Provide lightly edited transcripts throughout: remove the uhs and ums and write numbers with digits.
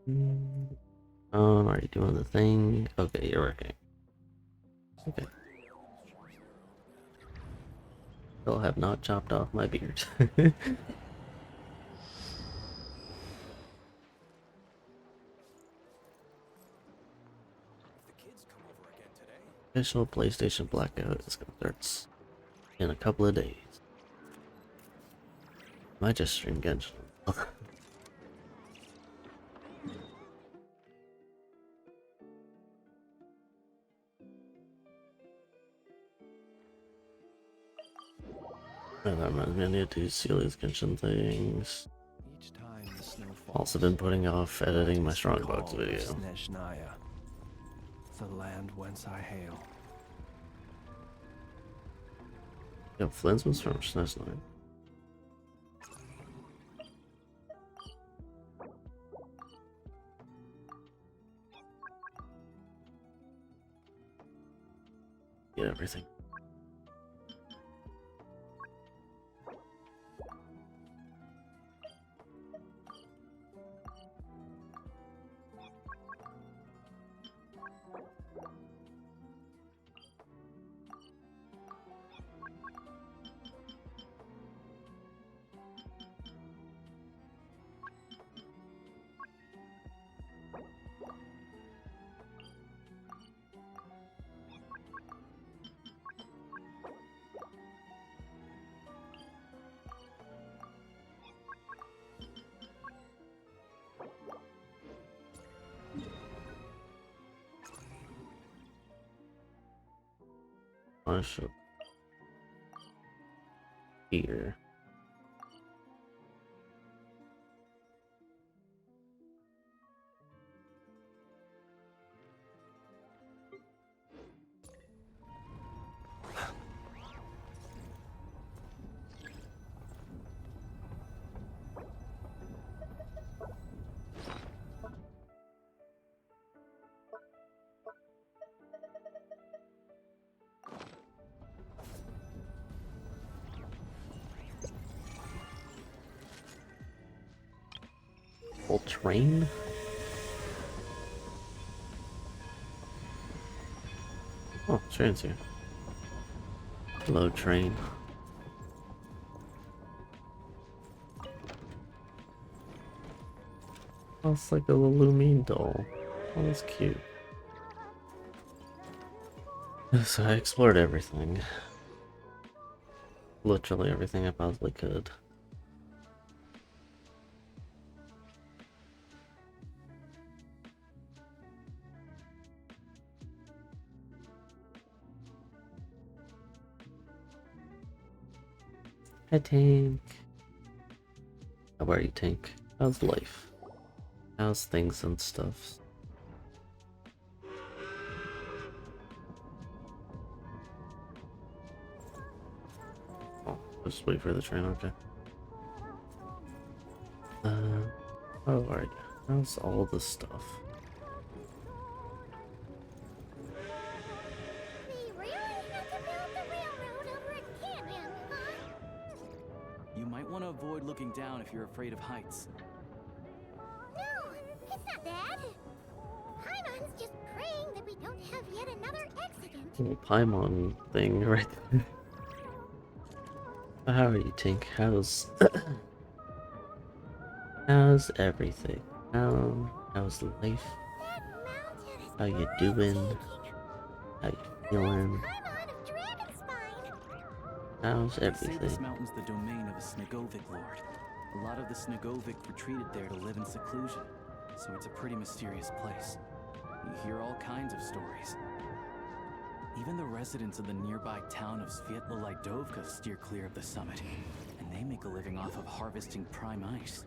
Are you doing the thing? Okay, you're working. Okay. Still have not chopped off my beard. Official PlayStation Blackout is gonna start in a couple of days. Might just stream Genshin. That reminds me, I need to do Celia's Genshin things. Also been putting off editing my Strongbox video. Snezhnaya, the land whence I hail. Yep, Flint's was from Snezhnaya. Get everything. I should here. Full train? Oh, train's here. Hello, train. Oh, it's like a Lumine doll. Oh, that's cute. So I explored everything. Literally everything I possibly could. Hi, Tank. How are you, Tank? How's life? How's things and stuff? Oh, just wait for the train, okay. Alright. How's all the stuff? You might want to avoid looking down if you're afraid of heights. No, it's not bad. Paimon's just praying that we don't have yet another accident. Little Paimon thing right there. How are you, Tink? How's everything? How's life? How you doing? How you feeling? Paimon of Dragonspine. How's They say this everything? mountain's the domain of a Snegovic lord. A lot of the Snegovic retreated there to live in seclusion, so it's a pretty mysterious place. You hear all kinds of stories. Even the residents of the nearby town of Svietlo-Lidovka steer clear of the summit, and they make a living off of harvesting prime ice.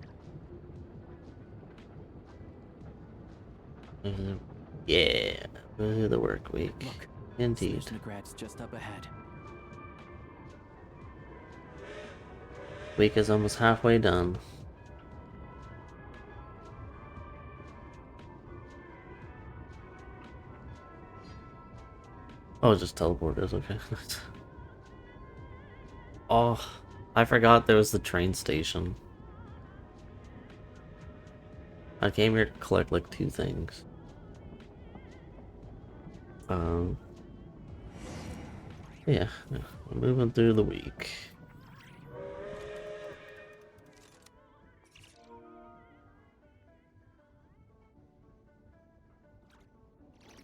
Yeah, the work week. Look, Indeed. Snezhnograd's just up ahead. Week is almost halfway done. Oh, just teleporters, okay. Oh, I forgot there was the train station. I came here to collect like 2 things. Yeah, we're moving through the week.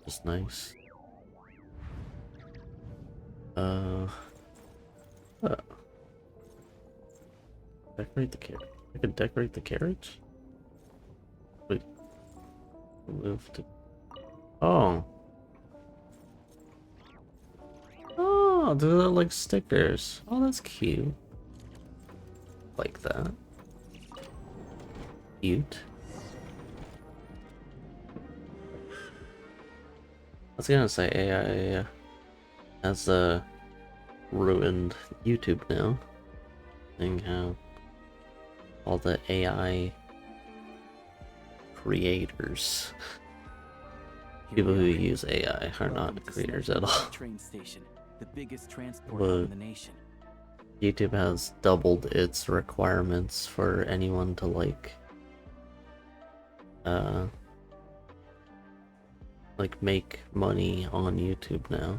Just nice. Decorate the carriage. I could decorate the carriage? Wait. Move to. Oh. Oh, they're like stickers. Oh, that's cute. Like that. Cute. I was gonna say AI has ruined YouTube now. Seeing how all the AI creators, people who use AI, are not creators at all. Train station, the biggest transport But hub in the nation. YouTube has doubled its requirements for anyone to like make money on YouTube now.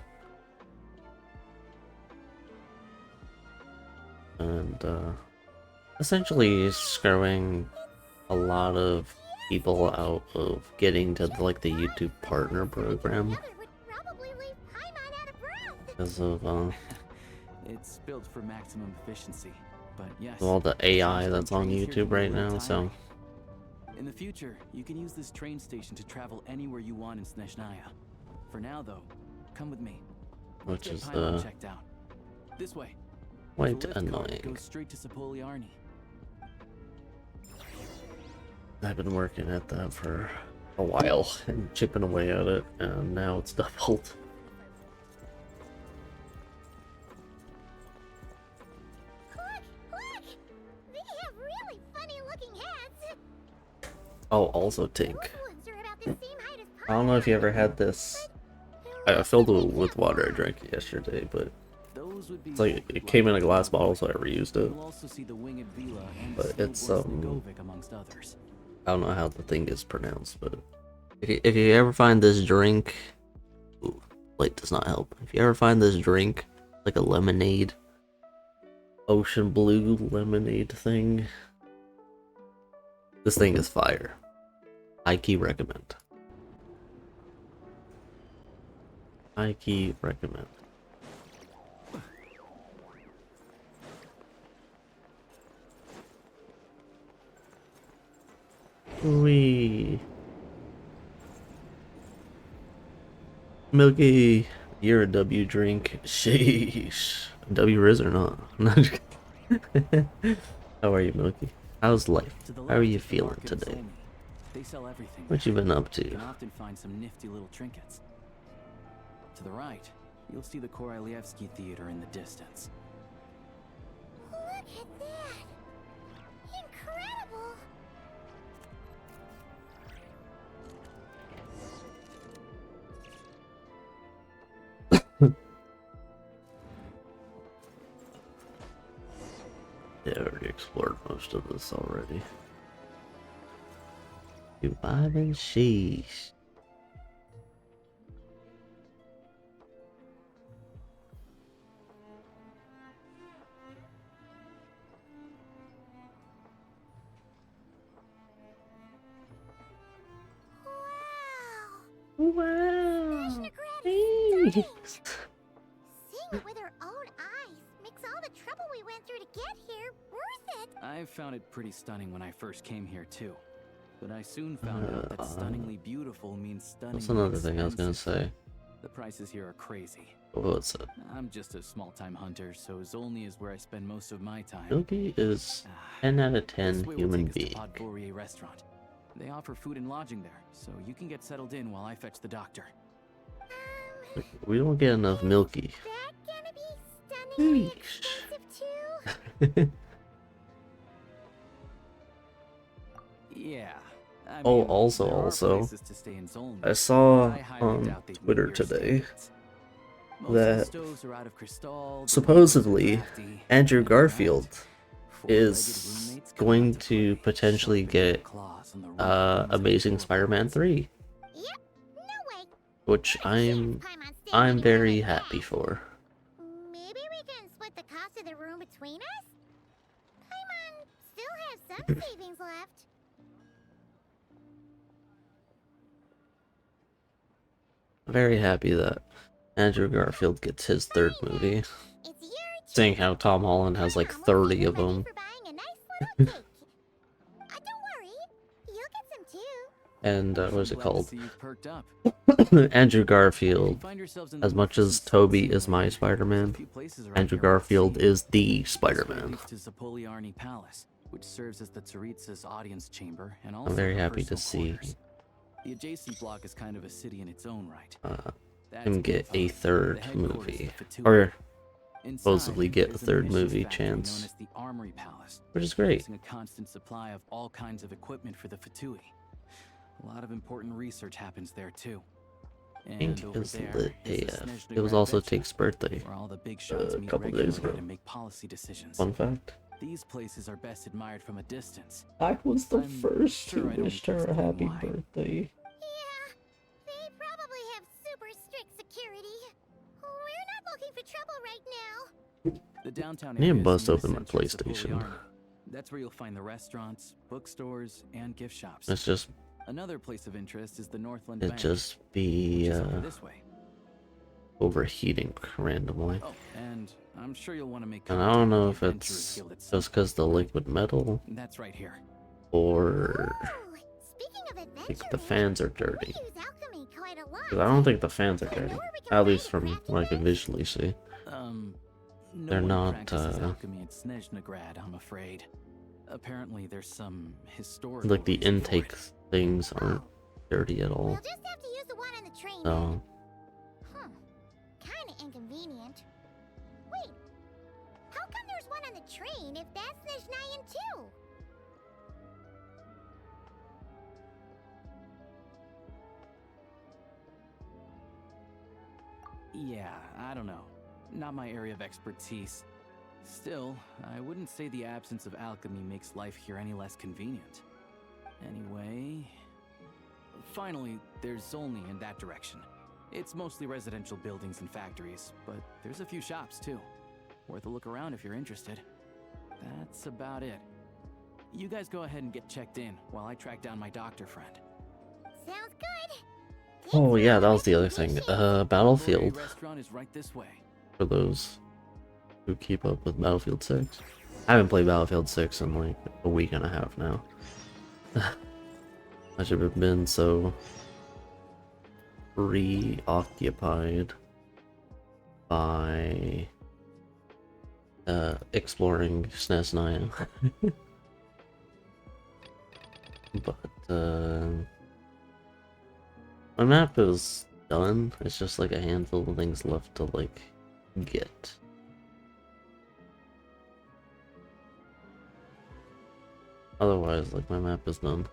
And essentially screwing a lot of people out of getting to like the YouTube partner program Together would probably leave Paimon out of breath. because of It's built for maximum efficiency, but yes. all the AI that's on trains here YouTube can be a right little now. So tiring. In the future, you can use this train station to travel anywhere you want in Snezhnaya. For now, though, come with me. Let's which get is Paimon checked out. This way. quite There's a lift card that annoying. goes straight to Sapoliarni. I've been working at that for a while and chipping away at it, and now it's doubled. Look! They have really funny-looking heads. Oh, also Tink. Those ones are about the same height as I don't know if you ever had this. I filled it with water. I drank it yesterday, but Those would be it's like it came in a glass bottle, so I reused it. You'll also see the winged Vila and But it's, Snogovic amongst others. I don't know how the thing is pronounced, but if you ever find this drink, ooh, light does not help. If you ever find this drink, like a lemonade, ocean blue lemonade thing, this thing is fire. I key recommend. I key recommend. Wee. Milky, you're a W drink. Sheesh. W Riz or not? I'm not just kidding. How are you, Milky? How's life? To the How left are you is the feeling Market of today? Zomi. They sell everything. What you been up You to? can often find some nifty little trinkets. To the right, you'll see the Korolievsky Theater in the distance. Look at that! Incredible! Yeah, I already explored most of this already. You vibing? Sheesh. Wow! Wow. Snezhnegrad is stunning! Thanks. Seeing it with our own eyes makes all the trouble we went through to get here worth it. I found it pretty stunning when I first came here too. But I soon found out that stunningly beautiful means stunningly That's another thing I was gonna expensive. say. The prices here are crazy. What's it? I'm just a small-time hunter, so Zolny is where I spend most of my time. Milky is Ah, 10 out of this 10 way will human take us to being. Podgorier restaurant. They offer food and lodging there, so you can get settled in while I fetch the doctor. We don't get enough Milky. That gonna be stunningly Yeesh. expensive too? Yeah. I Oh, mean, also, there are also, places to stay in Zolny, I saw but I highly on doubt they'd meet Twitter your today standards. Most of the that stoves are out of crystal, the windows are supposedly drafty, Andrew and at Garfield night, is roommates come going into to play, potentially shoving their get claws on the roof of the Amazing door Spider-Man below. 3, Yep, no way. which Not a chance I'm Paimon's staying I'm anywhere very like happy that. for. Maybe we can split the cost of the room between us? Paimon still has some savings left. Very happy that Andrew Garfield gets his third movie. It's your Seeing turn. how Tom Holland has like Mom will 30 give you of money them. for buying a nice little cake. Don't worry, you'll get some too. And what is it Glad to called? see you've perked up. Andrew If you Garfield. find yourselves in the As mood much for as some Toby sightseeing is my later, there's a Spider-Man, few places around Andrew here worth Garfield seeing. is the This way Spider-Man. leads to Zapoliarny Palace, which serves as the Tsaritsa's audience chamber and also I'm very her happy to personal see quarters. The adjacent block is kind of a city in its own right. That's him get a Glyphon, the third headquarters movie. of Fatui. Or Inside, supposedly get a there's an third emissions movie factory known chance. as the Armory Palace, Which is great. producing a constant supply of all kinds of equipment for the Fatui. A lot of important research happens there too. I think And over it's there lit is the AF. Snezhnograd It was also Vetch, Take's birthday. where all the big shots meet couple days regularly ago. to make policy decisions. Fun fact. These places are best admired from a distance. I was the I'm first sure to I don't wish her a explain happy why. birthday. Yeah, they probably have super strict security. We're not looking for trouble right now. The downtown I need to area is bust in the open my center of PlayStation. Zapoliarny. That's where you'll find the restaurants, bookstores, and gift shops. Let's just Another place of interest is the Northland it Bank, just which be is over this way. overheating randomly. Oh, and I'm sure you'll want to make And I contact don't know with if the Adventurers it's Guild at some just because the liquid metal point. That's right here. or Ooh, speaking of like adventuring, the fans are we dirty. use alchemy quite a lot. 'Cause I don't think the fans are Wanna know dirty. where we can At find least the from crafting what I can bench? visually see. No They're one not, practices alchemy at Snezhnograd, I'm afraid. Apparently, there's some historical Like the reason for intake it. things aren't dirty at all. We'll just have to use the one on the train. So Huh. Kinda inconvenient. Wait. How come there's one on the train if that's Snezhnayan too? Yeah, I don't know. Not my area of expertise. Still, I wouldn't say the absence of alchemy makes life here any less convenient. Anyway... Finally, there's Zolny in that direction. It's mostly residential buildings and factories, but there's a few shops too. Worth a look around if you're interested. That's about it. You guys go ahead and get checked in while I track down my doctor friend. Sounds good. oh Thanks yeah, for that all was the other thing. recommendations. Gourmet Battlefield, restaurant is right this way. for those who keep up with Battlefield 6. I haven't played Battlefield 6 in like a week and a half now. I should have been so preoccupied by exploring Snezhnaya. But my map is done. It's just like a handful of things left to like get. Otherwise, like my map is done.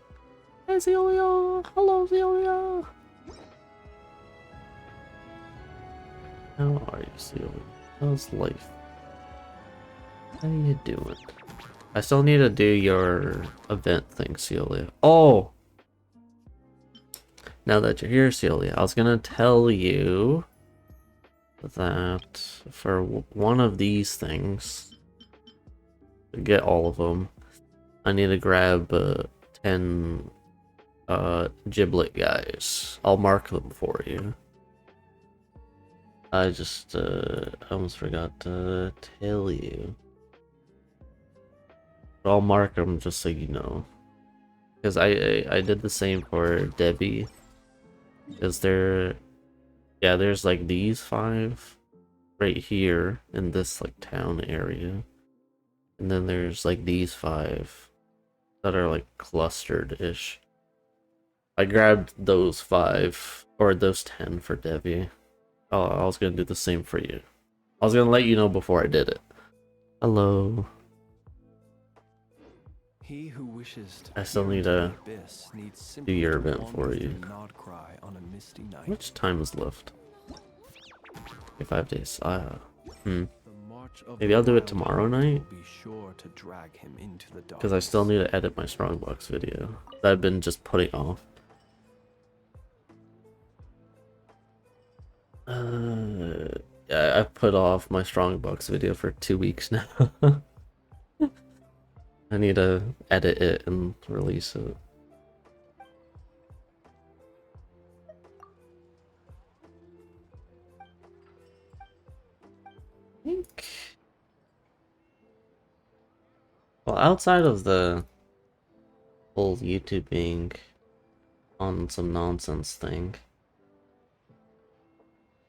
Hey Zelia! Hello Zelia! How are you, Zelia? How's life? How you doing? I still need to do your event thing, Celia. Oh! Now that you're here, Celia, I was gonna tell you that for one of these things, to get all of them, I need to grab 10 giblet guys. I'll mark them for you. I just almost forgot to tell you. But I'll mark them just so you know. Because I did the same for Debbie. Is there... Yeah, there's like these 5 right here in this like town area. And then there's like these 5 that are like clustered-ish. I grabbed those 5, or those 10 for Debbie. Oh, I was gonna do the same for you. I was gonna let you know before I did it. Hello. He who wishes to I still peer need into to the abyss needs do simply your to event wander for through you. Nodcry on a misty night. How much time is left? Okay, 5 days. The march touch of Maybe the I'll do it wild tomorrow hunt night. will be sure to drag him into the dark. Because I still need to edit my Strongbox video that I've been just putting off. Yeah, I've put off my Strongbox video for 2 weeks now. I need to edit it and release it. Well, outside of the whole YouTube being on some nonsense thing,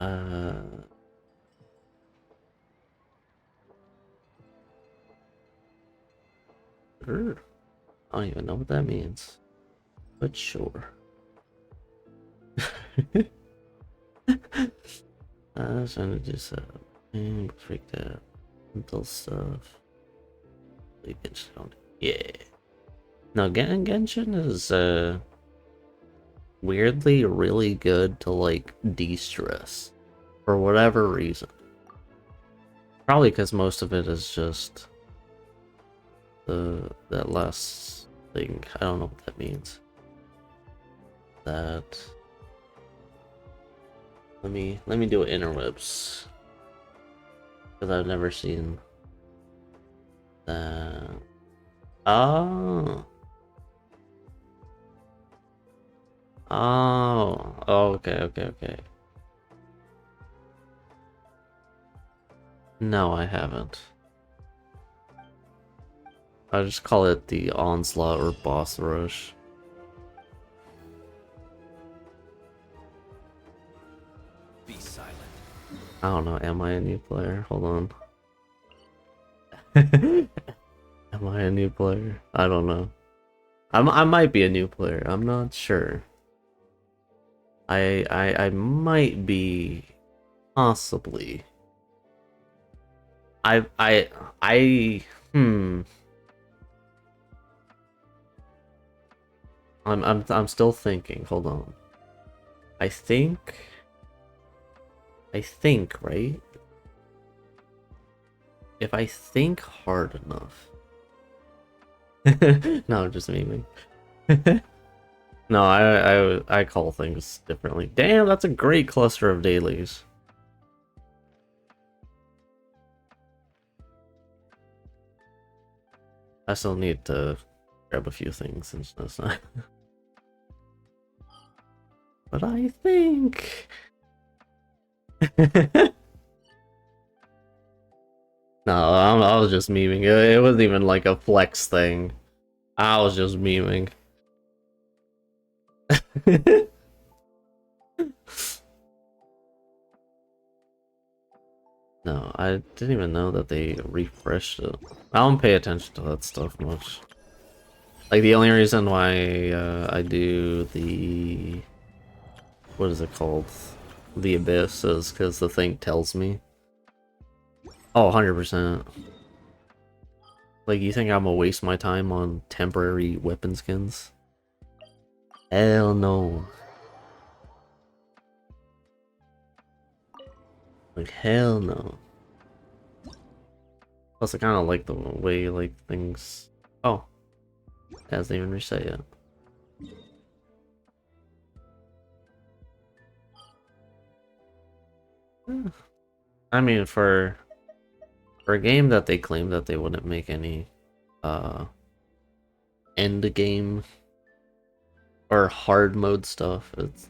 I don't even know what that means, but sure. I was trying to do some freaked out mental stuff. Yeah. No, Genshin is weirdly really good to like de-stress for whatever reason. Probably because most of it is just that last thing. I don't know what that means. That let me do interwebs because I've never seen that. Oh. Oh. Okay. No, I haven't. I just call it the onslaught or boss rush. Be silent. I don't know. Am I a new player? Hold on. Am I a new player? I don't know. I might be a new player. I'm not sure. I might be, possibly. I'm still thinking. Hold on. I think, right? If I think hard enough. No, I'm just memeing. No, I call things differently. Damn, that's a great cluster of dailies. I still need to grab a few things since that's not. But I think. No, I was just memeing. It wasn't even like a flex thing. I was just memeing. No, I didn't even know that they refreshed it. I don't pay attention to that stuff much. Like, the only reason why I do the... What is it called? The Abyss is because the thing tells me. Oh, 100%. Like, you think I'm gonna waste my time on temporary weapon skins? Hell no. Like, hell no. Plus, I kind of like the way, like, things... Oh. It hasn't even reset yet. I mean, for a game that they claim that they wouldn't make any end game or hard mode stuff, it's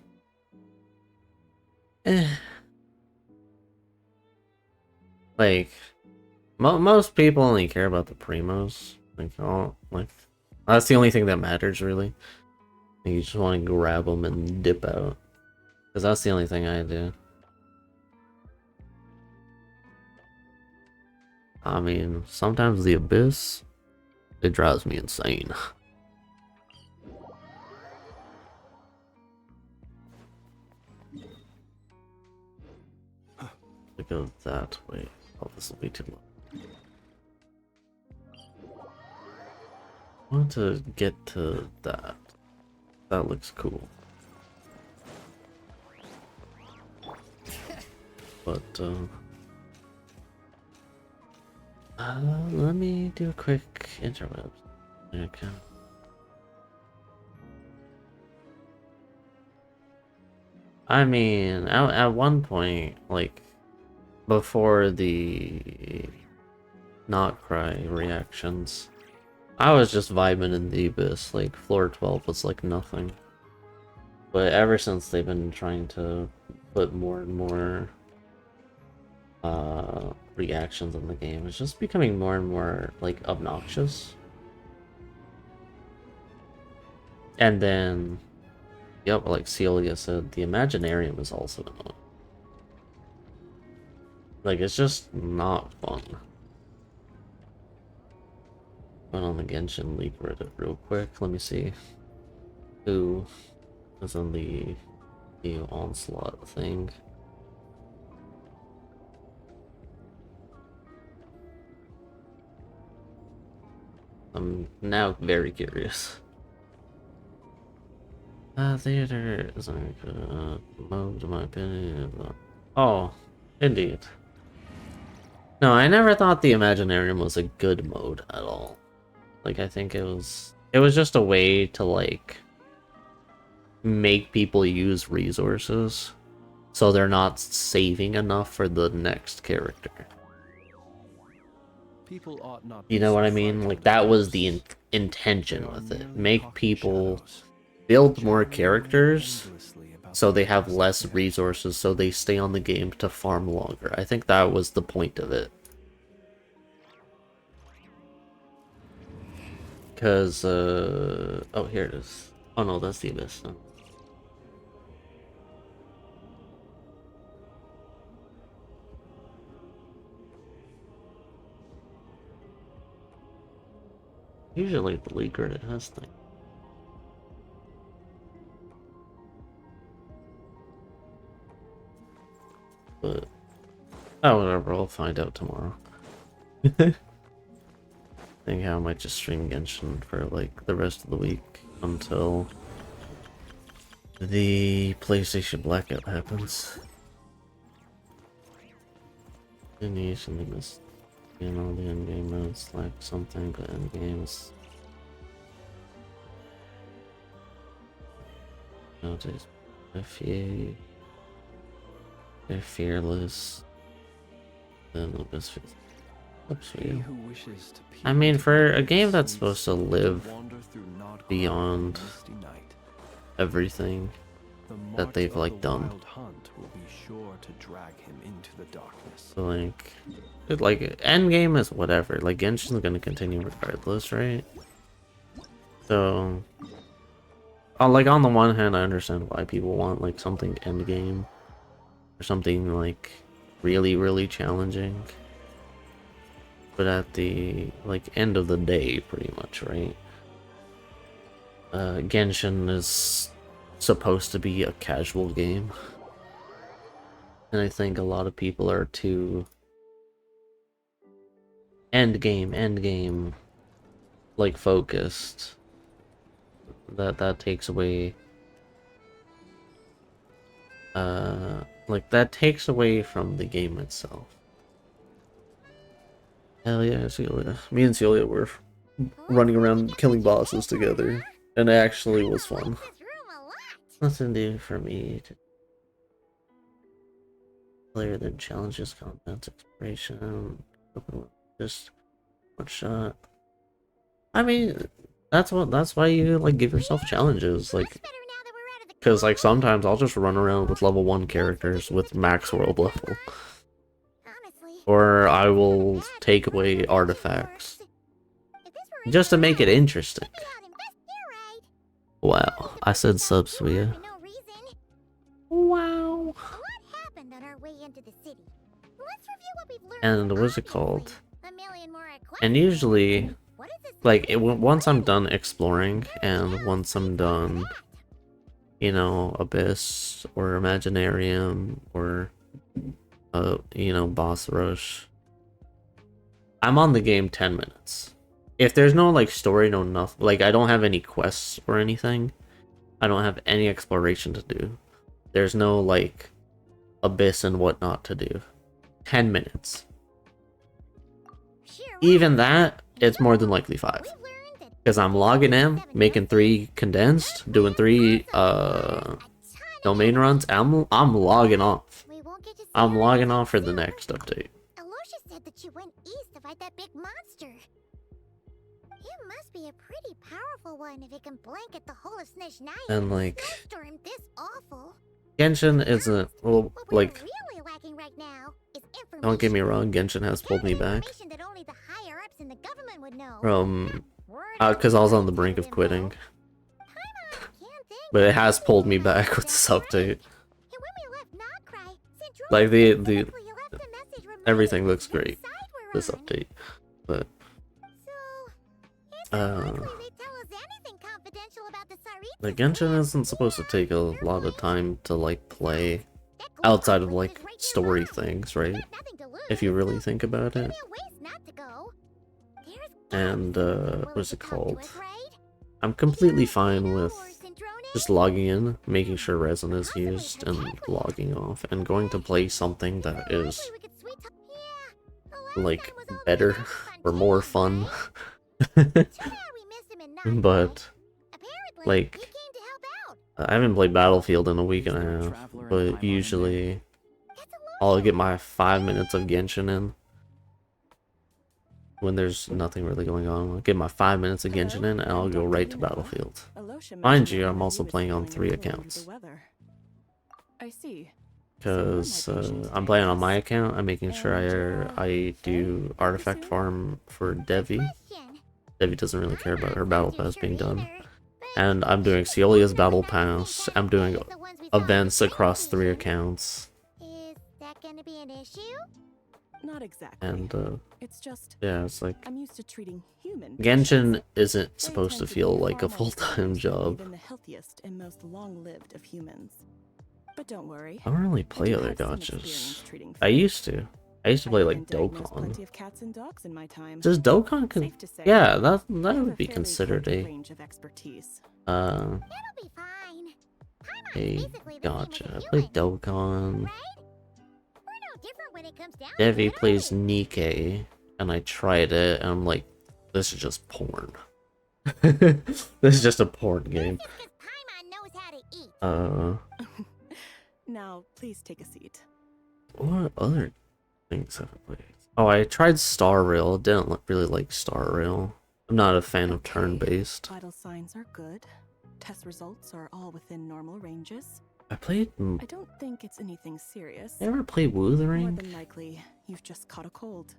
like most people only care about the primos. Like, oh, like that's the only thing that matters really. You just want to grab them and dip out, because that's the only thing I do. I mean, sometimes the Abyss, it drives me insane. To go that way. Oh, this will be too much. I want to get to that. That looks cool. But, Let me do a quick interwebs. Okay. I mean, at one point, like, before the not cry reactions, I was just vibing in the Abyss. Like, floor 12 was like nothing. But ever since they've been trying to put more and more reactions in the game, it's just becoming more and more like obnoxious. And then, yep, like Celia said, the Imaginarium is also annoying. Like, it's just not fun. Went on the Genshin League Reddit real quick. Let me see who is in the Onslaught thing. I'm now very curious. Theater isn't a good mode, in my opinion. Oh, indeed. No, I never thought the Imaginarium was a good mode at all. Like, I think it was just a way to, like, make people use resources so they're not saving enough for the next character. People ought not You be know so what I mean? frightened Like, of that was ghosts. the They intention are with it. merely Make talking people shadows, build more jabbering characters endlessly about so the they have matters at less hand. resources so they stay on the game to farm longer. I think that was the point of it. Because, oh, here it is. Oh no, that's the Abyss. No. Usually the League Reddit has things. But, oh, whatever, I'll find out tomorrow. I think I might just stream Genshin for, like, the rest of the week until the PlayStation blackout happens. Initially missed, you know, the endgame modes like something, but endgames nowadays, if they're fearless, then the best feels up to He you. who wishes to peer I mean, into for the a game that's depths supposed to needs live wander through Nodcroft beyond on a misty night. everything The that march they've of like the done, wild hunt will be sure to drag him into the darkness. so like endgame is whatever. Like Genshin's gonna continue regardless, right? So, like on the one hand, I understand why people want like something endgame or something like really challenging, but at the like end of the day, pretty much, right? Genshin is supposed to be a casual game, and I think a lot of people are too endgame like focused. That takes away like that takes away from the game itself. Hell yeah, Celia. Me and Celia were running around killing bosses together, and it actually was fun. This room a lot. Nothing new for me to player than challenges, combat, exploration, just one shot. I mean, that's why you like give yourself challenges, like, Much better now that we're out of the because like castle. sometimes I'll just run around with level 1 characters with max world level, Honestly, or I will take away artifacts just to make it interesting. Wow, I said subs, Wow. And what's it called? And usually, like, once I'm done exploring, and once I'm done, you know, Abyss, or Imaginarium, or, you know, Boss Rush, I'm on the game 10 minutes. If there's no, like, story, no nothing, like, I don't have any quests or anything, I don't have any exploration to do, there's no, like, Abyss and whatnot to do, 10 minutes. Sure. Even that, it's more than likely 5. We've learned that Because I'm logging in, making 3 condensed, doing 3 domain runs. I'm logging off. we won't get to see I'm her logging anytime off for the soon. next update. Aloysius said that she went east to fight that big monster. It must be a pretty powerful one if it can blanket the whole of Snitch Night. And like, Snowstorm this awful. Genshin isn't, well, What we're like, really lacking right now is information. don't get me wrong, Genshin has pulled me back Information that only the higher ups in the government would know. from, Word because I was on the of brink of info. quitting. Can't think But it has of pulled me anything back with this update. And when we left Notcry, Central Like, the specifically left a message reminding everything us looks which great, side we're this on. update. But, So, it's Uh, unlikely they tell us anything confidential about the Saritsa like, Genshin clan. isn't supposed to take a lot of time to, like, play That gold outside of, outpost like, is right story nearby. things, right? We have nothing to lose, If you really so think about it'd it. be a waste not to go. There's And, gotta be someone what willing is it to talk to called? us, right? I'm completely fine Maybe with or Cindrone? just logging in, making sure resin is used, and logging off, and going to play something that is, Hopefully we could sweet talk- Yeah, the last like, time was all better about fun or more times, fun. right? Too bad we missed him in Notcry. But, Apparently, like, he came to help out. I haven't played Battlefield in a week and Is a there a half, traveler in but Paimon usually That's I'll Aloysius. get my 5 minutes of Genshin in. When there's nothing really going on, I'll get my 5 minutes of Genshin in, and I'll go right to Battlefield. Mind you, I'm also playing on 3 accounts. I see. Because I'm playing on my account, I'm making sure I do artifact farm for Devi. Question. Devi doesn't really care about her battle pass being done. Either, but And I'm doing Ciolia's battle pass. I'm doing the ones we saw in events the across 3 magazine. accounts. Is that gonna be an issue? Not exactly. And It's just yeah, it's like I'm used to treating human Genshin patients. isn't They supposed to tend feel be like a far more full-time willing to job. believe in the healthiest and most long-lived of humans. But don't worry. I don't really I play do other have some experience gotchas. treating I folk. used to. I used to play I've like even diagnosed Dokkan. plenty of cats and dogs in my time. Does Dokkan Safe to say, yeah, that I have would a be fairly considered eclectic a range of expertise. It'll be fine. Paimon's a basically the same as gotcha. a I play human, Dokkan. right? We're no different when it comes down to Devi it, plays are we? Nikke, and I tried it, and I'm like, this is just porn. This is just a porn game. This is 'cause Paimon knows how to eat. Now, please take a seat. What other things have I played? Oh, I tried Star Rail. Didn't really like Star Rail. I'm not a fan of Okay, turn-based. Vital signs are good. Test results are all within normal ranges. I played. I don't think it's anything serious. You ever played More Wuthering? than likely, you've just caught a cold.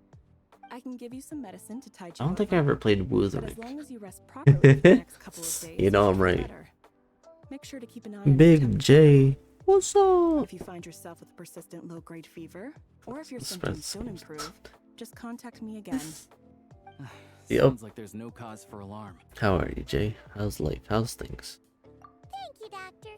I can give you some medicine to tide I you don't think I over, ever played but as Wuthering. long as you rest properly for the next couple of days, You know I'm you'll right. feel better. Make sure to keep an eye on your Big temperature. J, what's up? If you find yourself with persistent low-grade fever, or if your Spread symptoms don't some- improve, just contact me again. Yep. Sounds like there's no cause for alarm. How are you, Jay? How's life? How's things? Thank you, Doctor.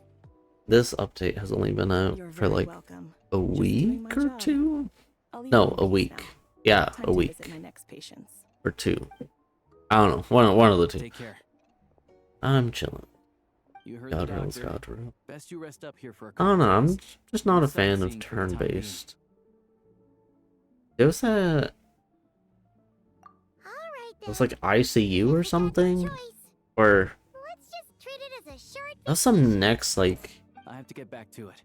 This update has only been out You're for very like welcome. a doing week my or job. two? I'll leave No, you in a peace week. now. Yeah, Time a to week visit my next patients. or 2. I don't know. One of the 2. Take care. I'm chilling. You heard God the rules, doctor. God rules. Best you rest up here for a I couple don't know. I'm days. just not a Sightseeing fan for of the time being. turn-based. There was that. All right, It was then. like ICU or Guess we got no something, choice. or Let's just treat it as a short that's some next like I have to get back to it.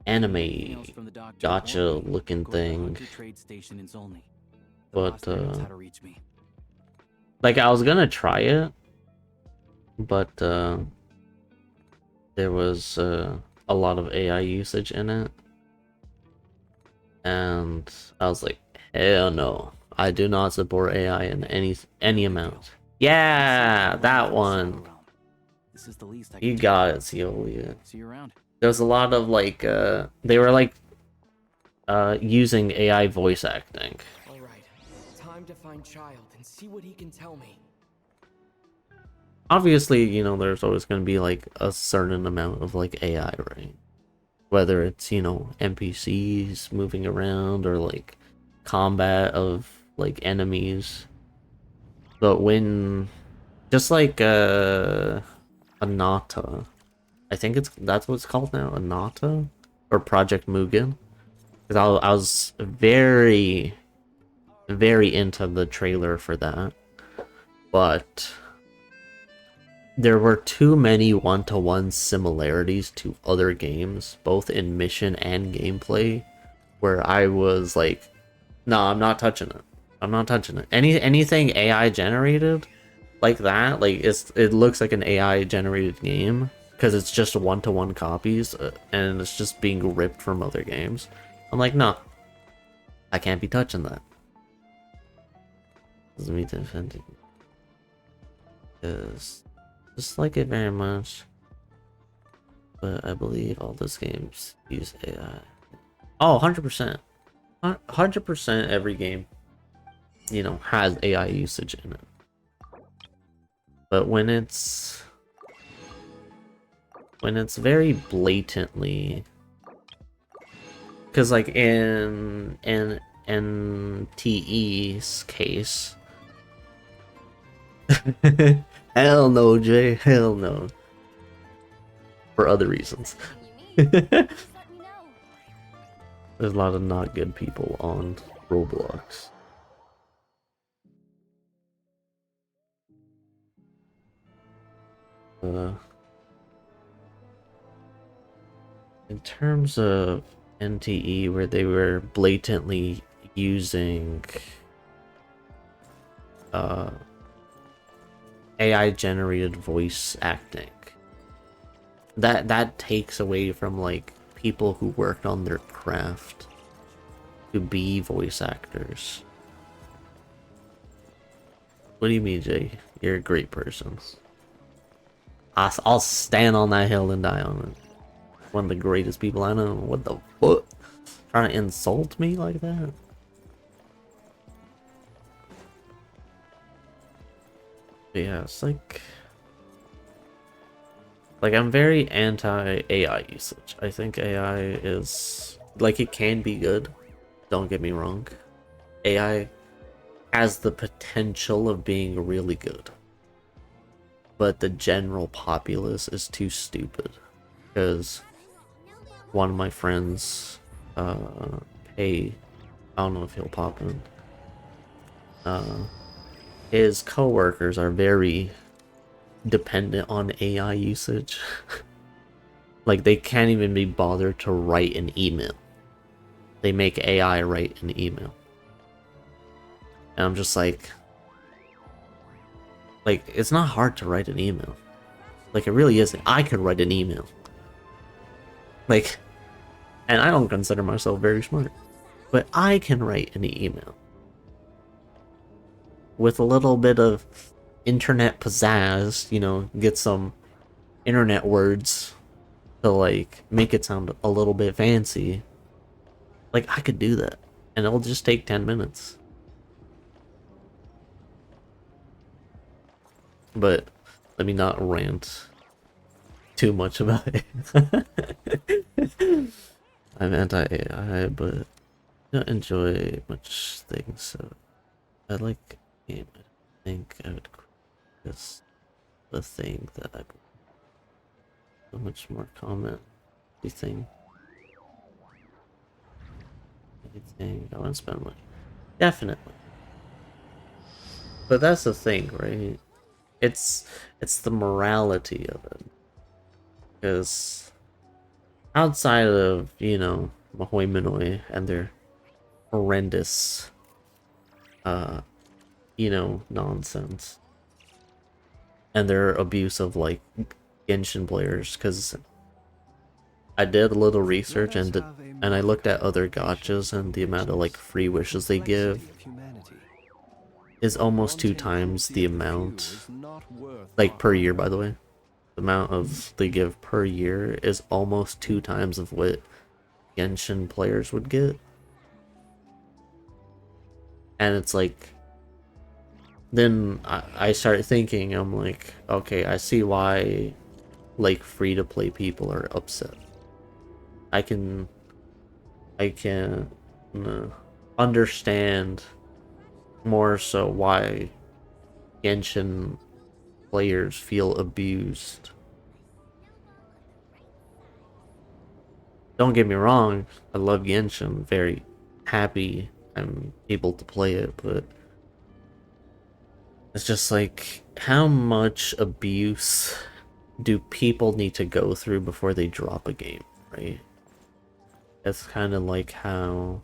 Anything anime else from the doctor? gotcha looking Go to the thing. Hantu trade station in Zolny. The But, boss there knows how to reach me. Like I was gonna try it, but there was a lot of AI usage in it, and I was like, hell no, I do not support AI in any amount. Yeah, that one. This is the least I You can got it, Ciolia. see you around. There was a lot of like they were like using AI voice acting. All right, time to find Child and see what he can tell me. Obviously, you know, there's always going to be like a certain amount of like AI, right? Whether it's, you know, NPCs moving around or like combat of like enemies. But when just like Anata, I think that's what it's called now, Anata or Project Mugen. Because I was very very into the trailer for that, but there were too many one-to-one similarities to other games, both in mission and gameplay, where I was like, no, I'm not touching it. I'm not touching it. Anything AI generated like that, like it looks like an AI generated game because it's just one-to-one copies and it's just being ripped from other games. I'm like, no, I can't be touching that. Doesn't mean to offend it. Because dislike it very much, but I believe all those games use AI. Oh, 100%. 100% every game, you know, has AI usage in it. But when it's very blatantly, because like in NTE's case, hell no, Jay, hell no. For other reasons. There's a lot of not good people on Roblox. In terms of NTE, where they were blatantly using AI generated voice acting, that takes away from like people who worked on their craft to be voice actors. What do you mean, Jay? You're a great person. I'll stand on that hill and die on it. One of the greatest people I know. What the fuck? Trying to insult me like that? But yeah, it's like I'm very anti-AI usage. I think AI is like, it can be good. Don't get me wrong. AI has the potential of being really good. But the general populace is too stupid. Because one of my friends, I don't know if he'll pop in. His coworkers are very dependent on AI usage. Like, they can't even be bothered to write an email. They make AI write an email. And I'm just like, it's not hard to write an email. Like, it really isn't. I could write an email. Like, and I don't consider myself very smart, but I can write an email. With a little bit of internet pizzazz, you know, get some internet words to like make it sound a little bit fancy. Like, I could do that, and it'll just take 10 minutes. But let me not rant too much about it. I'm anti-AI, but I don't enjoy much things, so I like the game. I think I would just the thing that I so much more comment. Anything I want to spend money. Definitely. But that's the thing, right? It's the morality of it. Because outside of, you know, Mahoi Minoi and their horrendous you know, nonsense, and their abuse of like Genshin players, because I did a little research and I looked at other gachas, and the amount of like free wishes they give is almost 2 times the amount, like per year, by the way. The amount of they give per year is almost 2 times of what Genshin players would get. And it's like, then I start thinking, I'm like, okay, I see why like free-to-play people are upset. I can understand more so why Genshin players feel abused. Don't get me wrong, I love Genshin, very happy I'm able to play it, but it's just like, how much abuse do people need to go through before they drop a game, right? It's kind of like how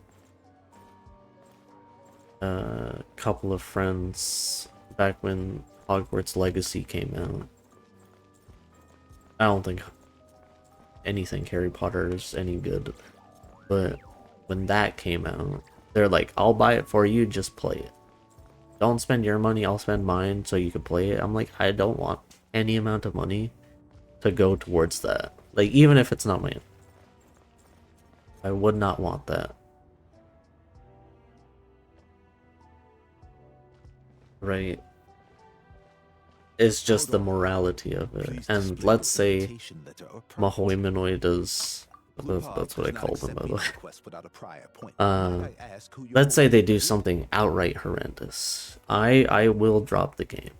a couple of friends back when Hogwarts Legacy came out. I don't think anything Harry Potter is any good, but when that came out, they're like, I'll buy it for you, just play it. Don't spend your money, I'll spend mine so you can play it. I'm like, I don't want any amount of money to go towards that. Like, even if it's not mine. I would not want that. Right? It's just the morality of it. And let's say Mahoi Minoi does... That's what I called him, by the way. Let's say they do something outright horrendous. I will drop the game.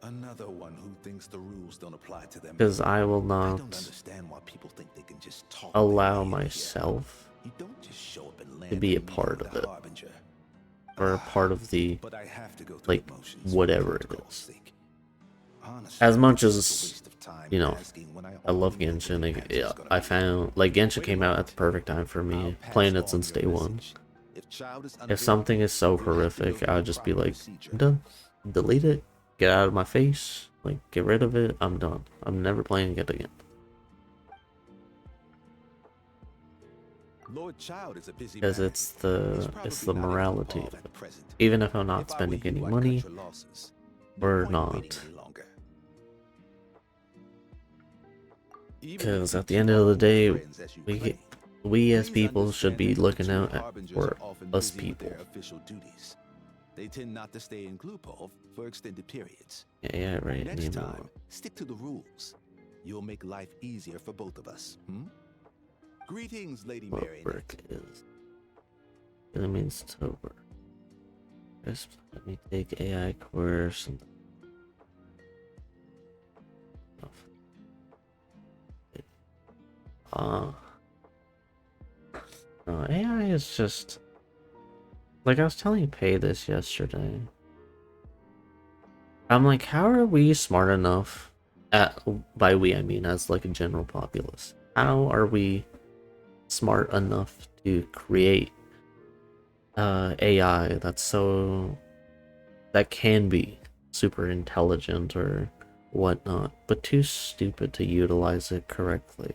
Another one who thinks the rules don't apply to them. Because I will I not don't understand why people think they can just talk allow their way in here. myself You don't just show up and land to be a and meet part with of the it. Harbinger. Or a part of the, But I have to go through like, the motions whatever for it protocol's is. sake. Honestly, As much it's a as, waste of time you know, asking when I love already know Genshin. the answer's Yeah, gonna I be. found, like, Genshin Wait a came out at moment. the perfect time for I'll me, pass playing it on since your day one. message. If Child is If unavailable, something is so you'll have to go horrific, through I'll the just be proper like, procedure. I'm done. Delete it. Get out of my face. Like, get rid of it. I'm done. I'm never playing it again. Lord Child is a busy Because man. it's He's the probably not morality involved of at it. present. Even if I'm not If I were spending you, any I'd cut money, your losses. No or point not. waiting any longer. Even if Because you at the keep end of the all day, friends as you we claim, we as please people should understand be that the looking two out Harbingers for are often us busy with people. their official duties. They tend not to stay in Glupov for extended periods. Yeah, right. Next You time, know, stick to the rules. You'll make life easier for both of us. Greetings, Lady what Marionette. work is. It means to work. Just let me take AI course and stuff. No, AI is just like I was telling Pay this yesterday. I'm like, how are we smart enough by we I mean as like a general populace? How are we smart enough to create AI that can be super intelligent or whatnot, but too stupid to utilize it correctly?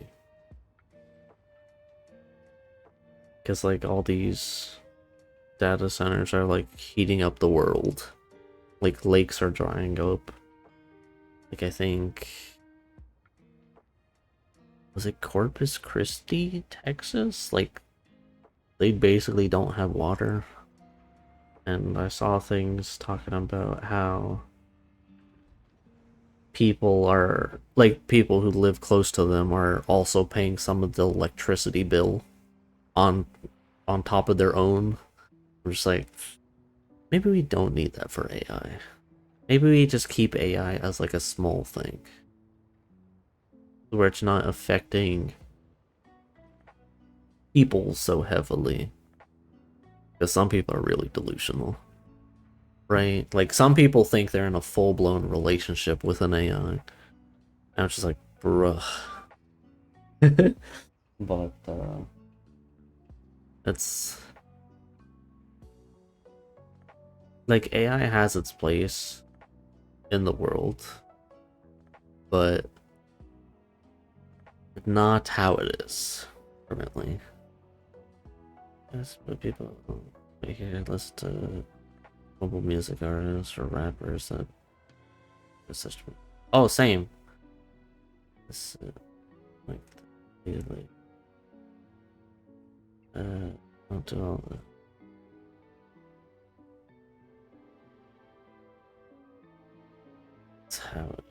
Because like all these data centers are like heating up the world. Like lakes are drying up. Like I think, was it Corpus Christi, Texas? Like they basically don't have water. And I saw things talking about how people who live close to them are also paying some of the electricity bill on top of their own. I'm just like, maybe we don't need that for AI. Maybe we just keep AI as like a small thing, where it's not affecting people so heavily. Because some people are really delusional, right? Like some people think they're in a full-blown relationship with an AI. And I'm just like, bruh. But it's like AI has its place in the world, but not how it is currently. Yes, but people here listen to mobile music artists or rappers that are such. Oh, same. This like I'll do all that. That's how it.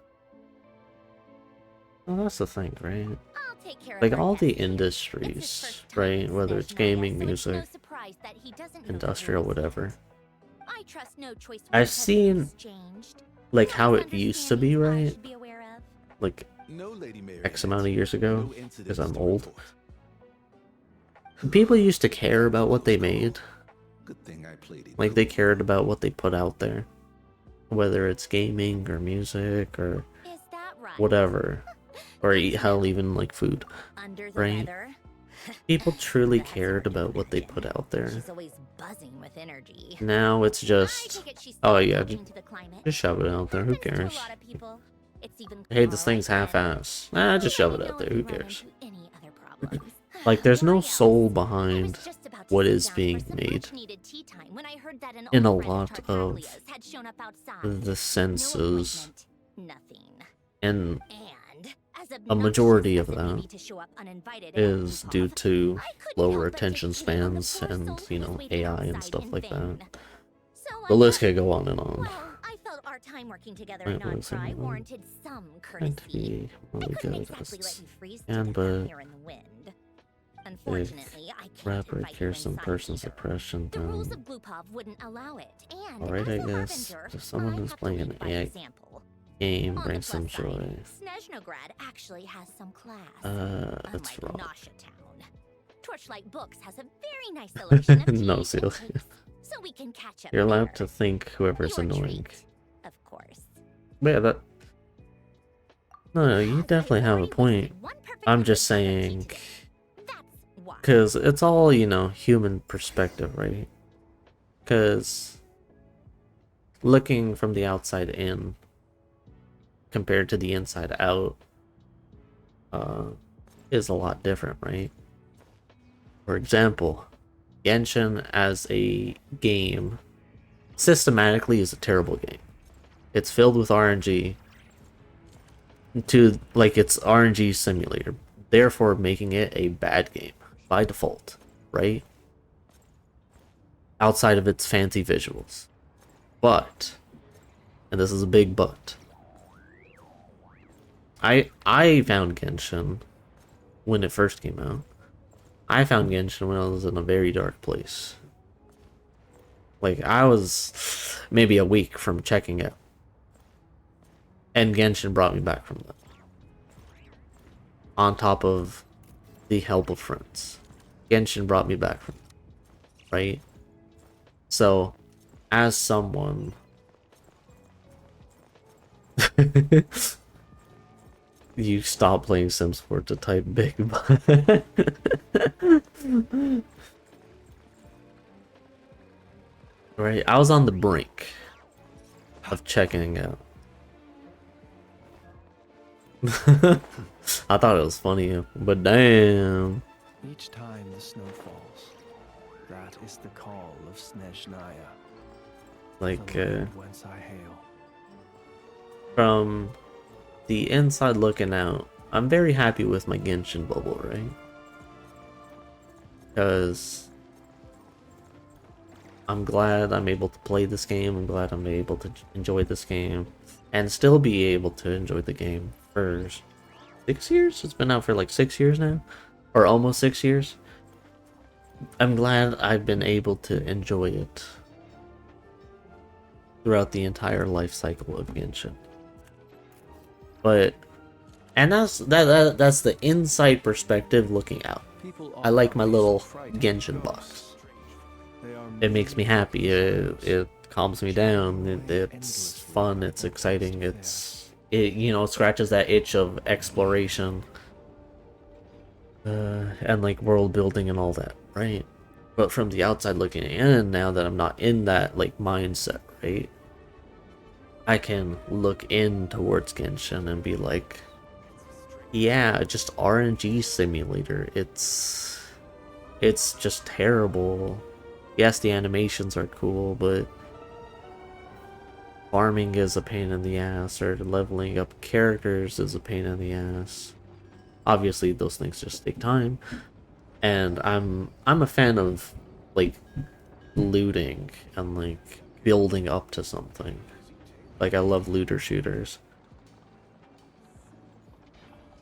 Well, that's the thing, right? I'll take care Like of all our the nephew. It's his industries, first time right? in Whether it's Snezhnaya, gaming, so it's no music, surprise that he doesn't know the industrial, rules yet. whatever. I trust no choice I've words have been seen exchanged. like No how it used to be, misunderstandings I right? should be aware of. Like No, Lady Marionette. X amount of years ago, No incidents because I'm to old. report. People used to care about what they made. Good thing I played it. Like they cared about what they put out there, whether it's gaming or music or Is that right? whatever, or hell, even like food. Under the right? weather? People truly That's cared her about what they put delusion. out there. She's always buzzing with energy. Now it's I just, take it she's oh still yeah, talking to the climate. just shove it out there. Who Happens to a cares? lot of people. It's even Hey, this Carl thing's right there. half-ass. Nah, just You shove let it me out know there. if Who you run cares? into any other problems. Like, there's no Why soul else? I behind was just about to what sit is down being for some made much-needed tea time when I heard that an in a old friend lot of Tartaglia's had shown up outside. the No senses, appointment, nothing. and And as a majority of obnoxious as it may that be to show up uninvited at is due Bluetooth, to I couldn't lower help but to attention hit it on the spans poor and, soul you who was know, waiting AI and outside stuff in like that. vain. So The I list thought, could go on and on. well, I felt our time working together Wait, at what was it? Notcry warranted some Trying to courtesy. be I really couldn't good exactly as let you freeze to and death out but here in the wind. Unfortunately, I can't rapper invite you cares some inside person either. suppression The rules then of Glupov wouldn't allow it, and alright, as I the guess harbinger, if someone I who's have to playing an lead by AI example. game On the brings some plus side, joy. Snezhnograd actually has some class. It's Unlike wrong. Nasha Town. Torchlight Books has a very nice selection of No, teas Celia. and cakes, so we can catch up You're allowed there. to think whoever's Your annoying. treat, of course. But yeah, that. No, you Because I definitely have a already point. wasted one perfectly I'm just good cup of tea saying, today. That's why. because it's all, you know, human perspective, right? Because looking from the outside in compared to the inside out is a lot different, right? For example, Genshin as a game systematically is a terrible game. It's filled with RNG to like it's RNG simulator, therefore making it a bad game by default, right? Outside of its fancy visuals. But, and this is a big but, I found Genshin when it first came out. I found Genshin when I was in a very dark place. Like, I was maybe a week from checking it. And Genshin brought me back from that. On top of the help of friends. Genshin brought me back from that. Right? So, as someone... You stop playing Sims 4 to type big. Right, I was on the brink of checking it out. I thought it was funny, but damn. Each time the snow falls, that is the call of Snezhnaya, Like, the land whence I hail. from the inside looking out, I'm very happy with my Genshin bubble, right? Because I'm glad I'm able to play this game. I'm glad I'm able to enjoy this game and still be able to enjoy the game for 6 years. It's been out for like 6 years now, or almost 6 years. I'm glad I've been able to enjoy it throughout the entire life cycle of Genshin. But, and that's the inside perspective looking out. People I like my often little fright Genshin ghosts. box. They are It makes me happy. mysterious It calms me down. It's fun. It's exciting. It you know, scratches that itch of exploration, and like world building and all that, right? But from the outside looking in, now that I'm not in that like mindset, right? I can look in towards Genshin and be like, yeah, just RNG simulator. It's just terrible. Yes, the animations are cool, but farming is a pain in the ass, or leveling up characters is a pain in the ass. Obviously, those things just take time, and I'm a fan of like looting and like building up to something. Like, I love looter shooters.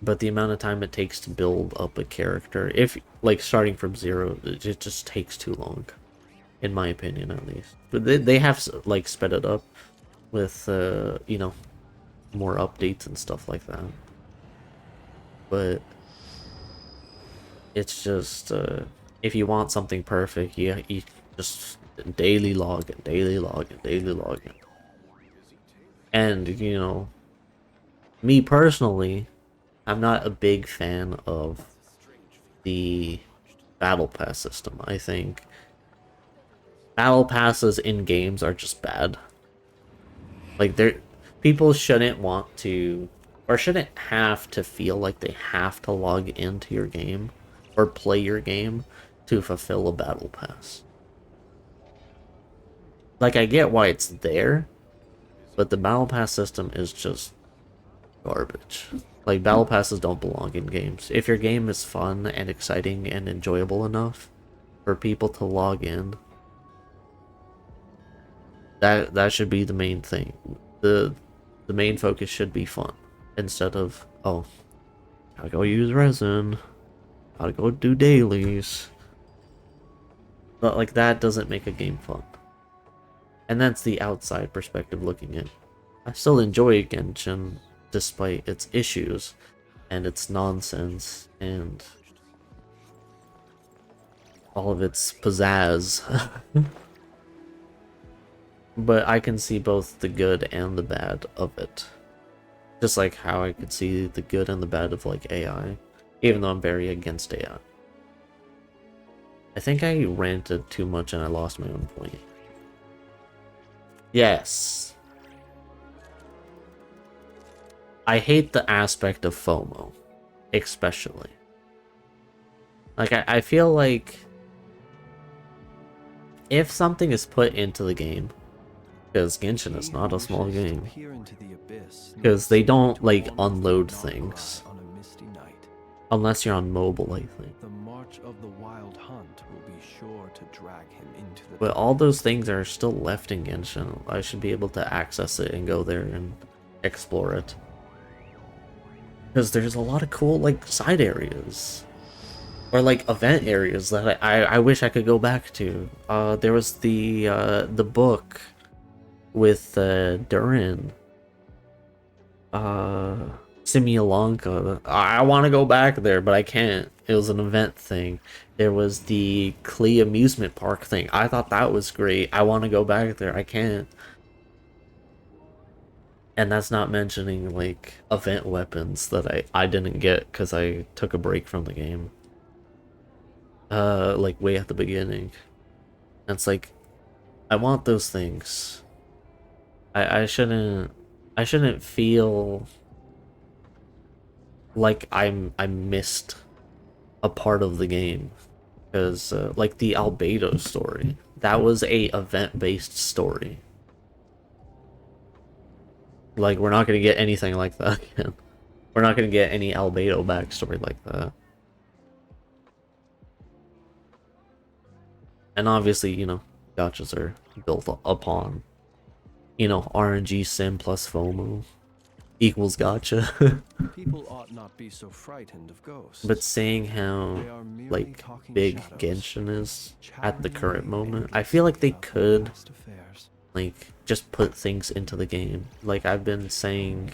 But the amount of time it takes to build up a character, if like starting from zero, it just takes too long, in my opinion at least. But they have like sped it up with you know, more updates and stuff like that. But it's just if you want something perfect, you just daily login, daily login, daily login. And, you know, me personally, I'm not a big fan of the battle pass system. I think battle passes in games are just bad. Like, people shouldn't want to, or shouldn't have to feel like they have to log into your game or play your game to fulfill a battle pass. Like, I get why it's there, but the battle pass system is just garbage. Like, battle passes don't belong in games. If your game is fun and exciting and enjoyable enough for people to log in, that should be the main thing. The main focus should be fun, instead of, oh, gotta go use resin, gotta go do dailies. But like, that doesn't make a game fun. And that's the outside perspective looking in. I still enjoy Genshin despite its issues and its nonsense and all of its pizzazz. But I can see both the good and the bad of it. Just like how I could see the good and the bad of like AI, even though I'm very against AI. I think I ranted too much and I lost my own point. Yes. I hate the aspect of FOMO, especially. Like, I feel like if something is put into the game, because Genshin is not a small game, because they don't like unload things unless you're on mobile, I think. The march of the wild hunt will be sure to drag him into the But all those things are still left in Genshin. I should be able to access it and go there and explore it. Because there's a lot of cool like side areas. Or like event areas that I wish I could go back to. There was the book with Durin. Simulonka. I want to go back there, but I can't. It was an event thing. There was the Klee amusement park thing. I thought that was great. I want to go back there. I can't. And that's not mentioning like event weapons that I didn't get because I took a break from the game. Like way at the beginning. And it's like, I want those things. I shouldn't feel like I missed a part of the game, because like the Albedo story, that was a event-based story. Like, we're not gonna get anything like that again. We're not gonna get any Albedo backstory like that. And obviously, you know, gachas are built upon, you know, RNG sim plus FOMO equals gacha. people ought not be so frightened of ghosts. But saying how They are merely like talking big shadows, Genshin is at the chattering current away moment, I feel like they about could past affairs. like just put things into the game. Like I've been saying,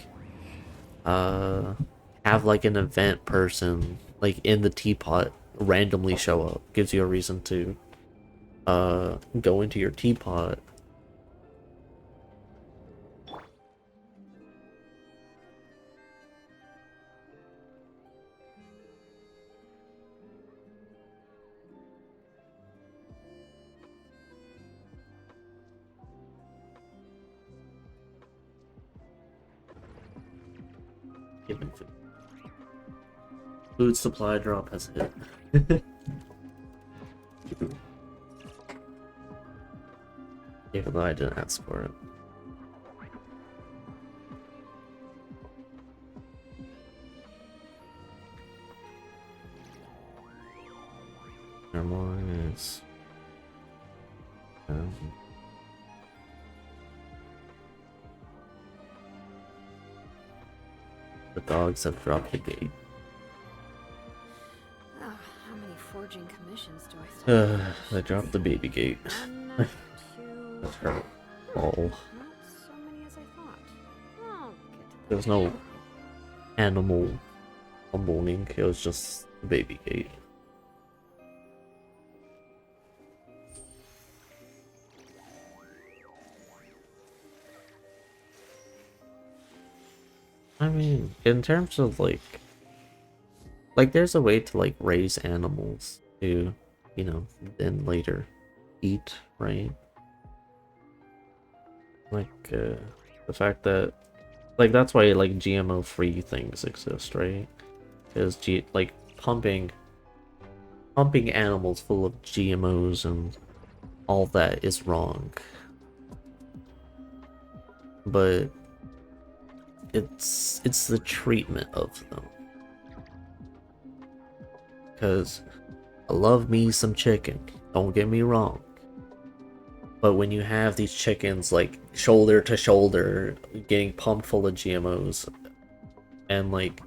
have like an event person like in the teapot randomly show up, gives you a reason to go into your teapot. Given food. Food supply drop has hit. Even though I didn't ask for it. Harmonious. The dogs have dropped the gate. How many forging commissions do I still have? They dropped the baby gate. One, two, That's her. Oh. not so many as I thought. I'll get to that. There's no animal summoning, it was just the baby gate. I mean, in terms of like there's a way to like raise animals to, you know, then later eat, right? Like the fact that like that's why like GMO free things exist, right? Because like pumping animals full of GMOs and all that is wrong. But it's the treatment of them. Because I love me some chicken, don't get me wrong. But when you have these chickens like shoulder to shoulder getting pumped full of GMOs and like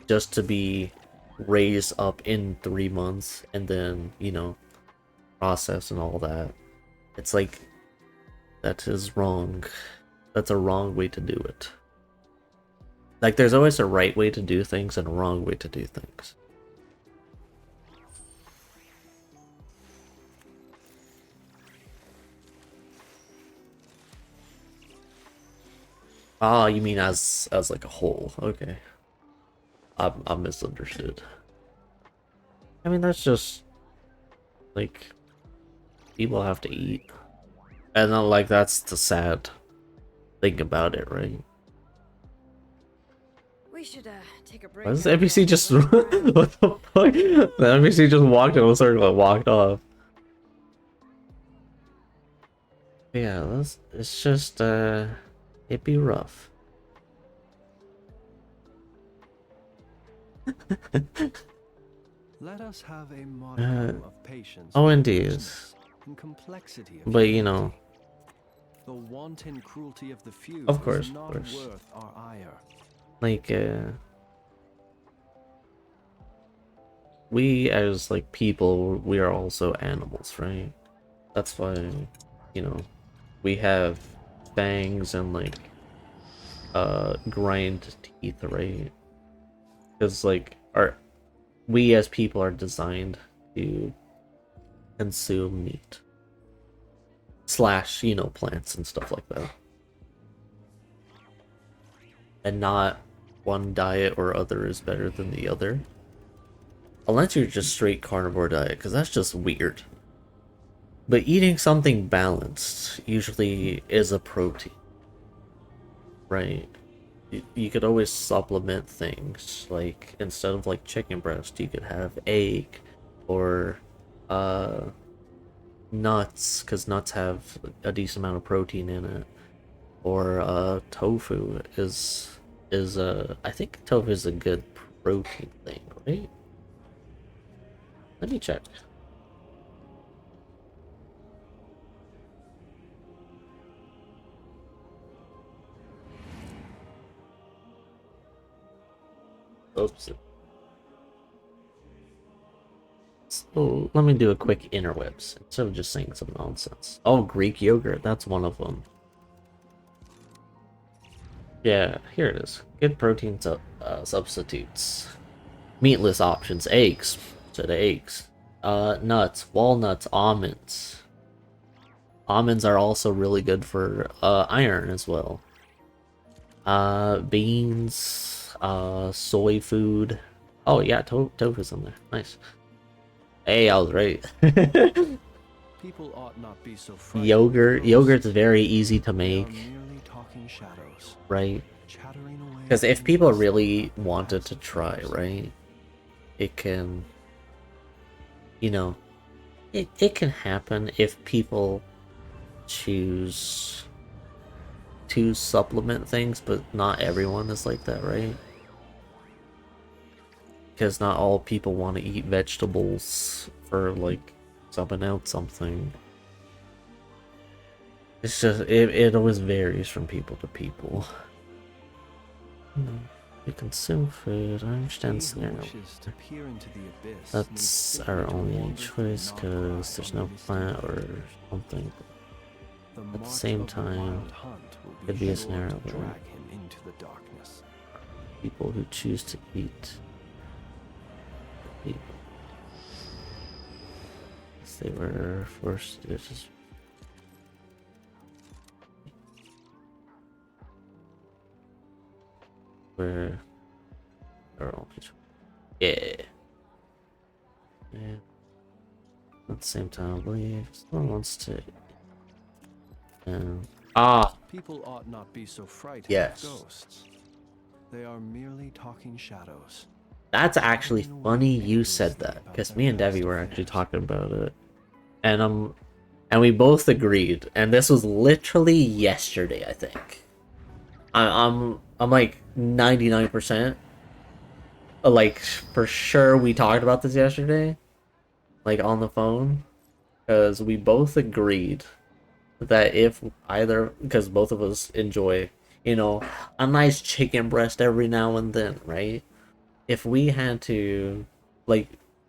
just to be raised up in 3 months and then, you know, processed and all that, it's like that is wrong. That's a wrong way to do it. Like there's always a right way to do things and a wrong way to do things. Ah, you mean as like a whole? Okay, I'm misunderstood. I mean that's just like people have to eat, and then like that's the sad thing about it, right? We should take a break. Why does now the NPC and just look what around. the fuck? The NPC just walked in a circle and walked off. Yeah, it's just it'd be rough. Let us have a modicum of patience. Oh, with indeed. richness and complexity of But you humanity. know, The wanton cruelty of the few Of course, is of not course. worth our ire. like we as like people, we are also animals, right? That's why, you know, we have fangs and like grind teeth, right? Because like we as people are designed to consume meat slash, you know, plants and stuff like that, and not one diet or other is better than the other, unless you're just straight carnivore diet, because that's just weird. But eating something balanced usually is a protein, right? You could always supplement things, like instead of like chicken breast you could have egg or nuts, because nuts have a decent amount of protein in it, or tofu is I think tofu is a good protein thing, right? Let me check. Oops. So let me do a quick interwebs instead of just saying some nonsense. Oh, Greek yogurt, that's one of them. Yeah, here it is. Good protein substitutes. Meatless options, eggs. So the eggs. Nuts, walnuts, almonds. Almonds are also really good for iron as well. Beans, soy food. Oh yeah, tofu's in there. Nice. Hey, I was right. People ought not be so frightened. Yogurt's very easy to They are make, merely talking shadows, right? chattering away Because if in people the really distance wanted to as try, echoes. right, it can, you know, it can happen if people choose to supplement things, but not everyone is like that, right? Because not all people want to eat vegetables for like subbing out something. It's just it always varies from people to people. We consume food. I understand He who scenario. wishes to peer into the abyss That's needs simply our to only wander through choice, Knock because there's no Cry and plant Misty or Valley. something. The at the march same of the time, wild hunt will could be a sure scenario to where drag him into the darkness. people who choose to eat people. Yes, they were forced to just. where yeah. At the same time, I believe someone wants to. People ought not be so frightened Yes. of ghosts. They are merely talking shadows. That's actually funny you said that, because me and Debbie were actually talking about it, and we both agreed, and this was literally yesterday, I think. I'm like 99%, like for sure we talked about this yesterday, like on the phone, because we both agreed that if either, because both of us enjoy, you know, a nice chicken breast every now and then, right? If we had to, like,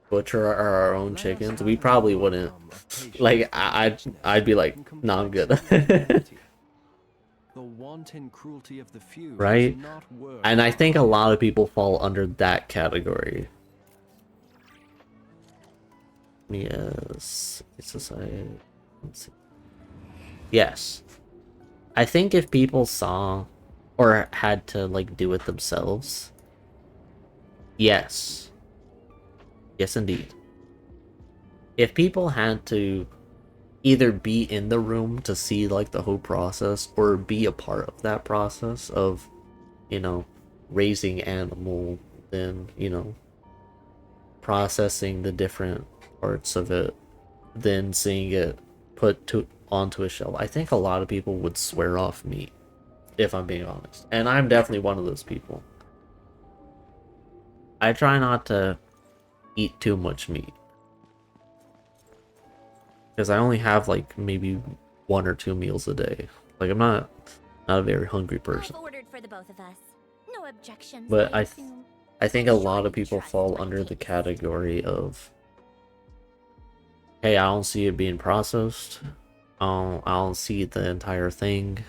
butcher our own chickens, we probably wouldn't. Like, I'd be like, nah, I'm good. The wanton cruelty of the few Right? is not worth And I think a lot of people fall under that category. Yes. Society. Let's see. Yes. I think if people saw or had to, like, do it themselves. Yes. Yes, indeed. If people had to either be in the room to see, like, the whole process or be a part of that process of, you know, raising animal, then, you know, processing the different parts of it, then seeing it put onto a shelf, I think a lot of people would swear off meat, if I'm being honest. And I'm definitely one of those people. I try not to eat too much meat, because I only have like maybe 1 or 2 meals a day. Like, I'm not a very hungry person. I've ordered for the both of us. No objections. But I assume. think a lot of people fall under the category of, hey, I don't see it being processed. I don't see the entire thing.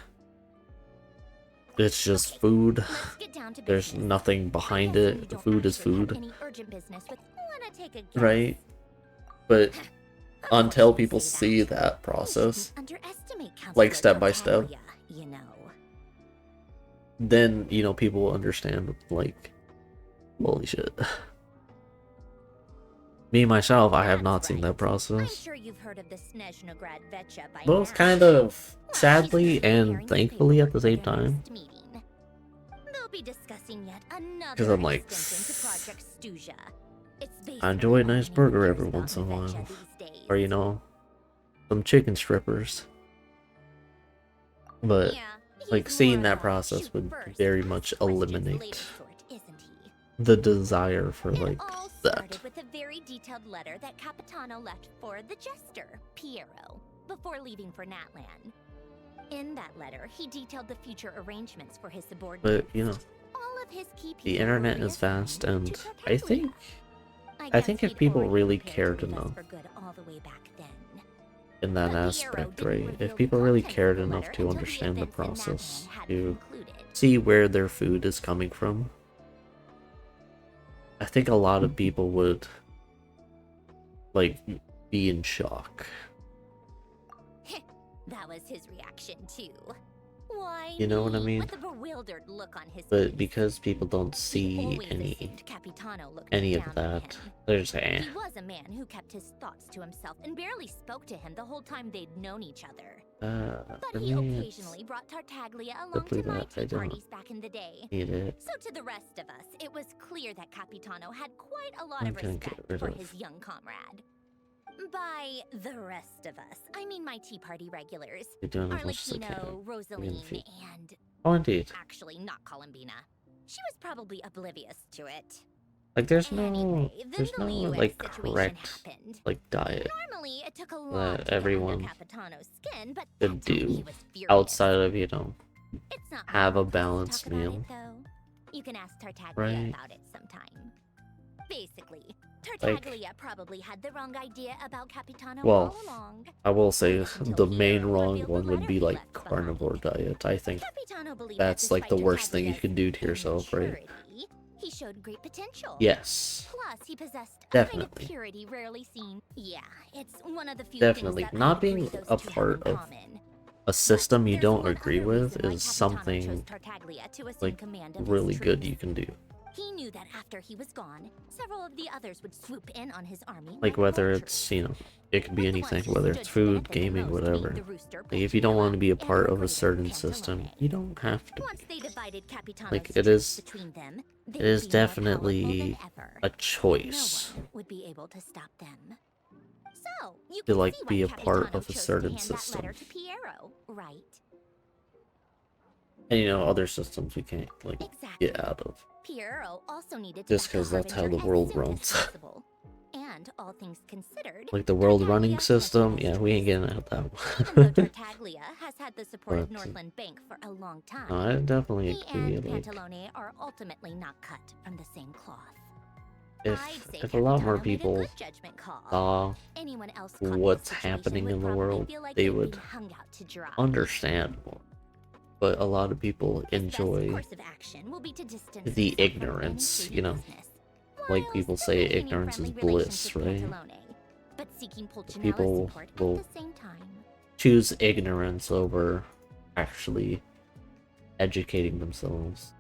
It's just food. Let's get down to There's business. nothing I behind guess you it. don't Food is actually have food. any urgent business with- wanna take a guess? Right? But Of course until you people say see that. that process, Underestimate like Counselor step by step, Tartaglia, you know. then, you know, people will understand, like, holy shit. Me, myself, I have not That's seen right. that I'm process. sure you've heard of the Snezhnograd Vecha by Both now. kind of Well, sadly she's preparing and the thankfully at the paperwork same for their time. next meeting. They'll be discussing yet another 'Cause I'm like, extension to Project Stuja. It's based I enjoy a on nice anyone burger cares every about once in a while. Vecha these days. Or, you know, some chicken strippers. But, Yeah, like, he's seeing more that of a process shoot would first, very ask much questions eliminate later sort, isn't he? the desire for, like, It all that. started with a very detailed letter that Capitano left for the jester, Piero, before leaving for Natlan. In that letter, he detailed the future arrangements for his subordinates. But, you know, All of his key the people internet were is fast, and reassigned to I Tartaglia. think I guess think if he'd people already really prepared cared to leave us enough for good all the way back then. in that But Piero aspect, didn't right? reveal If the people really contents of cared the enough letter to until the understand the events in process, Natlan had to concluded. see where their food is coming from, I think a lot of people would, like, be in shock. That was his reaction too. Why? You know what I me? mean? With a bewildered look on his But face. because people don't He see always any assumed Capitano looked of down on that, him. they're just like, eh. He was a man who kept his thoughts to himself and barely spoke to him the whole time they'd known each other. For But he me, occasionally brought Tartaglia along simply to my that I tea don't parties back in the day. need it. So to the rest of us, it was clear that Capitano had quite a lot I'm of gonna get respect rid for of- his young comrade. By the rest of us, I mean my tea party regulars. You're doing as much as I can. Arlecchino, Rosaline, feed. and Oh, indeed. actually not Columbina. She was probably oblivious to it. Like, there's Anyway, no, then there's the no, Liyue like, situation correct, happened. like, diet Normally, it took a lot to get everyone under Capitano's skin, but could that time he do was furious. outside of, you know, It's not my have a place to balanced talk about meal. it, though. You can ask Tartaglia Right. about it sometime. Basically, Tartaglia probably had the wrong idea about Capitano Well, all along. I will say Until the main Piero wrong revealed the one would letter be he like left carnivore diet. I think Capitano believed that's that like the despite worst thing you Tartaglia's can do to yourself, right? immaturity, he showed great potential. Yes, Plus, he possessed a Definitely. kind of purity rarely seen. Yeah, it's one of the few definitely. things that Not I agree being those a two have part in of common. a system you There's don't one agree other with reason why is Capitano chose something Tartaglia to assume like command of his really good troops. you can do. He knew that after he was gone, several of the others would swoop in on his army Like like whether vultures. it's, you know, it could be But the ones anything, who whether stood it's to food, benefit the gaming, most whatever. being the rooster Like if you don't want to be a Pulcinella part and of a Greta certain system, Pantalone. you don't have to Once be. they divided Capitano's Like it troops is, between them, it they'd is be more definitely powerful than ever. a choice No one would be able to stop them. So, you to can like see be a why part Capitano of a chose certain to hand that system. letter to Piero, right? And you know, other systems we can't like Exactly. get out of. Piero also needed Just to 'cause that's how the world runs. And all things considered, Like the world running Tartaglia was system, the yeah, best we ain't choice. getting out of that Even though one. Tartaglia has had the support of But, Northland Bank for a long time, No, I definitely he agree. and Like Pantalone are ultimately not cut from the same cloth. if I'd say if a lot more Capitano made a people good judgment call. saw Anyone else caught in this what's situation happening would in the probably world, feel like they they'd would been hung out to dry. understand more. But a lot of people His best enjoy course of action will be to distance the himself from any ignorance, shady you know. business, Like while people still say maintaining ignorance is friendly relations bliss, with right? Pantalone, but seeking Pulcinella's People support will at the same time. choose ignorance over actually educating themselves.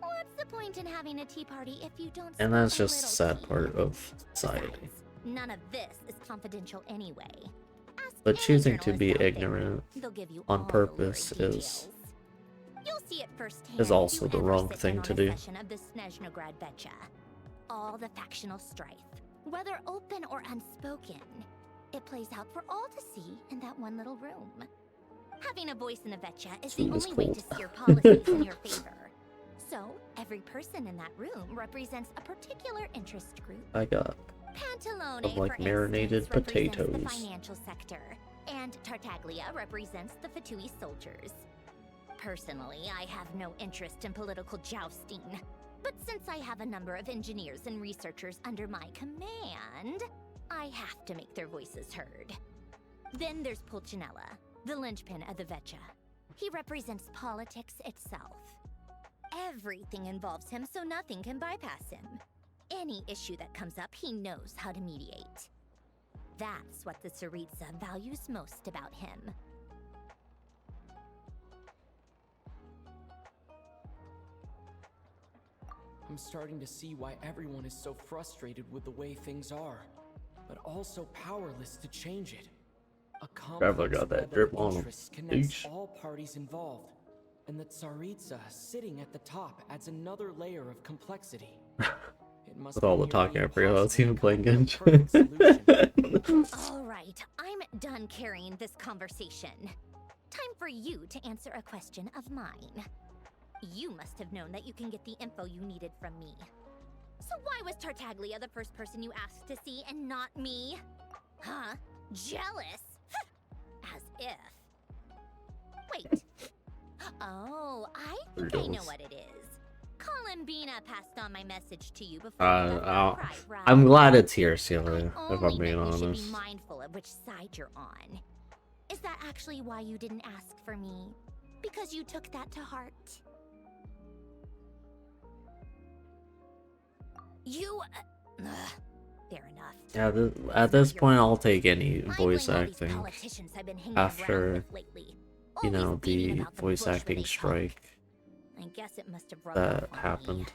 What's the point in having a tea party if you don't And spill that's a just a little sad tea? part of society. Besides, none of this is confidential anyway. Ask But any choosing to journalist be out there. ignorant They'll give you on all the purpose lurid is details. You'll see it firsthand is if also you the ever wrong sit thing in on to a do. session of the Snezhnograd Vecha. All the factional strife, whether open or unspoken, it plays out for all to see in that one little room. Having a voice in the Vecha is the Food is only way to cold. steer policies in your favor. So, every person in that room represents a particular interest group. I got Pantalone, of, like, for marinated instance, represents the potatoes. financial sector, and Tartaglia represents the Fatui soldiers. Personally, I have no interest in political jousting, but since I have a number of engineers and researchers under my command, I have to make their voices heard. Then there's Pulcinella, the linchpin of the Vecha. He represents politics itself. Everything involves him, so nothing can bypass him. Any issue that comes up, he knows how to mediate. That's what the Tsaritsa values most about him. I'm starting to see why everyone is so frustrated with the way things are, but also powerless to change it. A Trevor complex got that web drip of on him. interests connects Eesh. all parties involved, and the Tsaritsa sitting at the top adds another layer of complexity. It must with all be the talking. I nearly forgot I was impossible even to playing come up with a perfect solution. All right, I'm done carrying this conversation. Time for you to answer a question of mine. You must have known that you can get the info you needed from me. So why was Tartaglia the first person you asked to see and not me? Huh? Jealous? As if. Wait. Oh, I think I know Riddles. what it is. Columbina passed on my message to you before Uh, you left uh, for Pride, right? I'm glad it's here, Celia, I if only I'm being meant you should honest. be mindful of which side you're on. Is that actually why you didn't ask for me? Because you took that to heart? You... fair enough. Yeah, at this You're point, right. I'll take any I voice blame all these acting politicians I've been hanging after, around with lately. you know, Always beating the about the voice bush when acting they talk. strike I guess it must have rubbed that off on me. happened.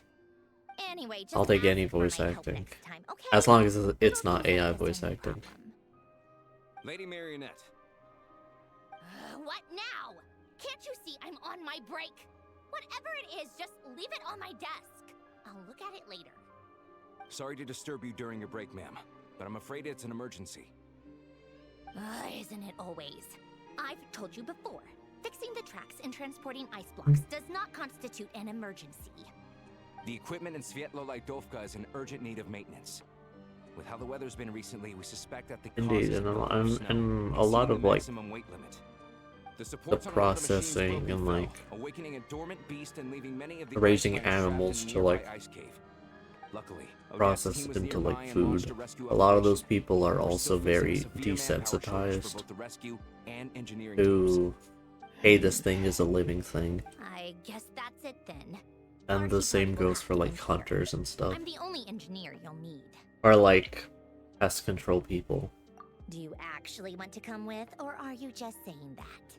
Anyway, just I'll take any ask for voice my help acting. next time, okay? As long as You it's don't not use AI it as voice any acting. problem. Lady Marionette. What now? Can't you see I'm on my break? Whatever it is, just leave it on my desk. I'll look at it later. Sorry to disturb you during your break, ma'am, but I'm afraid it's an emergency. Isn't it always? I've told you before. Fixing the tracks and transporting ice blocks does not constitute an emergency. The equipment in Svietlolaidovka is in urgent need of maintenance. With how the weather's been recently, we suspect that the cause Indeed, is and buildup a- of and- snow, and a exceeding lot the of, like, maximum weight limit. The supports on a lot of the machines processing broke and, fell, like, awakening a dormant beast and leaving many of the raising ice plants trapped animals in a to, nearby like, ice cave. Luckily, Odette's process team it was into nearby like and launched food. a rescue A lot of operation. those people are We're also still facing very severe manpower shortage for desensitized both the rescue and engineering teams. to, hey, this thing is a living thing. I guess that's it then. And the Our same tea party will goes have for to like end here. hunters and stuff. I'm the only engineer you'll need. Or like pest control people. Do you actually want to come with, or are you just saying that?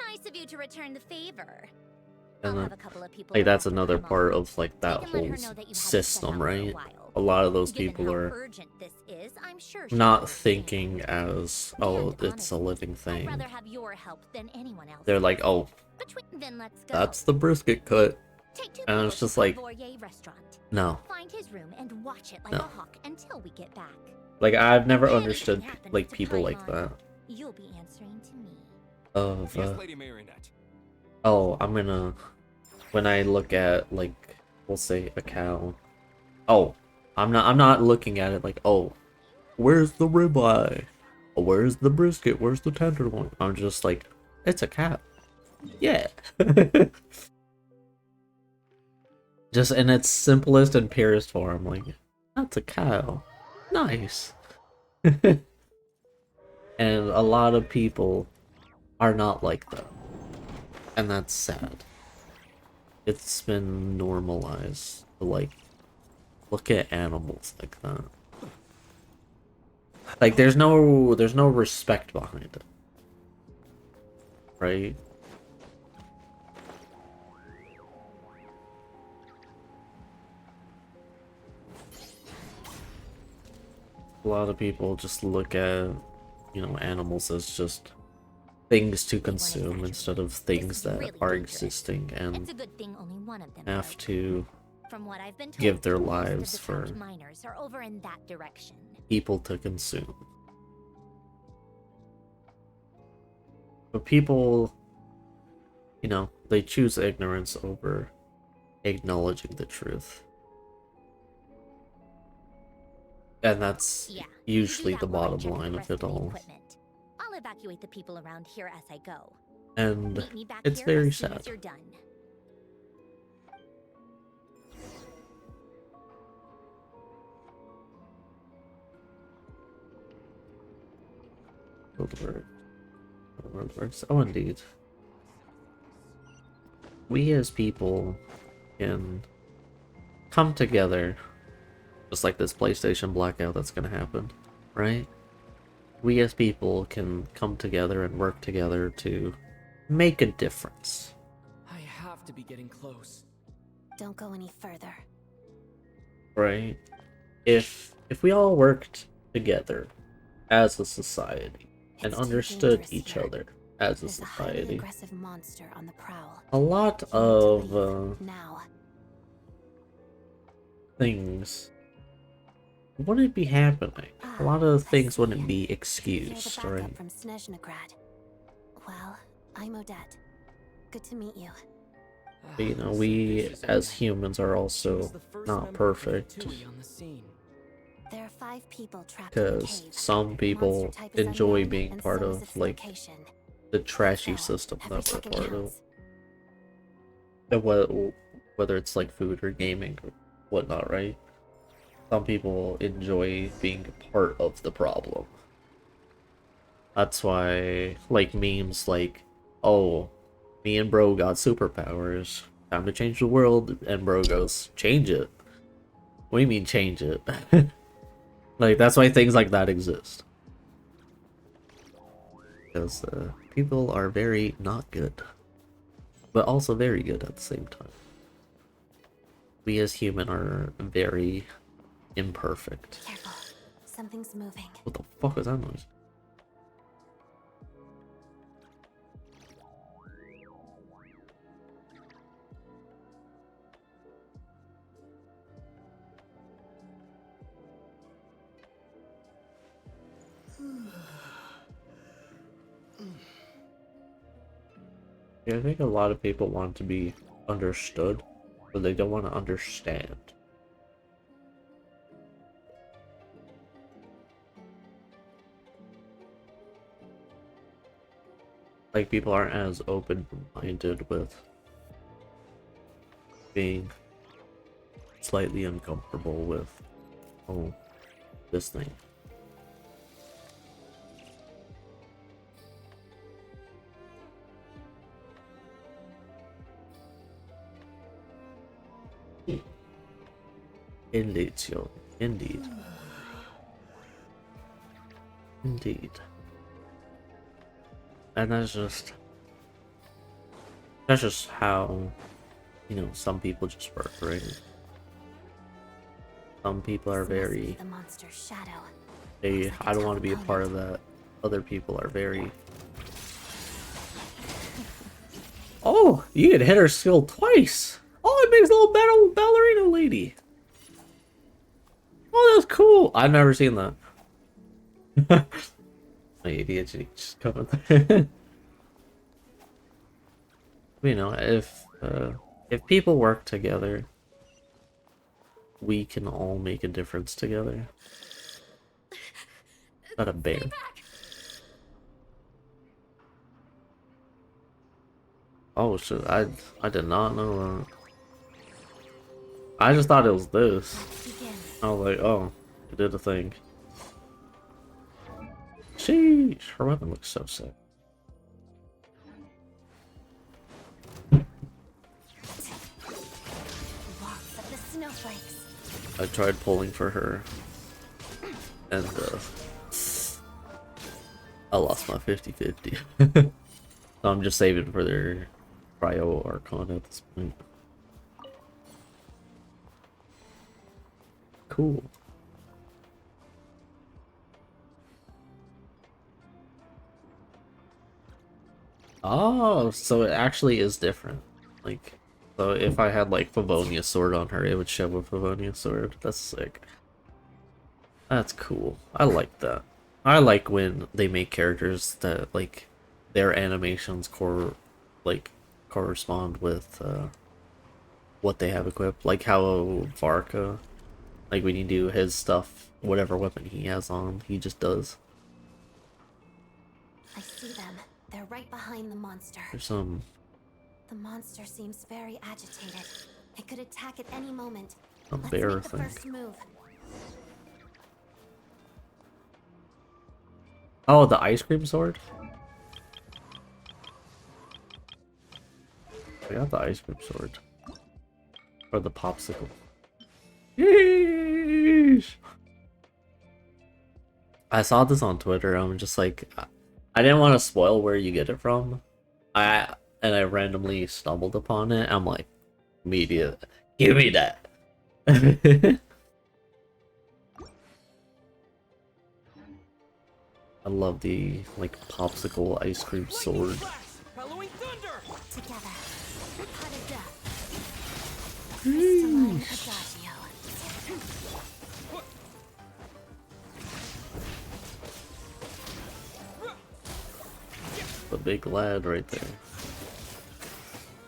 Nice of you to return the favor. And I'll then, have a couple of people like, that's around to another come part on. of like that I can let whole her know that you haven't been system, out for a right? while. A lot of those Given people how are urgent this is, I'm sure she'll not understand. thinking as, oh, And it's a honestly, living I'd thing. rather have your help than anyone else. They're like, oh, Then let's go. that's the brisket cut. Take two And people it's to just like, Courvoisier restaurant. no. Find his room and watch it like No. a hawk until we get back. Like, I've never Anything understood happens like to people like Paimon, that. You'll be answering to me. Of Yes, Lady Marionette. oh, I'm gonna, when I look at like, we'll say a cow. Oh, I'm not looking at it like, oh, where's the ribeye? Oh, where's the brisket? Where's the tenderloin? I'm just like, it's a cow. Yeah. Just in its simplest and purest form, like, that's a cow. Nice. And a lot of people are not like that. And that's sad. It's been normalized to, like, look at animals like that. Like, there's no respect behind it. Right? A lot of people just look at, you know, animals as just things to consume instead of things that really are dangerous. existing It's and a good thing only one of them have broke. to From what I've been told, give their most of lives the for trapped miners are over in that direction. people to consume. But people, you know, they choose ignorance over acknowledging the truth. And that's Yeah, usually do the that while I bottom check the line rest of it the all. equipment. I'll evacuate the people around here as I go. And Meet me back it's here very as soon sad. as you're done. Oh, indeed. We as people can come together, just like this PlayStation blackout that's gonna happen, right? We as people can come together and work together to make a difference. I have to be getting close. Don't go any further. Right? If we all worked together as a society and It's too understood dangerous each here. other as a There's a highly society, aggressive monster on the prowl. a lot You need to of leave now. things wouldn't be happening. A lot of things wouldn't be excused, You're the right? backup from Snezhnegrad. Well, I'm Odette. Good to meet you. But, you know, we as humans are also not perfect, There are 5 people trapped in the because cave. some people Monster type is enjoy unknown, being and part so is of its like location. the trashy So, system every that we're second part of. counts. And whether it's like food or gaming or whatnot, right? Some people enjoy being part of the problem. That's why, like, memes like, oh, me and bro got superpowers, time to change the world, and bro goes, change it? What do you mean change it? Like, that's why things like that exist. Because people are very not good, but also very good at the same time. We as human are very imperfect. Careful. Something's moving. What the fuck is that noise? Yeah, I think a lot of people want to be understood, but they don't want to understand. Like, people aren't as open-minded with being slightly uncomfortable with, oh, this thing. Indeed, Sion. Indeed. Indeed. And that's just how, you know, some people just work, right? Some people are very, The monster's shadow. I don't want to be a part of that. Other people are very, oh, you can hit her skill twice. Oh, it makes a little ballerina lady. Oh, that's cool. I've never seen that. My ADHD just coming. You know, if people work together, we can all make a difference together. Not a bear. Oh shit! I did not know that. I just thought it was this. I was like, oh, it did a thing. Sheesh, her weapon looks so sick. Lots of the snowflakes. I tried pulling for her, and I lost my 50-50. So I'm just saving for their Cryo Archon at this point. Cool. Oh, so it actually is different. Like, so if I had like Favonius sword on her, it would show a Favonius sword. That's sick. That's cool. I like that. I like when they make characters that like their animations correspond with what they have equipped. Like how Varka, like when you do his stuff, whatever weapon he has on, he just does. I see them. They're right behind the monster. There's some. The monster seems very agitated. It could attack at any moment. A Let's bear make the thing. first move. Oh, the ice cream sword? I got the ice cream sword. Or the popsicle. Yeesh! I saw this on Twitter. I'm just like, I didn't want to spoil where you get it from. I randomly stumbled upon it. I'm like, media, give me that. I love the like popsicle ice cream sword. Together. Pot of death. Crystalline Adagio. The big lad right there.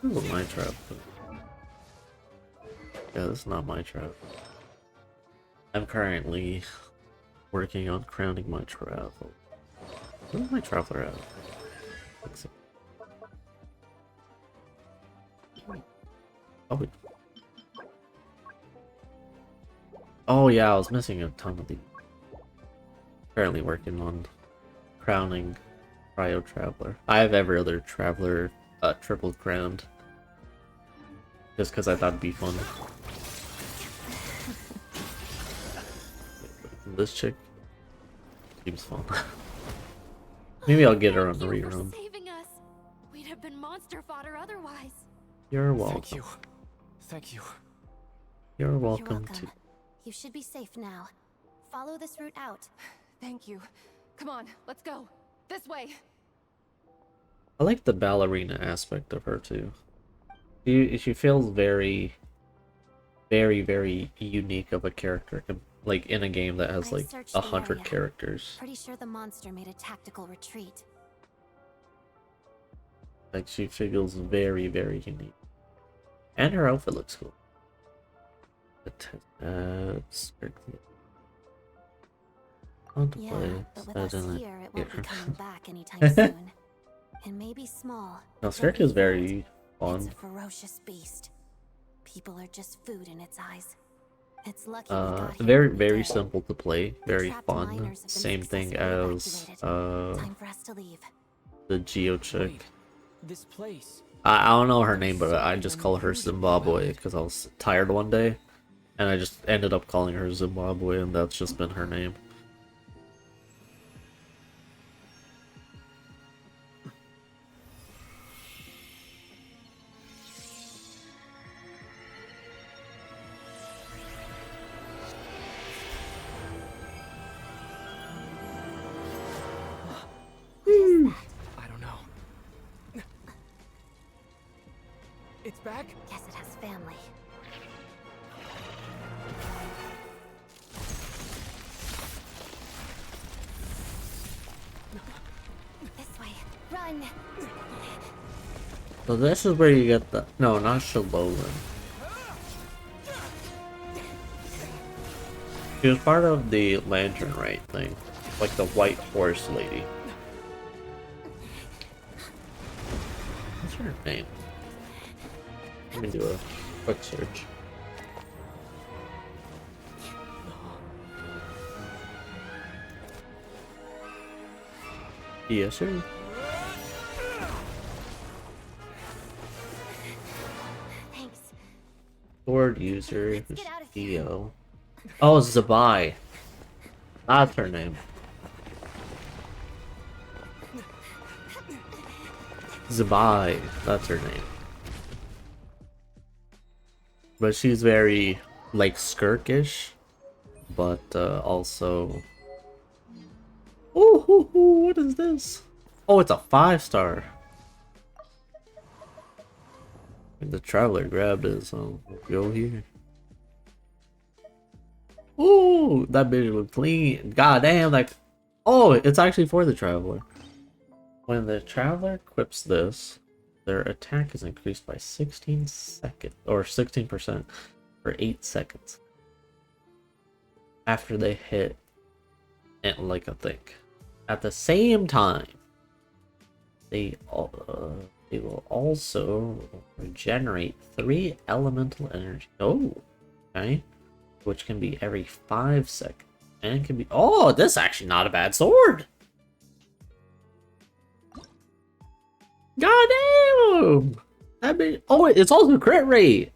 Ooh, my trap. Yeah, this is not my trap. I'm currently working on crowning my travel. Where's my traveler at? Oh, oh yeah, I was missing a ton of these. Currently working on crowning Cryo Traveler. I have every other Traveler triple crowned. Just because I thought it'd be fun. This chick seems fun. Maybe I'll get her on the rerun. Saving us. We'd have been monster fodder otherwise. You're welcome. Thank you. Thank you. You're welcome to. You should be safe now. Follow this route out. Thank you. Come on, let's go. This way. I like the ballerina aspect of her too. She feels very, very, very unique of a character. Like in a game that has like 100 characters. Pretty sure the monster made a tactical retreat. Like she feels very, very unique. And her outfit looks cool. Strictly. Yeah, but with us here, it won't be coming back anytime soon. It may be small. No, Skirk is very fun. It's a ferocious beast. People are just food in its eyes. It's lucky we got here very, when we very did. simple to play. Very trapped fun. miners have been Same thing successfully as Time for us to leave. the Geo chick. This place. I don't know her name, but I just call her Zimbabwe because I was tired one day, And I just ended up calling her Zimbabwe, and that's just been her name. I don't know. It's back? Guess it has family. This way. Run! So this is where you get the... No, not Shalolin. She was part of the Lantern Right thing. Like the white horse lady. What's her name? Let me do a quick search. Yes, sir. Thanks. Sword user, Let's get out of here. CEO. Oh, Zabai. That's her name. Zabai, that's her name. But she's very, like, skirkish, but also... Oh, what is this? Oh, it's a 5-star. The Traveler grabbed it, so go here. Ooh, that bitch look clean. God damn, like... Oh, it's actually for the Traveler. When the Traveler equips this, their attack is increased by 16 seconds, or 16% for 8 seconds. After they hit it like a thing. At the same time, they will also regenerate 3 elemental energy. Oh, okay. Which can be every 5 seconds. And it can be... Oh, this is actually not a bad sword! God damn! That be... Oh, it's also crit rate!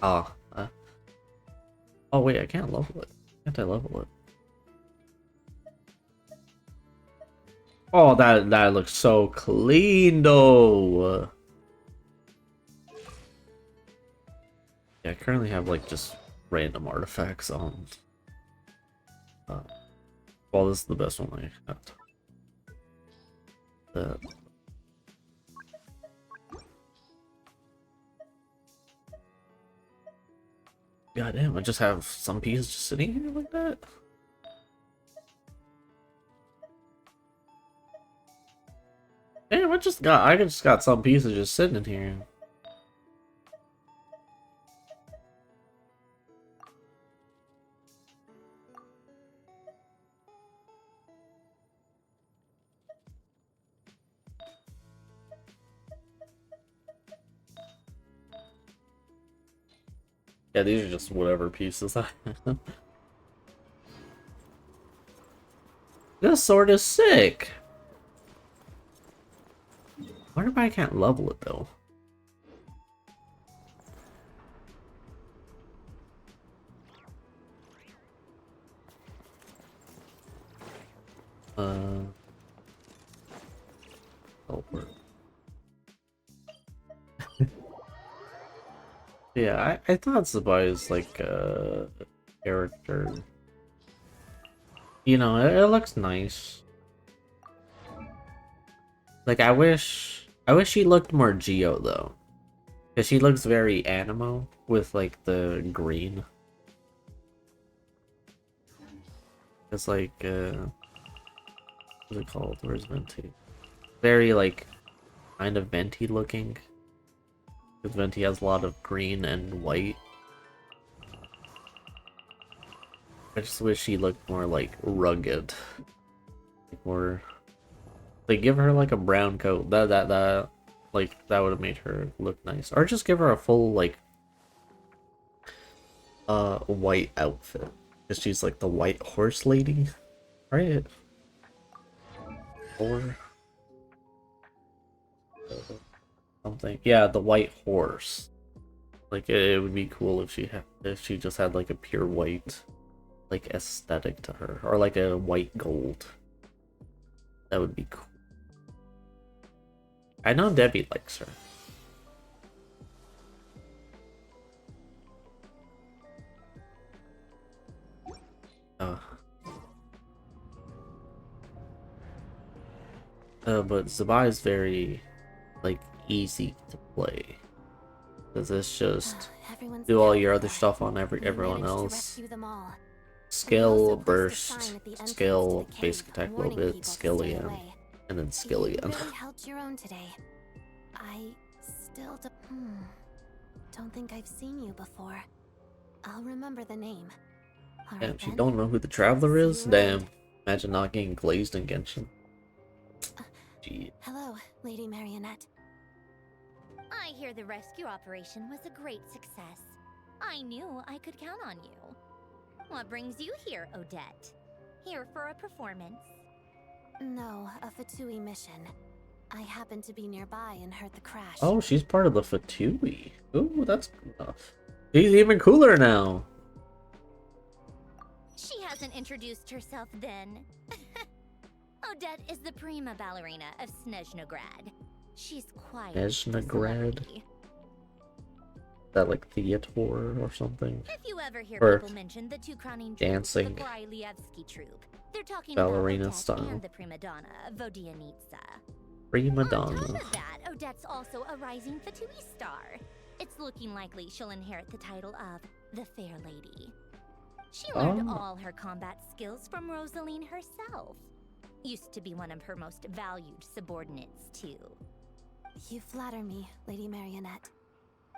Oh. Oh, wait, I can't level it. Can't I level it? Oh, that looks so clean, though! Yeah, I currently have, like, just random artifacts on. Well, this is the best one I got. God damn, I just have some pieces just sitting here like that. Damn, I just got some pieces just sitting in here. Yeah, these are just whatever pieces I have. This sword is sick! I wonder why I can't level it though. Helper. Yeah, I thought Zabai is like a character. You know, it looks nice. Like I wish she looked more Geo though. Cause she looks very animo with like the green. It's like what's it called? Where's Venti? Very like kind of Venti looking. Because Venti has a lot of green and white. I just wish she looked more like rugged. Like more... Like give her like a brown coat. That like that would have made her look nice. Or just give her a full like white outfit. Because she's like the white horse lady. Right? Or something. Yeah, the white horse. Like it would be cool if she just had like a pure white like aesthetic to her, or like a white gold. That would be cool. I know Debbie likes her. But Zabai is very like easy to play. Because it's just do all your other stuff on everyone else. Skill, burst, skill, basic attack a little bit, skill again, and then skill again. You really held your own today. I still don't think I've seen you before. I'll remember the name. Damn, she don't know who the Traveler is? Damn. Imagine not getting glazed in Genshin. Gee. Hello, Lady Marionette. I hear the rescue operation was a great success. I knew I could count on you. What brings you here, Odette? Here for a performance? No, a Fatui mission. I happened to be nearby and heard the crash. Oh, she's part of the Fatui. Ooh, that's good enough. She's even cooler now. She hasn't introduced herself then. Odette is the prima ballerina of Snezhnograd. She's quiet. Snezhnograd? Is that like theater or something? If you ever hear or people mention the two crowning dancing, the Korylevsky troupe, they're talking ballerina about Odette style. And the prima donna, Vodianitsa. Prima On donna. top of that, Odette's also a rising Fatui star. It's looking likely she'll inherit the title of the Fair Lady. She learned all her combat skills from Rosaline herself. Used to be one of her most valued subordinates, too. You flatter me, Lady Marionette.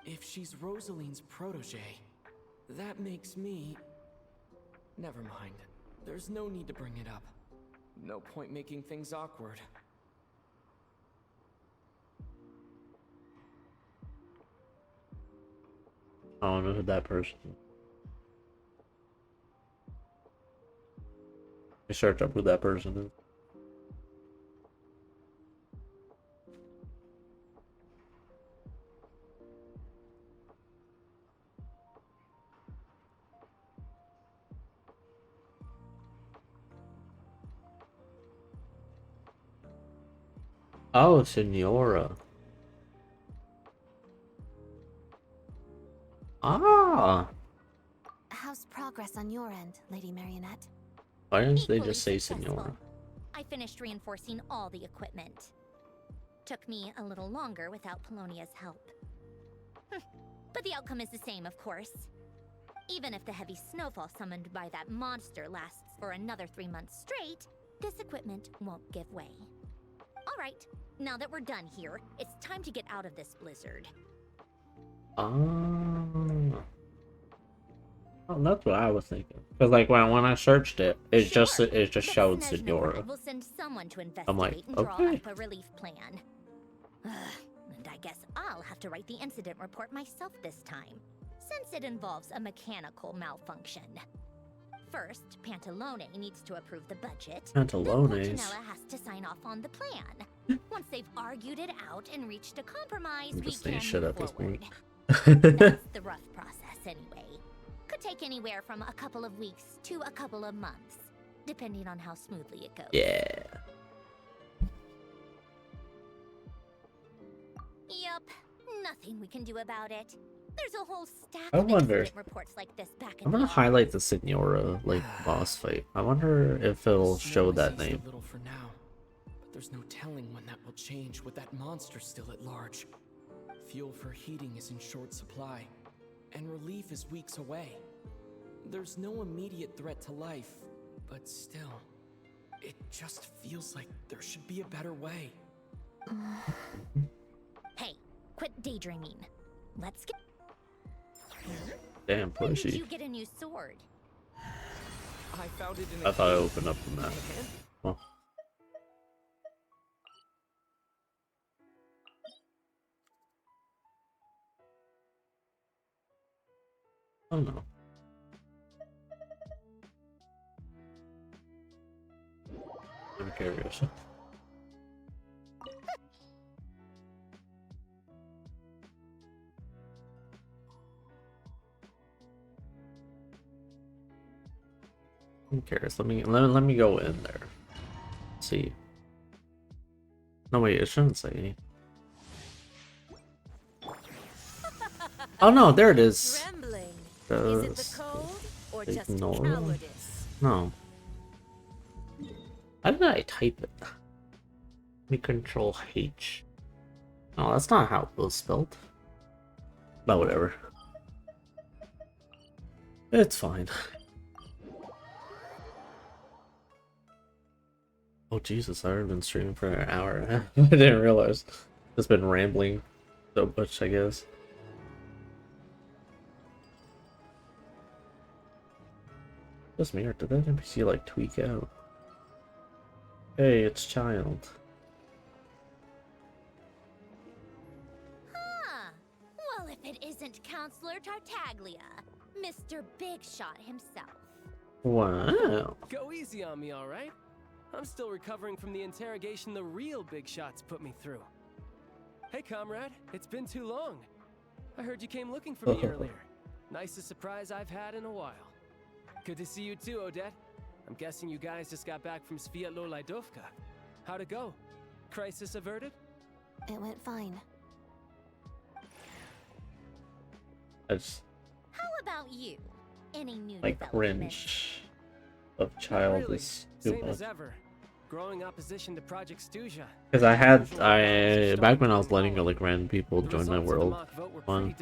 If she's Rosaline's protege, that makes me... Never mind. There's no need to bring it up. No point making things awkward. I don't know who that person is. I search up who that person is. Oh, Senora. Ah. How's progress on your end, Lady Marionette? Why didn't they Equally just say successful. Senora? I finished reinforcing all the equipment. Took me a little longer without Polonia's help. But the outcome is the same, of course. Even if the heavy snowfall summoned by that monster lasts for another 3 months straight, this equipment won't give way. Alright, now that we're done here, it's time to get out of this blizzard. Oh, that's what I was thinking. Because like when I searched it, it just showed Snezhnograd Senora. will send someone to investigate I'm like, and draw okay. up a relief plan. And I guess I'll have to write the incident report myself this time, since it involves a mechanical malfunction. First, Pantalone needs to approve the budget. Pantalones. Then Fortunella has to sign off on the plan. Once they've argued it out and reached a compromise, I'm we just saying can shit move at this forward. point. That's the rough process anyway. Could take anywhere from a couple of weeks to a couple of months, depending on how smoothly it goes. Yeah. Yup, nothing we can do about it. There's a whole stack I of wonder- incident reports like this back in I'm gonna the highlight the Senora like boss fight. I wonder if it'll show that Snow is name. a little for now, but there's no telling when that will change with that monster still at large. Fuel for heating is in short supply, and relief is weeks away. There's no immediate threat to life, but still, it just feels like there should be a better way. Hey, quit daydreaming. Let's get. Damn When did pushy. you get a new sword? I found it in I thought I opened up the map. Oh. Oh no. I'm curious. I'm curious. Let me go in there. See. No wait, it shouldn't say any. Oh no, there it is. Trembling. Is it the cold or just Ignore. cowardice? No. How did I type it? Let me control H. No, that's not how it was spelled. But whatever. It's fine. Oh Jesus, I've been streaming for an hour and a half. I didn't realize. Just been rambling so much, I guess. Just me, or did that NPC like tweak out? Hey, it's Child. Huh. Well, if it isn't Counselor Tartaglia, Mr. Big Shot himself. Wow. Go easy on me, all right? I'm still recovering from the interrogation the real Big Shots put me through. Hey, comrade, it's been too long. I heard you came looking for me earlier. Nicest surprise I've had in a while. Good to see you too, Odette. I'm guessing you guys just got back from Sviatlo-Laidovka. How'd it go? Crisis averted? It went fine. I just How about you? Any new like developments? cringe of Child Really, is too same much. as ever. Growing opposition to Project Stuja. Because I back when I was letting like random people join my world one,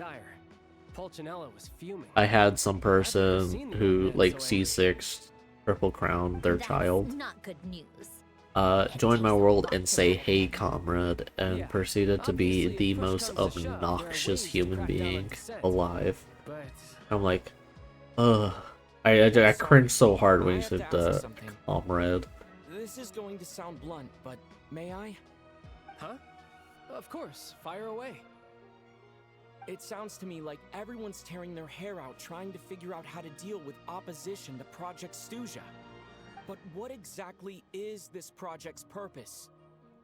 Pulcinella was fuming. I had some person who like C6 Triple Crown their child Not good news. join my world and say hey comrade and proceeded to be the most obnoxious human being alive. I'm like, I cringed so hard when he said comrade. This is going to sound blunt, but may I? Huh? Of course, fire away. It sounds to me like everyone's tearing their hair out trying to figure out how to deal with opposition to Project Stuja. But what exactly is this project's purpose?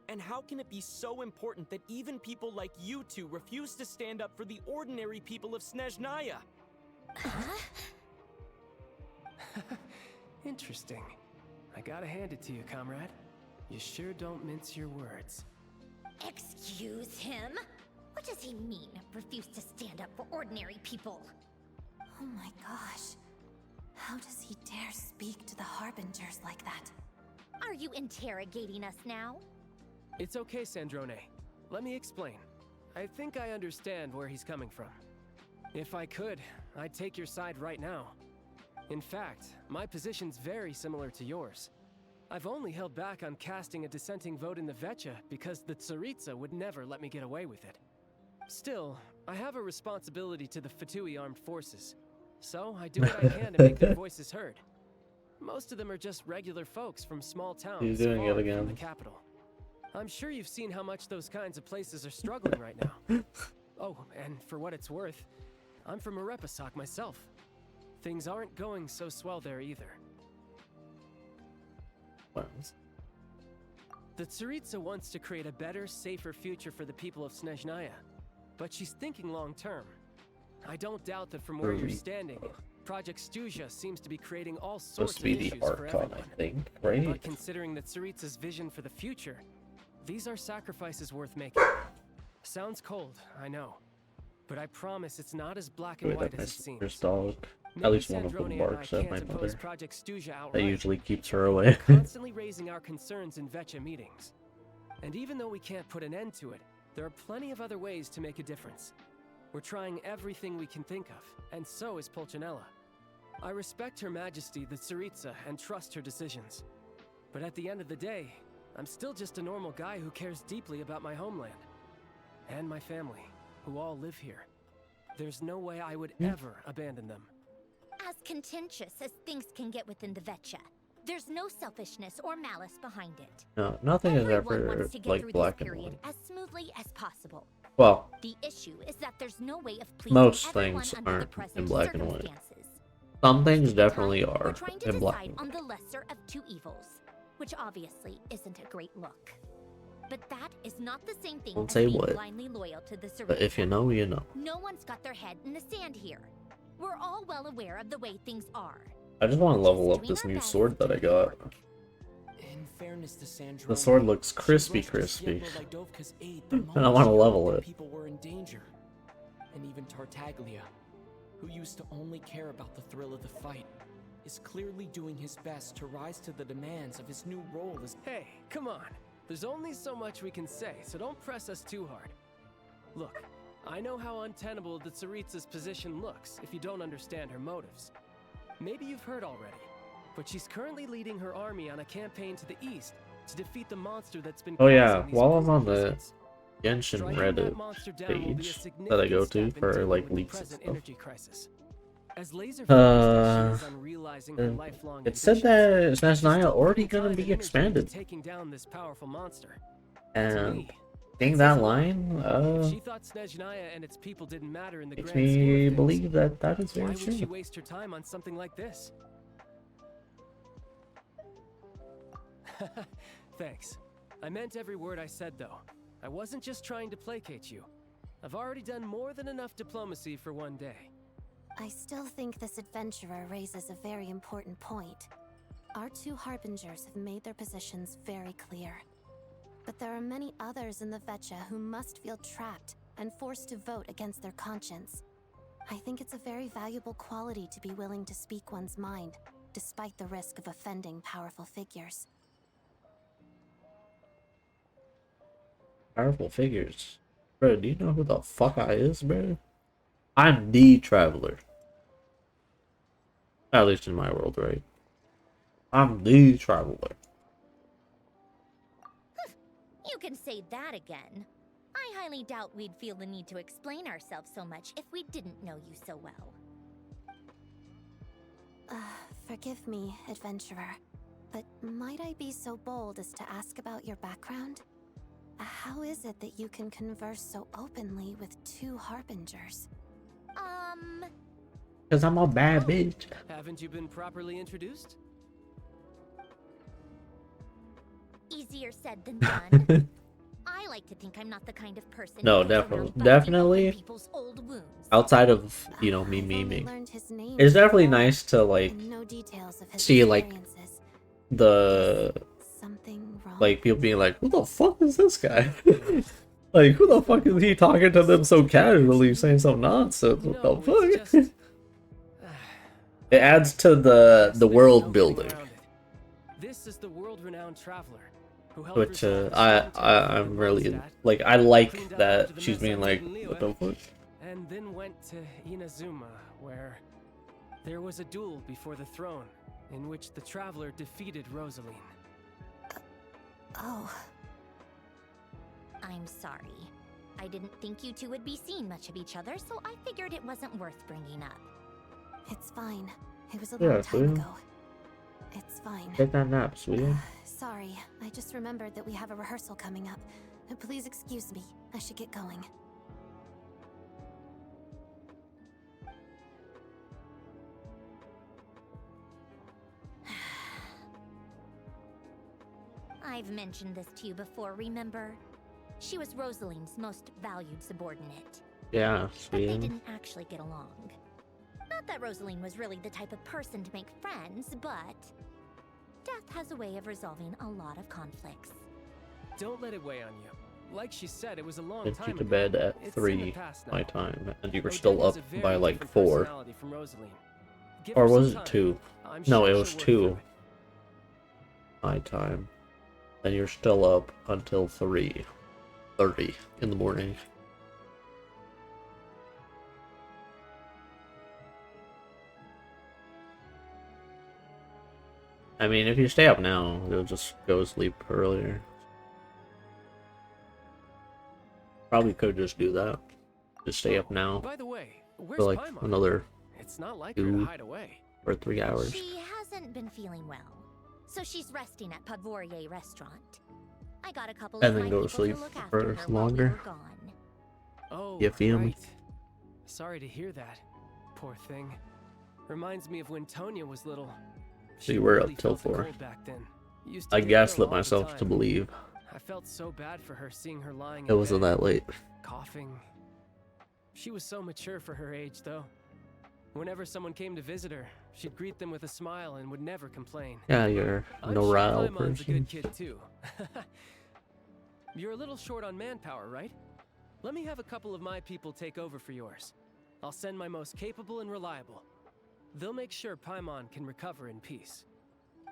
And how can it be so important that even people like you two refuse to stand up for the ordinary people of Snezhnaya? Interesting. I gotta hand it to you, comrade. You sure don't mince your words. Excuse him? What does he mean, refuse to stand up for ordinary people? Oh my gosh. How does he dare speak to the Harbingers like that? Are you interrogating us now? It's okay, Sandrone. Let me explain. I think I understand where he's coming from. If I could, I'd take your side right now. In fact, my position's very similar to yours. I've only held back on casting a dissenting vote in the Vecha because the Tsaritsa would never let me get away with it. Still, I have a responsibility to the Fatui armed forces, so I do what I can to make their voices heard. Most of them are just regular folks from small towns He's doing it far again. from the capital. I'm sure you've seen how much those kinds of places are struggling right now. Oh, and for what it's worth, I'm from Arepasak myself. Things aren't going so swell there either. The Tsaritsa wants to create a better, safer future for the people of Snezhnaya, but she's thinking long term. I don't doubt that from where you're standing, Project Stuja seems to be creating all sorts of issues for everyone. I think, right? But considering the Tsaritsa's vision for the future, these are sacrifices worth making. Sounds cold, I know, but I promise it's not as black and white as it seems. There's dog. At Maybe least one of them Sandrone and barks I at my can't oppose mother. Project Stuja That outright. usually keeps her away. We're constantly raising our concerns in Vecha meetings. And even though we can't put an end to it, there are plenty of other ways to make a difference. We're trying everything we can think of, and so is Pulcinella. I respect Her Majesty, the Tsaritsa, and trust her decisions. But at the end of the day, I'm still just a normal guy who cares deeply about my homeland. And my family, who all live here. There's no way I would ever abandon them. As contentious as things can get within the Vecha, there's no selfishness or malice behind it. No, nothing is Everyone ever wants to get like through black this and period white. as smoothly as possible. Well, The issue is that there's no way of pleasing most everyone things under the aren't present in black and white. circumstances. Some things definitely We're are trying to in black decide and on white. the lesser of two evils, which obviously isn't a great look. But that is not the same thing Don't as say being what. blindly loyal to the But if you Tsaritsa. know, you know. No one's got their head in the sand here. We're all well aware of the way things are. I just want to level up Doing this our new best. sword that I got. In fairness to Sandrone, The sword looks she crispy, rushed to crispy. Svietlolajdovka's aid the And I moment wanna she heard level more it. people were in danger. And even Tartaglia, who used to only care about the thrill of the fight, is clearly doing his best to rise to the demands of his new role as... Hey, come on. There's only so much we can say, so don't press us too hard. Look, I know how untenable the Tsaritsa's position looks if you don't understand her motives. Maybe you've heard already, but she's currently leading her army on a campaign to the east to defeat the monster that's been Oh yeah, causing these while I'm brutal on the blizzards. Genshin Striking Reddit that monster down will be a page that I go significant to step in for dealing like with the leaks and present stuff. energy crisis. As laser focused as she is on realizing her lifelong It said ambitions, that she's still Snezhnaya already putting gonna time be and energy into expanded. taking down this powerful monster. To And me, seeing that says that a lot. line, If she thought Snezhnaya and its people didn't matter in the makes grand scheme of me things, believe that that is why very would she true. waste her time on something like this? Thanks. I meant every word I said, though. I wasn't just trying to placate you. I've already done more than enough diplomacy for one day. I still think this adventurer raises a very important point. Our two harbingers have made their positions very clear. But there are many others in the Vetcha who must feel trapped and forced to vote against their conscience. I think it's a very valuable quality to be willing to speak one's mind, despite the risk of offending powerful figures. Powerful figures. Bro, do you know who the fuck I is, bro? I'm the Traveler. At least in my world, right? I'm the Traveler. You can say that again. I highly doubt we'd feel the need to explain ourselves so much if we didn't know you so well. Forgive me, adventurer, but might I be so bold as to ask about your background? How is it that you can converse so openly with two harbingers? Because I'm a bad bitch. Haven't you been properly introduced? Easier said than done. I like to think I'm not the kind of person No, who goes definitely. around busting Definitely. open people's old wounds. Outside of, you know, me I've only memeing. learned his name It's so definitely far, nice to, like, and no details of his see, like, experiences. the, Something wrong? like, people being like, who the fuck is this guy? Like, who the fuck is he talking to them so casually, saying some nonsense? What No, the it's fuck? just... It adds to the world building, This is the world-renowned traveler who helped which resolve the storm I'm to really Mondstadt, like. I cleaned like up that after the she's mess being I like, did in what the Liyue, fuck? and then went to Inazuma, where there was a duel before the throne, in which the traveler defeated Rosaline. Oh, I'm sorry. I didn't think you two would be seeing much of each other, so I figured it wasn't worth bringing up. it's fine. It was a Yeah, long time sweetie. ago. It's fine. Take that nap, sweetie. Sorry, I just remembered that we have a rehearsal coming up. Please excuse me. I should get going. I've mentioned this to you before, remember? She was Rosaline's most valued subordinate. Yeah, But they sweetie. didn't actually get along. Not that Rosaline was really the type of person to make friends, but death has a way of resolving a lot of conflicts. Don't let it weigh on you. Like she said, it was a long Went time you to ago. bed at It's in the 3 past my now. time, and you were Odette still up has a very by like different 4. personality from Rosaline. Give Or her some was it time. 2? I'm No, sure it she'll was work 2 through it. my time. And you're still up until 3:30 in the morning. I mean, if you stay up now, you'll just go to sleep earlier. Probably could just do that. Just stay up now By the way, where's for like Paimon? another It's not like her to 2 hide away. or 3 hours. She hasn't been feeling well, so she's resting at Podvorier restaurant. I got a couple And of then my go to people sleep look after for her while we longer. were gone. Oh, You feel me? right. Sorry to hear that. Poor thing. Reminds me of when Tonya was little. So you She were really up till felt the 4. cold back then. Used to I get gaslit ill all the myself to time. believe I felt so bad for her seeing her lying it in wasn't bed, that late. coughing. She was so mature for her age, though. Whenever someone came to visit her, she'd greet them with a smile and would never complain. Yeah, you're I'm no sure rile Paimon's a person. good kid too. You're a little short on manpower, right? Let me have a couple of my people take over for yours. I'll send my most capable and reliable. They'll make sure Paimon can recover in peace.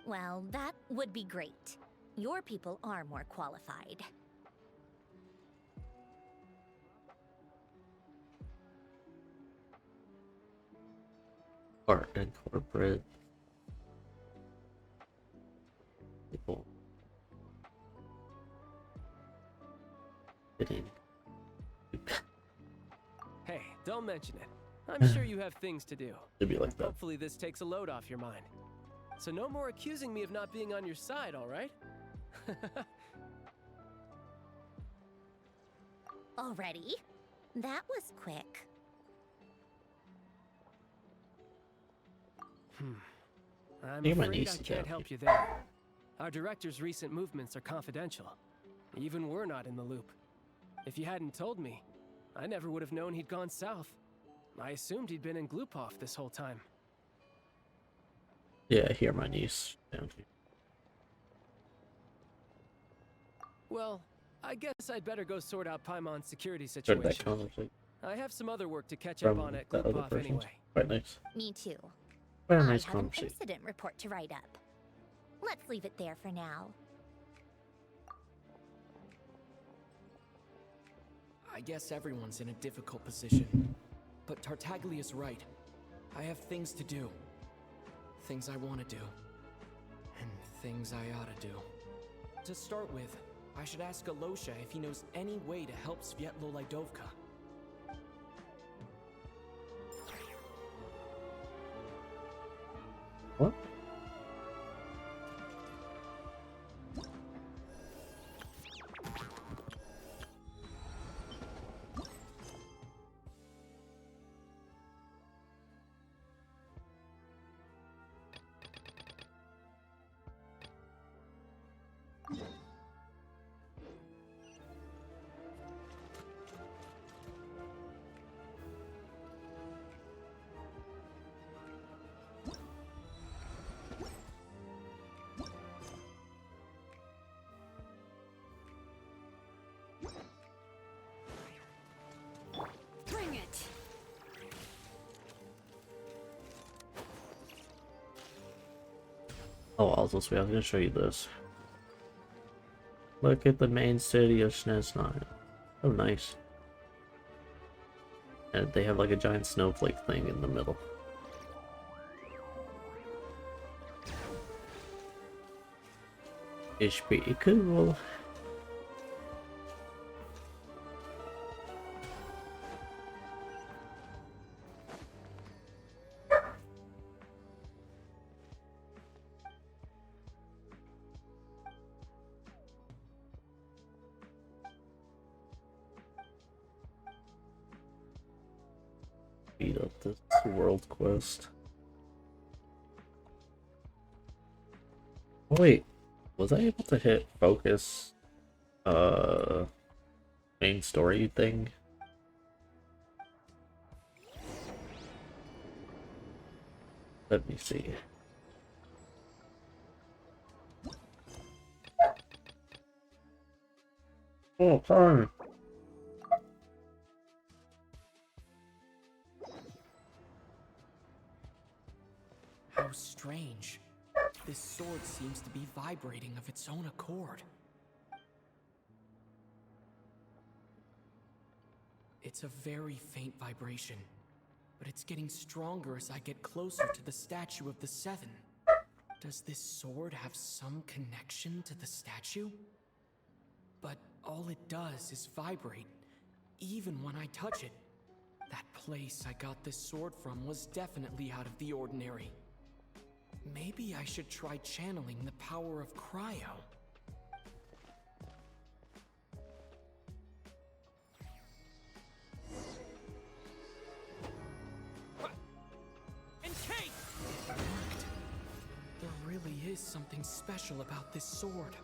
Well, that would be great. Your people are more qualified. Art and corporate people. Fitting. Hey, don't mention it. I'm sure you have things to do. It'd be like that. Hopefully this takes a load off your mind. So no more accusing me of not being on your side, all right? Already? That was quick. I'm You're my afraid niece, I can't Jackie. help you there. Our director's recent movements are confidential. Even we're not in the loop. If you hadn't told me, I never would have known he'd gone south. I assumed he'd been in Glupov this whole time. Yeah, here my niece down here. Well, I guess I'd better go sort out Paimon's security Started that situation. conversation I have some other work to catch up from on at the other Glupov person. anyway. Quite nice. Me too. Quite a I nice have an conversation. incident report to write up. Let's leave it there for now. I guess everyone's in a difficult position. But Tartaglia's right. I have things to do. Things I want to do. And things I ought to do. To start with, I should ask Alosha if he knows any way to help Svietlo Laidovka. What? Bring it. Oh, also, sweet. I was gonna show you this. Look at the main city of Snezhnaya. Oh, nice. And they have like a giant snowflake thing in the middle. It's pretty cool. Speed up this world quest. Oh, wait, was I able to hit focus main story thing? Let me see. Oh, sorry. How strange. This sword seems to be vibrating of its own accord. It's a very faint vibration, but it's getting stronger as I get closer to the statue of the Seven. Does this sword have some connection to the statue? But all it does is vibrate, even when I touch it. That place I got this sword from was definitely out of the ordinary. Maybe I should try channeling the power of Cryo. Encase! It worked. There really is something special about this sword.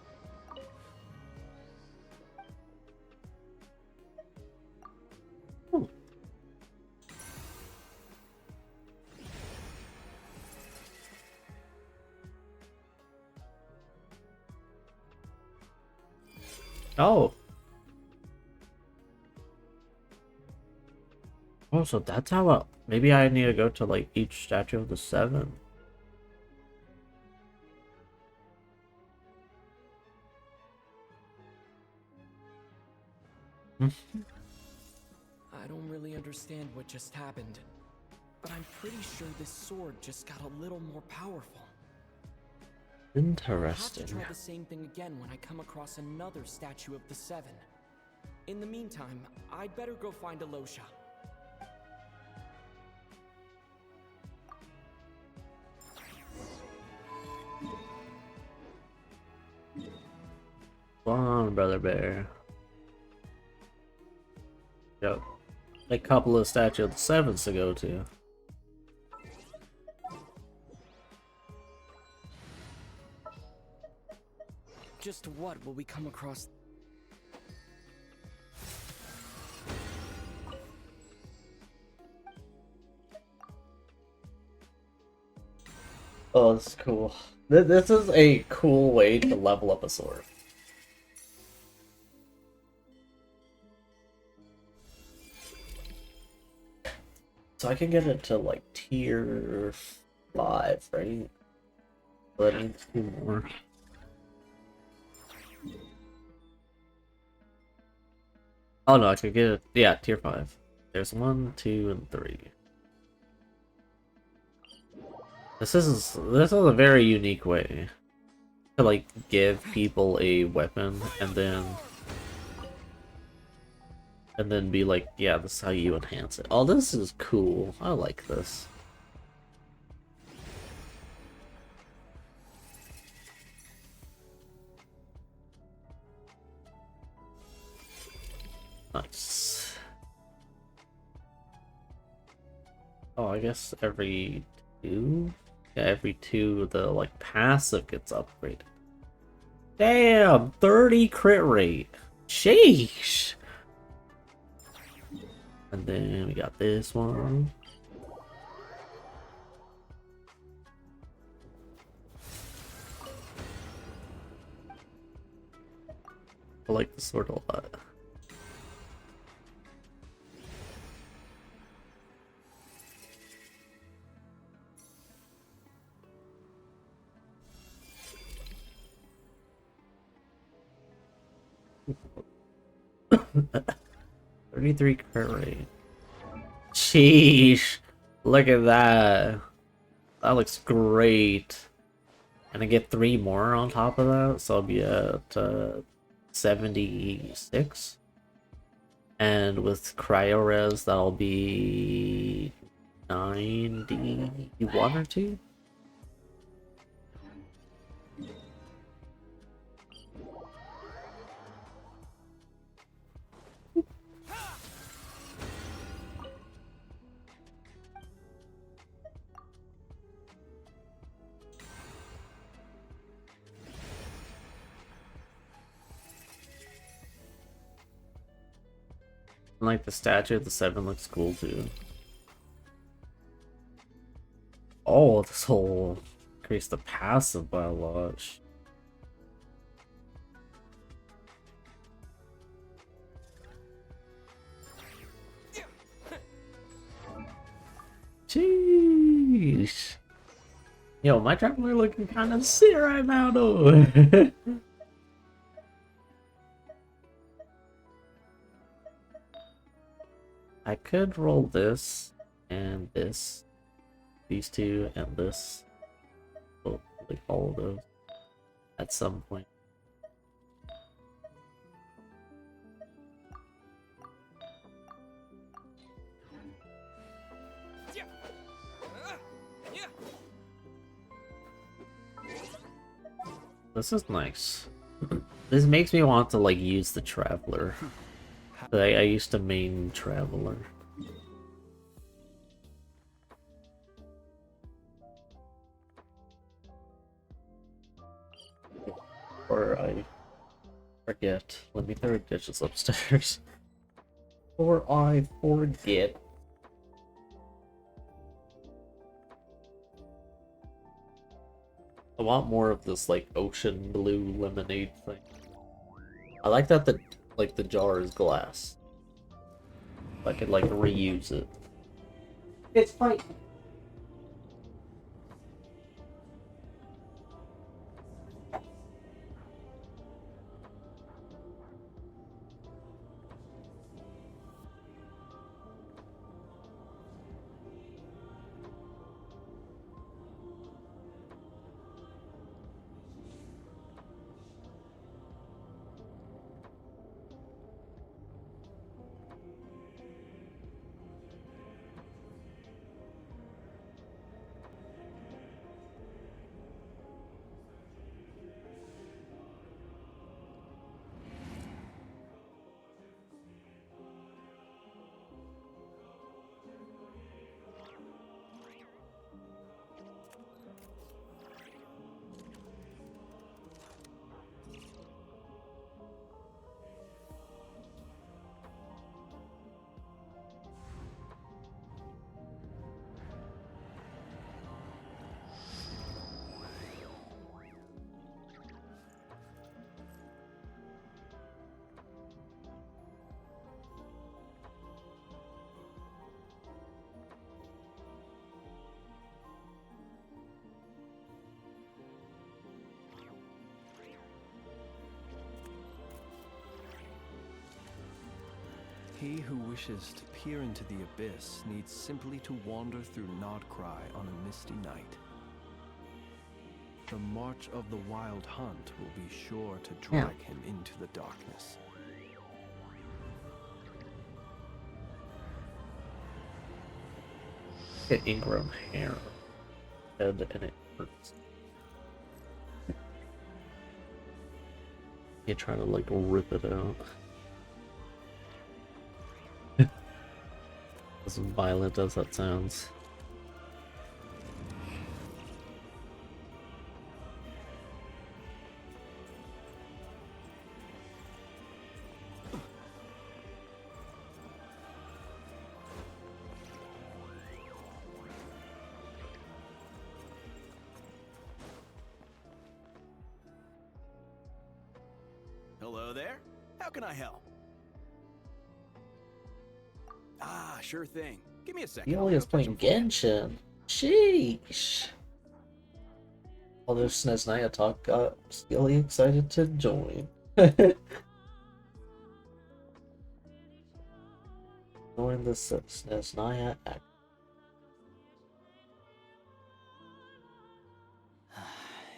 Oh. Oh, so that's how maybe I need to go to like each statue of the 7. I don't really understand what just happened, but I'm pretty sure this sword just got a little more powerful. Interesting. I'll have to try the same thing again when I come across another statue of the 7. In the meantime, I'd better go find Alosha. Come on, Brother Bear. Yep. A couple of Statue of the 7s to go to. Just what will we come across? Oh, that's cool. This is a cool way to level up a sword. So I can get it to like tier 5, right? But I need 2 more. Oh no, I could get it. Yeah, tier 5. There's 1, 2, and 3. This is a very unique way to like give people a weapon and then be like, yeah, this is how you enhance it. Oh, this is cool. I like this. Nice. Oh, I guess every 2? Yeah, every 2 the like passive gets upgraded. Damn, 30 crit rate. Sheesh. And then we got this one. I like the sword a lot. $33 crit rate. Sheesh. Look at that. That looks great. And I get 3 more on top of that, so I'll be at 76. And with Cryo Res, that'll be 91 or 2. And like the statue of the 7 looks cool too. Oh, this whole increase the passive by a lot. Jeez. Yo, my traveler looking kind of sick right now though. I could roll this and this, these 2 and this, well, like all of those at some point. This is nice. This makes me want to like use the Traveler. I used to main Traveler. Or I forget. Let me throw dishes upstairs. Or I forget. I want more of this like ocean blue lemonade thing. I like that the jar is glass. I could like reuse it. It's fine. He who wishes to peer into the abyss needs simply to wander through Nodcry on a misty night. The march of the Wild Hunt will be sure to drag him into the darkness. Get ingrown hair. Head and it hurts. You try to like rip it out. As violent as that sounds. Hello there. How can I help? Ah, sure thing. Give me a second. Scaly is playing Genshin. Sheesh. All this Snezhnaya talk got Scaly excited to join. Join the Snezhnaya act.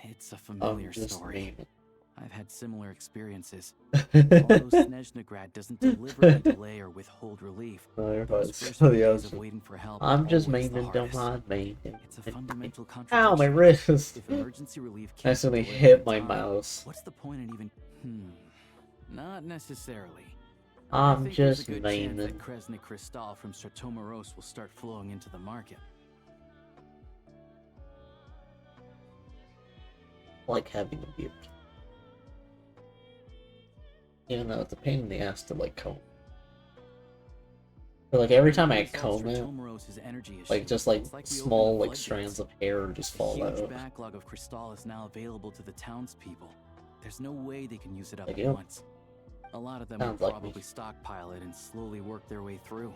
It's a familiar just story. name it. I've had similar experiences. Although Snezhnegrad doesn't deliberately delay or withhold relief, No, you're fine. those first So, few yeah, days of waiting for help I'm are just always the making, don't hardest. mind me. It's a fundamental Ow, my contradiction. wrist! If emergency relief I can't accidentally be hit delivered my in time, mouse. what's the point in even? Not necessarily. I'm I think there's just a good chance naming. that Kresny Crystal from Sartomeros will start flowing into the market. Like having a beard. Even though it's a pain in the ass to like comb. But like every time I comb it, like just like small like strands of hair just fall A huge out. backlog of Crystal is now available to the townspeople. There's no way they can use it up Like at you? once. A lot of them Sounds will like me. probably stockpile it and slowly work their way through.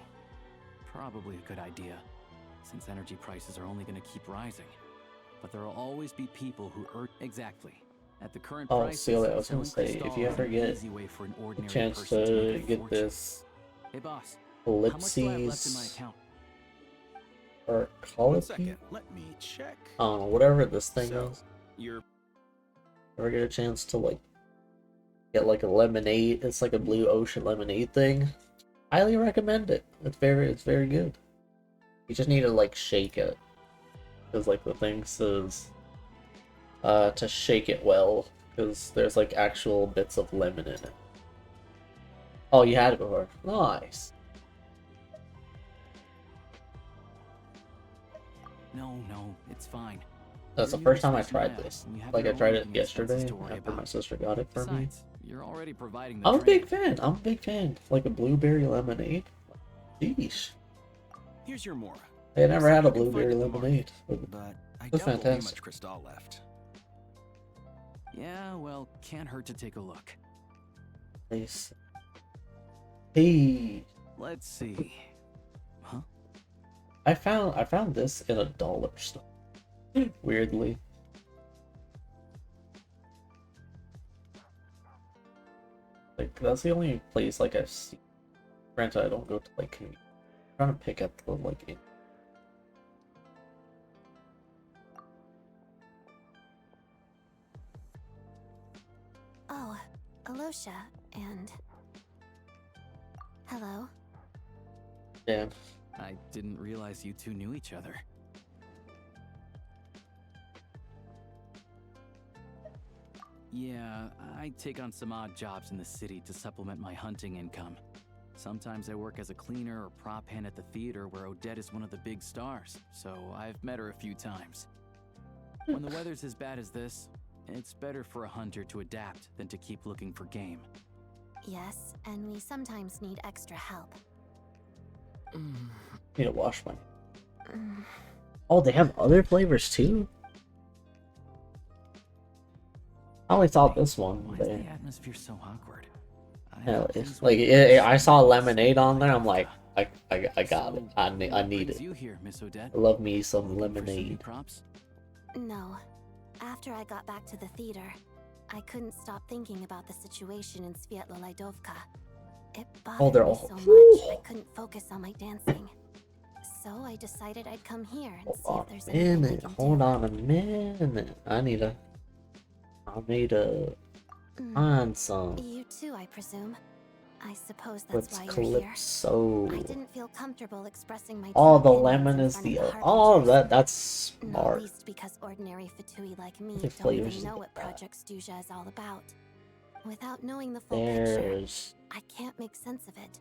Probably a good idea, since energy prices are only going to keep rising. But there will always be people who Exactly. At the current Oh, prices, Celia, I was gonna selling say, if Crystal you is ever an get easy way for an a ordinary chance person to make a get fortune. this Hey boss, how much do I have left in my ellipses account? or One colloquy? second. Let me check. I don't know, whatever this thing So, is. you're Ever get a chance to like get like a lemonade? It's like a blue ocean lemonade thing. Highly recommend it. It's very good. You just need to like shake it, because like the thing says to shake it well, because there's like actual bits of lemon in it. Oh, you had it before. Nice. No, it's fine. That's the You're first new time to I tried Snezhnaya, this. and you have Like I your own tried it living expenses yesterday to worry after my about. sister got it for me. Besides, you're already providing the I'm a big training. fan. I'm a big fan. Like a blueberry lemonade. Sheesh. here's your Mora. I never See had a what you can find blueberry at the market, lemonade. But I That's doubt there'll be fantastic. much Crystal left. Yeah, well, can't hurt to take a look. Nice. Hey, Let's see. Huh? I found this in a dollar store. Weirdly. Like that's the only place like I've seen. Granted, I don't go to like. I'm trying to pick up the like. Oh, Alosha, and... Hello? Yeah. I didn't realize you two knew each other. Yeah, I take on some odd jobs in the city to supplement my hunting income. Sometimes I work as a cleaner or prop hand at the theater where Odette is one of the big stars, so I've met her a few times. When the weather's as bad as this, it's better for a hunter to adapt than to keep looking for game. Yes, and we sometimes need extra help. Need to wash my. Oh, they have other flavors too? I only saw this one. Why is the atmosphere so awkward? Hell, like I saw lemonade on there. I'm like, I got it. I need it. I love me some lemonade. No. After I got back to the theater, I couldn't stop thinking about the situation in Sviatlo-Lidovka. It bothered me so much I couldn't focus on my dancing. So I decided I'd come here and see if there's anything we can do. Hold on a minute. I need to find some. You too, I presume. I suppose that's What's why you're Calypso? here. I didn't feel comfortable expressing my Oh, the opinions lemon in is front the. of Oh, Harbingers. that's Not smart. least because ordinary Fatui like me The don't flavors even know of what that. Project Stuja is all about. Without knowing the full picture, There's. I can't make sense of it.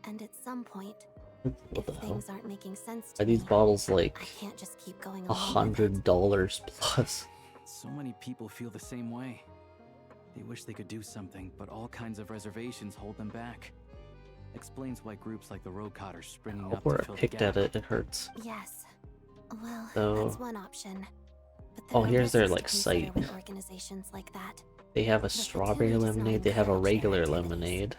And at some point, What if the hell? things aren't making sense to Are these me, bottles like I can't just keep going along with it. $100 plus? So many people feel the same way. They wish they could do something, but all kinds of reservations hold them back. Explains why groups like the Rokot are springing up Where to I fill the picked gap. at it, it hurts. Yes. Well, So- that's one option. But there Oh, are here's their risks to like consider site. with organizations like that. They have a The strawberry Fatui does not lemonade. They have a encourage their regular activities. lemonade.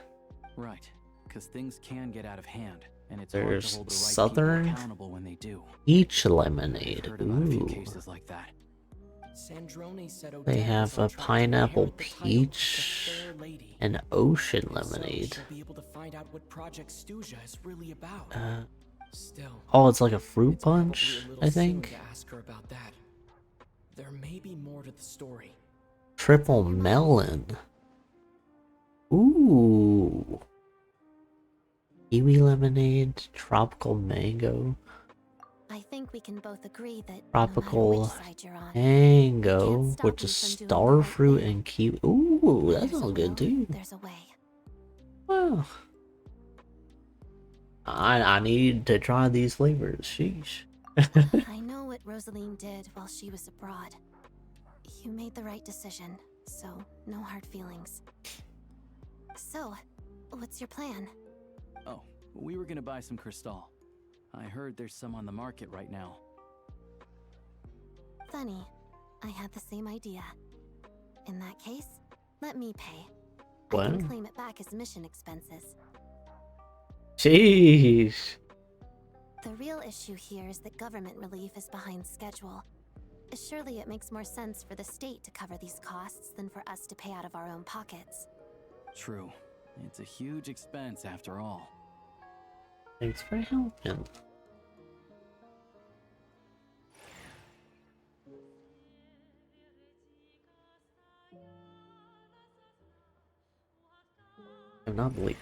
Right, because things can get out of hand, and it's hard to There's hold the right Southern people accountable when they do. Peach I've lemonade. heard about a few Ooh. cases like that. Sandrone said They Odette have is a on track to pineapple inherit the title of the peach Fair Lady. and ocean So lemonade. she'll be able to find out what Project Stuja is really about. Still, Oh, it's like a fruit it's probably punch, a little I soon think. to ask her about that. There may be more to the story. Triple melon. Ooh. Kiwi lemonade, tropical mango, I think we can both agree that tropical no matter which side you're on, mango, can't stop which me is from doing the right starfruit thing. and kiwi. Ooh, that There's a sounds good will, too. There's a way. Wow. I need to try these flavors. Sheesh. I know what Rosaline did while she was abroad. You made the right decision, so no hard feelings. So, what's your plan? Oh, we were gonna buy some Cristal. I heard there's some on the market right now. Funny, I had the same idea. In that case, let me pay. I What? can claim it back as mission expenses. Sheesh. The real issue here is that government relief is behind schedule. Surely it makes more sense for the state to cover these costs than for us to pay out of our own pockets. True. It's a huge expense after all. Thanks for helping. I'm not bleeding.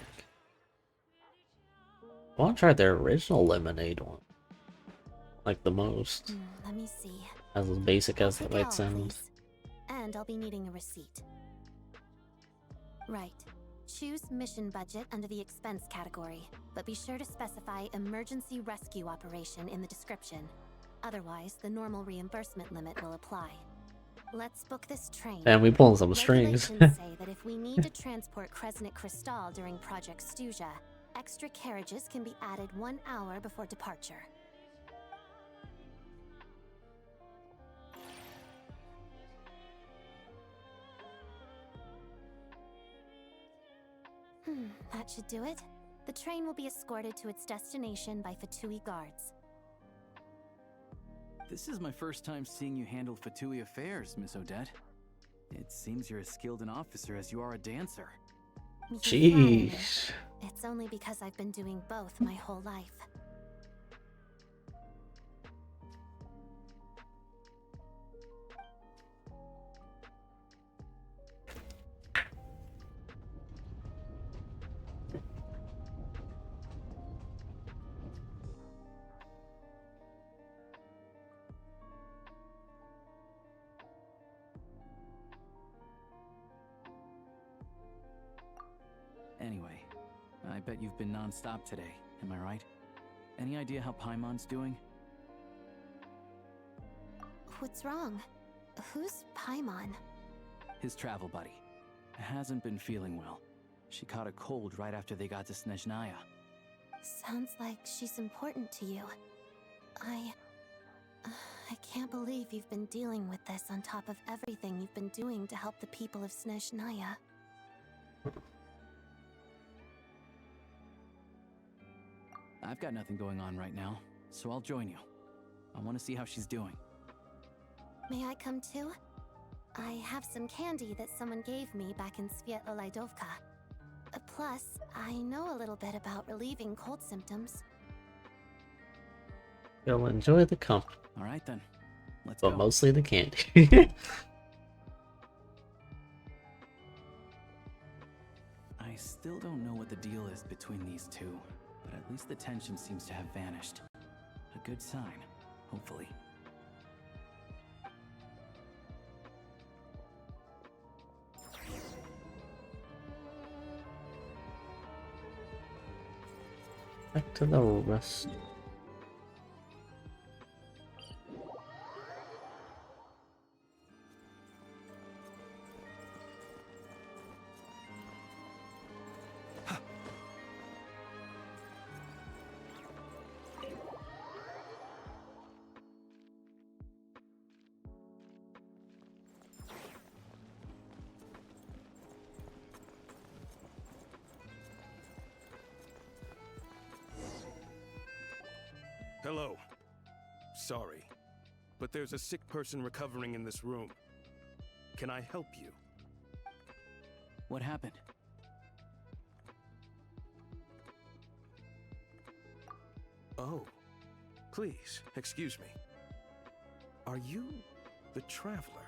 I want to try their original lemonade one. Like the most. Let me see. As basic as it Take it all, might sound. please. And I'll be needing a receipt. Right. Choose mission budget under the expense category, but be sure to specify emergency rescue operation in the description. Otherwise, the normal reimbursement limit will apply. Let's book this train. And we pulling some strings. Regulations say that if we need to transport Kresnik Crystal during Project Stuja, extra carriages can be added 1 hour before departure. That should do it. The train will be escorted to its destination by Fatui guards. This is my first time seeing you handle Fatui affairs, Miss Odette. It seems you're as skilled an officer as you are a dancer. Jeez. It's only because I've been doing both my whole life. Anyway, I bet you've been non-stop today, am I right? Any idea how Paimon's doing? What's wrong? Who's Paimon? His travel buddy. Hasn't been feeling well. She caught a cold right after they got to Snezhnaya. Sounds like she's important to you. I can't believe you've been dealing with this on top of everything you've been doing to help the people of Snezhnaya. I've got nothing going on right now, so I'll join you. I want to see how she's doing. May I come too? I have some candy that someone gave me back in Svietlo-Laidovka. Plus, I know a little bit about relieving cold symptoms. You'll enjoy the company. All right then, let's but go. Mostly the candy. I still don't know what the deal is between these two, but at least the tension seems to have vanished. A good sign, hopefully. Back to the rest. Hello. Sorry, but there's a sick person recovering in this room. Can I help you? What happened? Oh, please, excuse me. Are you the Traveler?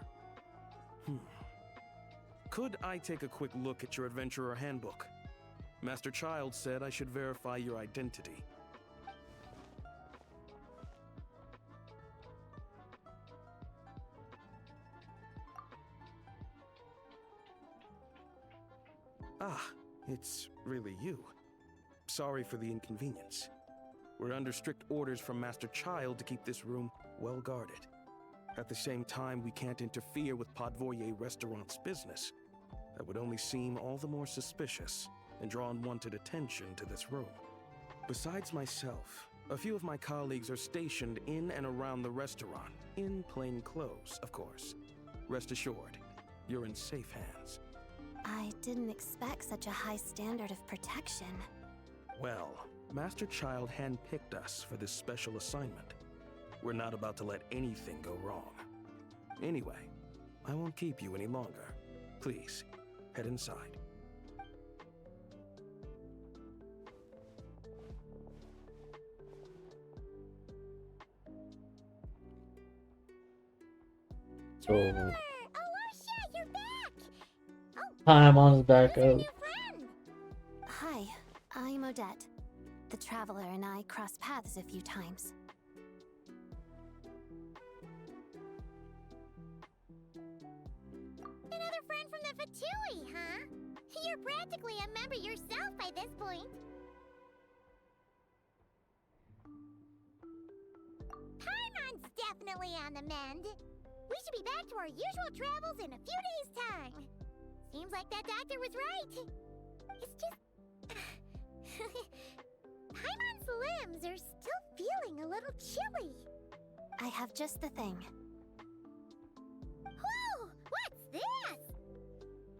Could I take a quick look at your Adventurer Handbook? Master Child said I should verify your identity. Ah, it's really you. Sorry for the inconvenience. We're under strict orders from Master Child to keep this room well guarded. At the same time, we can't interfere with Podvoye Restaurant's business. That would only seem all the more suspicious and draw unwanted attention to this room. Besides myself, a few of my colleagues are stationed in and around the restaurant, in plain clothes, of course. Rest assured, you're in safe hands. I didn't expect such a high standard of protection. Well, Master Child handpicked us for this special assignment. We're not about to let anything go wrong. Anyway, I won't keep you any longer. Please, head inside. So, Alasha, you're back! I'm on his back up. Hi, I'm Odette. The Traveler and I crossed paths a few times. Another friend from the Fatui, huh? You're practically a member yourself by this point. Paimon's definitely on the mend. We should be back to our usual travels in a few days' time. Seems like that doctor was right. It's just... Paimon's limbs are still feeling a little chilly. I have just the thing. Whoa! What's this?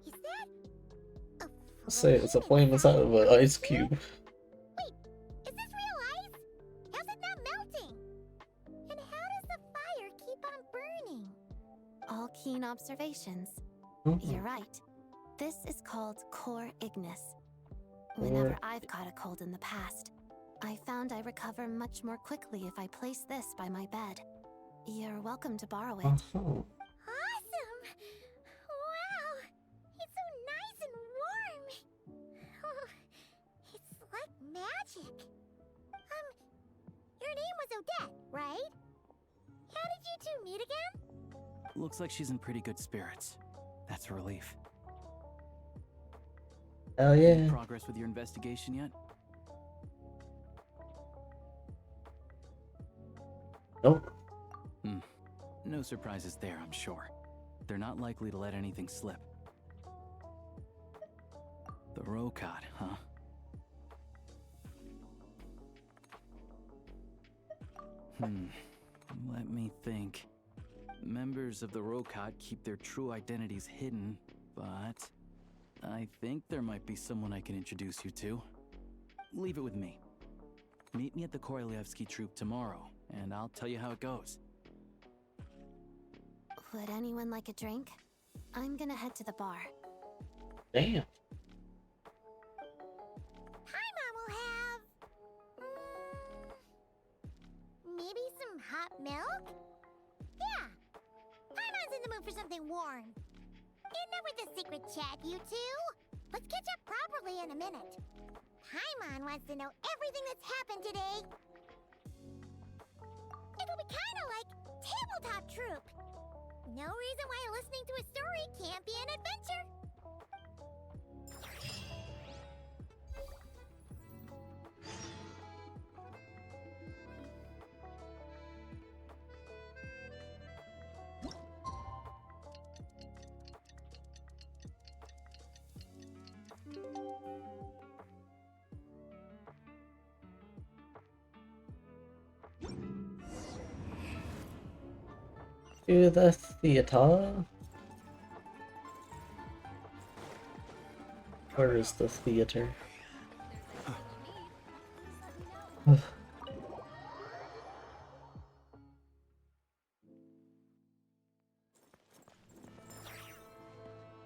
Is that... a Say it's a flame inside of an ice cube. Wait, is this real ice? How's it not melting? And how does the fire keep on burning? All keen observations. You're right. This is called core ignis. Whenever I've caught a cold in the past, I found I recover much more quickly if I place this by my bed. You're welcome to borrow it. Awesome! Wow! It's so nice and warm! Oh, it's like magic. Your name was Odette, right? How did you two meet again? Looks like she's in pretty good spirits. That's a relief. Hell yeah. Any progress with your investigation yet? Nope. No surprises there, I'm sure. They're not likely to let anything slip. The Rokad, huh? Let me think. Members of the Rokad keep their true identities hidden, but I think there might be someone I can introduce you to. Leave it with me. Meet me at the Korolyevsky Troop tomorrow, and I'll tell you how it goes. Would anyone like a drink? I'm gonna head to the bar. Damn. Paimon will have... maybe some hot milk? Yeah. Paimon's in the mood for something warm. Enough with the secret chat, you two. Let's catch up properly in a minute. Paimon wants to know everything that's happened today. It'll be kind of like Tabletop Troop. No reason why listening to a story can't be an adventure. To the theater. Where is the theater?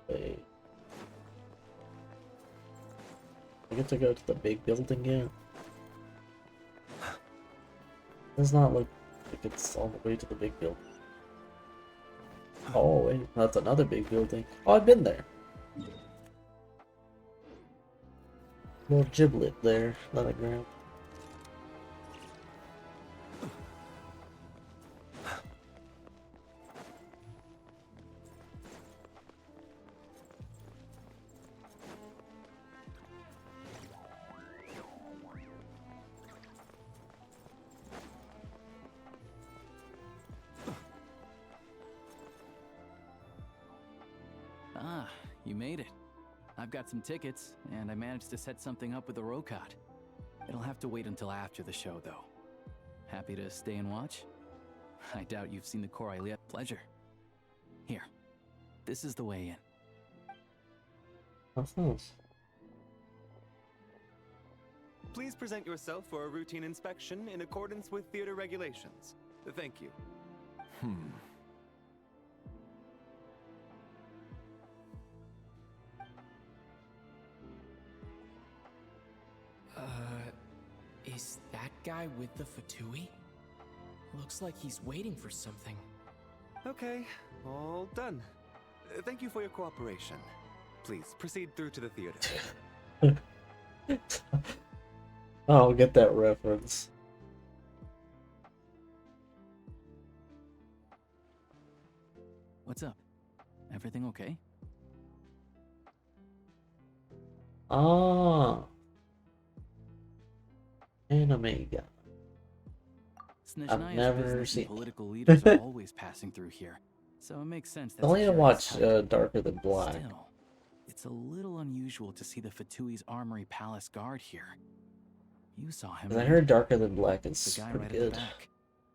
Wait. I get to go to the big building yet? Does not look like it's all the way to the big building. Oh wait, that's another big building. Oh, I've been there. Little giblet there that I grabbed. Ah, you made it. I've got some tickets, and I managed to set something up with the Rokad. It'll have to wait until after the show, though. Happy to stay and watch? I doubt you've seen the Korolyevsky. Pleasure. Here, this is the way in. That's nice. Please present yourself for a routine inspection in accordance with theater regulations. Thank you. Is that guy with the Fatui? Looks like he's waiting for something. Okay, all done. Thank you for your cooperation. Please proceed through to the theater. I'll get that reference. What's up? Everything okay? Ah. Anime guy. I've never seen. Political leaders are always passing through here, so it makes sense. I only watch Darker Than Black. Still, it's a little unusual to see the Fatui's Armory Palace guard here. You saw him. And I heard Darker Than Black is pretty good.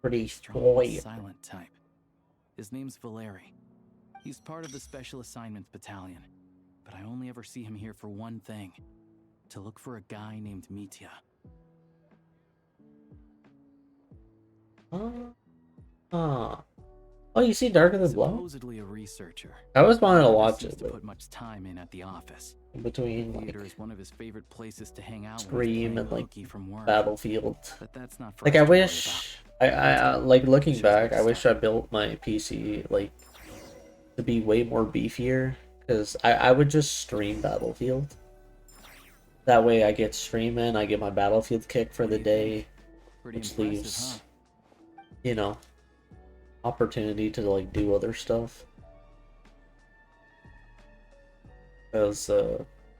Pretty strong, silent type. His name's Valeri. He's part of the Special Assignments Battalion, but I only ever see him here for one thing. To look for a guy named Mitya. Oh, you see Darker Than Blood? Supposedly a researcher. I always wanted to Never watch seems it, to but put much time in at the office. in between Theater like is one of his favorite places to hang out Scream when and he's like playing hooky from work. Battlefield. But that's not for Like us I to worry wish I like looking back, I wish I built my PC like to be way more beefier, because I would just stream Battlefield. That way I get streaming, I get my Battlefield kick for the day, Pretty which impressive, leaves, you know, opportunity to like do other stuff. Because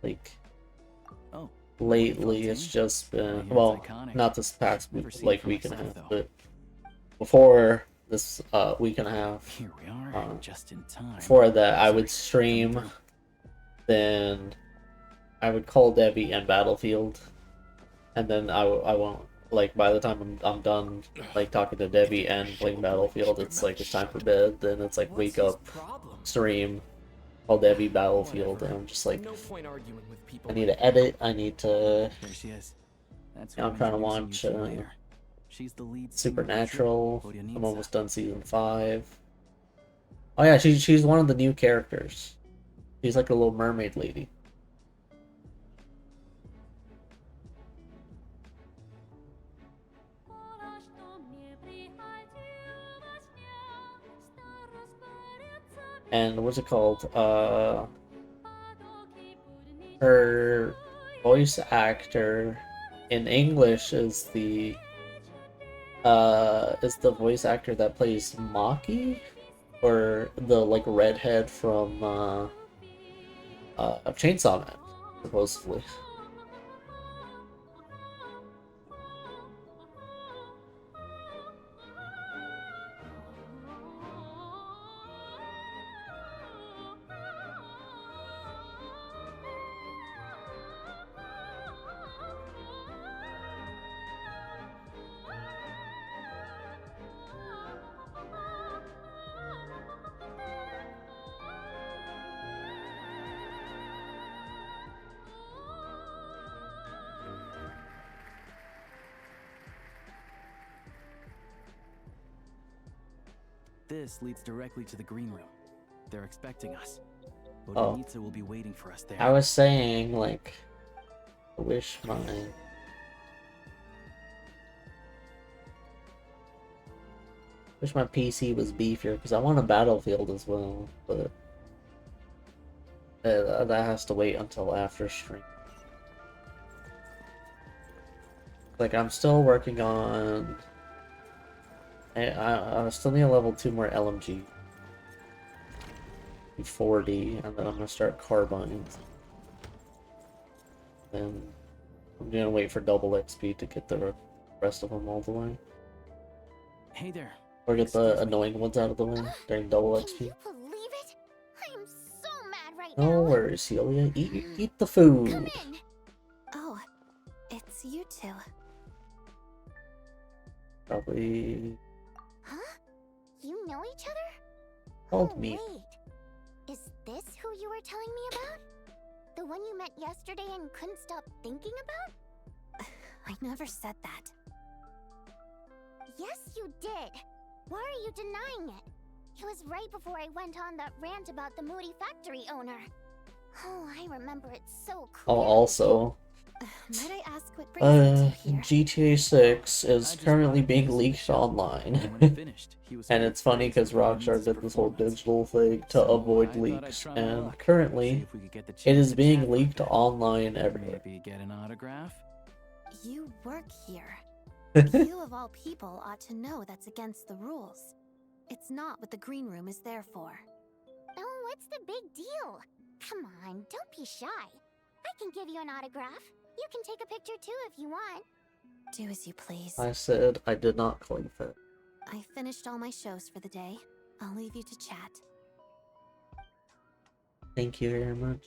like lately it's just been, well, not this past like week and a half, but before this week and a half, Here we are, just in time. before that I would stream, then I would call Debbie and Battlefield, and then I won't, like, by the time I'm done like talking to Debbie and playing Battlefield, it's like it's time for bed. Then it's like wake up, stream, call Debbie, Battlefield, and I'm just like, I need to edit, I need to, There she is. That's I'm trying to watch She's the lead Supernatural. I'm almost done season 5. Oh yeah, she's one of the new characters. She's like a little mermaid lady. And what's it called? Her voice actor in English is the voice actor that plays Maki, or the like redhead from Chainsaw Man, supposedly. This leads directly to the green room. They're expecting us. Oh. Bodenitsa will be waiting for us there. I was saying, like, I wish my PC was beefier, because I want a Battlefield as well, but that has to wait until after stream. Like, I'm still working on, I still need a level 2 more LMG. 40, and then I'm gonna start carbines. Then I'm gonna wait for double XP to get the rest of them all the way. Hey there. Or get the annoying ones out of the way during double XP. Believe it? I am so mad right No worries, Celia. Eat the food. Oh, it's you two. Probably Huh? You know each other? called me. Wait. Is this who you were telling me about? The one you met yesterday and couldn't stop thinking about? I never said that. Yes, you did. Why are you denying it? It was right before I went on that rant about the moody factory owner. Oh, I remember it so Oh, clearly. also, Might I ask what brings you two here? GTA 6 is currently being leaked online. And it's funny because Rockstar did this whole digital thing to avoid leaks, and currently it is being leaked online everywhere. Maybe get an autograph? You work here. You of all people ought to know that's against the rules. It's not what the green room is there for. Oh, what's the big deal? Come on, don't be shy. I can give you an autograph. You can take a picture too if you want. Do as you please. I said I did not claim it. I finished all my shows for the day. I'll leave you to chat. Thank you very much.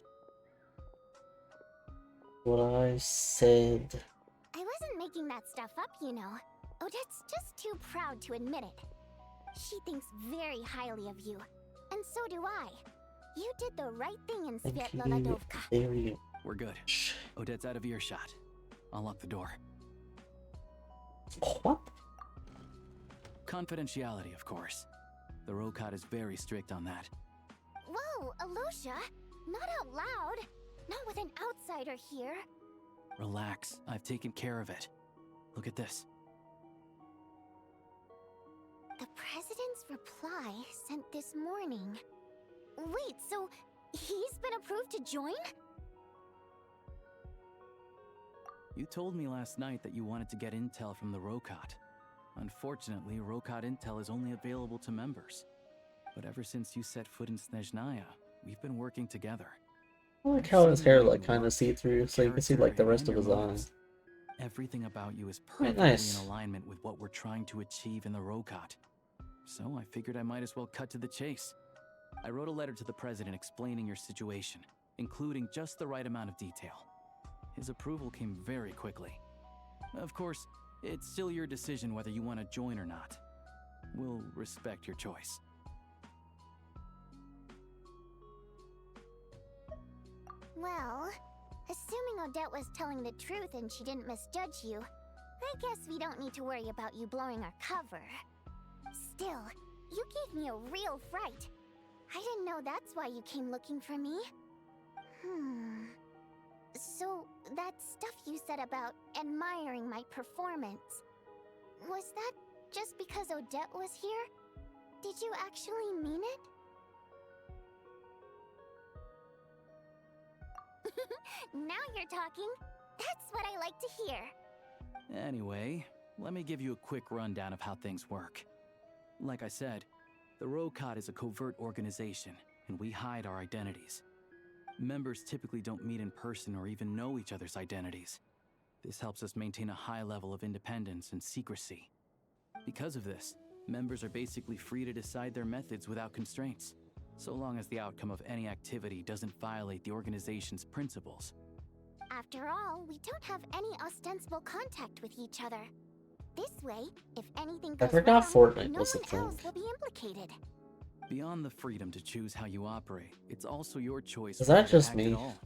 What I said. I wasn't making that stuff up, you know. Odette's just too proud to admit it. She thinks very highly of you, and so do I. You did the right thing in Thank Svetlana you. Dovka. There you We're good. Odette's out of earshot. I'll lock the door. What? Confidentiality, of course. The Rokot is very strict on that. Whoa, Alosha! Not out loud! Not with an outsider here. Relax, I've taken care of it. Look at this. The president's reply sent this morning. Wait, so he's been approved to join? You told me last night that you wanted to get intel from the Rokot. Unfortunately, Rokot intel is only available to members. But ever since you set foot in Snezhnaya, we've been working together. I like how his hair like kind of see-through, so you can see like the rest of his eyes. Everything about you is Very perfectly nice. in alignment with what we're trying to achieve in the Rokot. So I figured I might as well cut to the chase. I wrote a letter to the president explaining your situation, including just the right amount of detail. His approval came very quickly. Of course, it's still your decision whether you want to join or not. We'll respect your choice. Well, assuming Odette was telling the truth and she didn't misjudge you, I guess we don't need to worry about you blowing our cover. Still, you gave me a real fright. I didn't know that's why you came looking for me. So, that stuff you said about admiring my performance, was that just because Odette was here? Did you actually mean it? Now you're talking. That's what I like to hear. Anyway, let me give you a quick rundown of how things work. Like I said, the Rokot is a covert organization, and we hide our identities. Members typically don't meet in person or even know each other's identities. This helps us maintain a high level of independence and secrecy. Because of this, members are basically free to decide their methods without constraints, so long as the outcome of any activity doesn't violate the organization's principles. After all, we don't have any ostensible contact with each other. This way, if anything I goes forgot wrong, Fortnite no was a one else thing. will be implicated. Beyond the freedom to choose how you operate, it's also your choice. Is that whether to just act me? at all.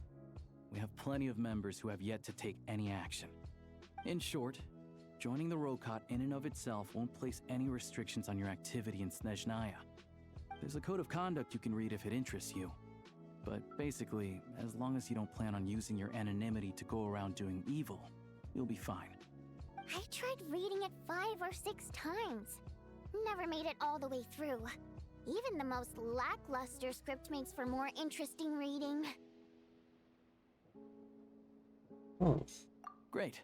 We have plenty of members who have yet to take any action. In short, joining the Rokot in and of itself won't place any restrictions on your activity in Snezhnaya. There's a code of conduct you can read if it interests you. But basically, as long as you don't plan on using your anonymity to go around doing evil, you'll be fine. I tried reading it 5 or 6 times. Never made it all the way through. Even the most lackluster script makes for more interesting reading. Oh. Great.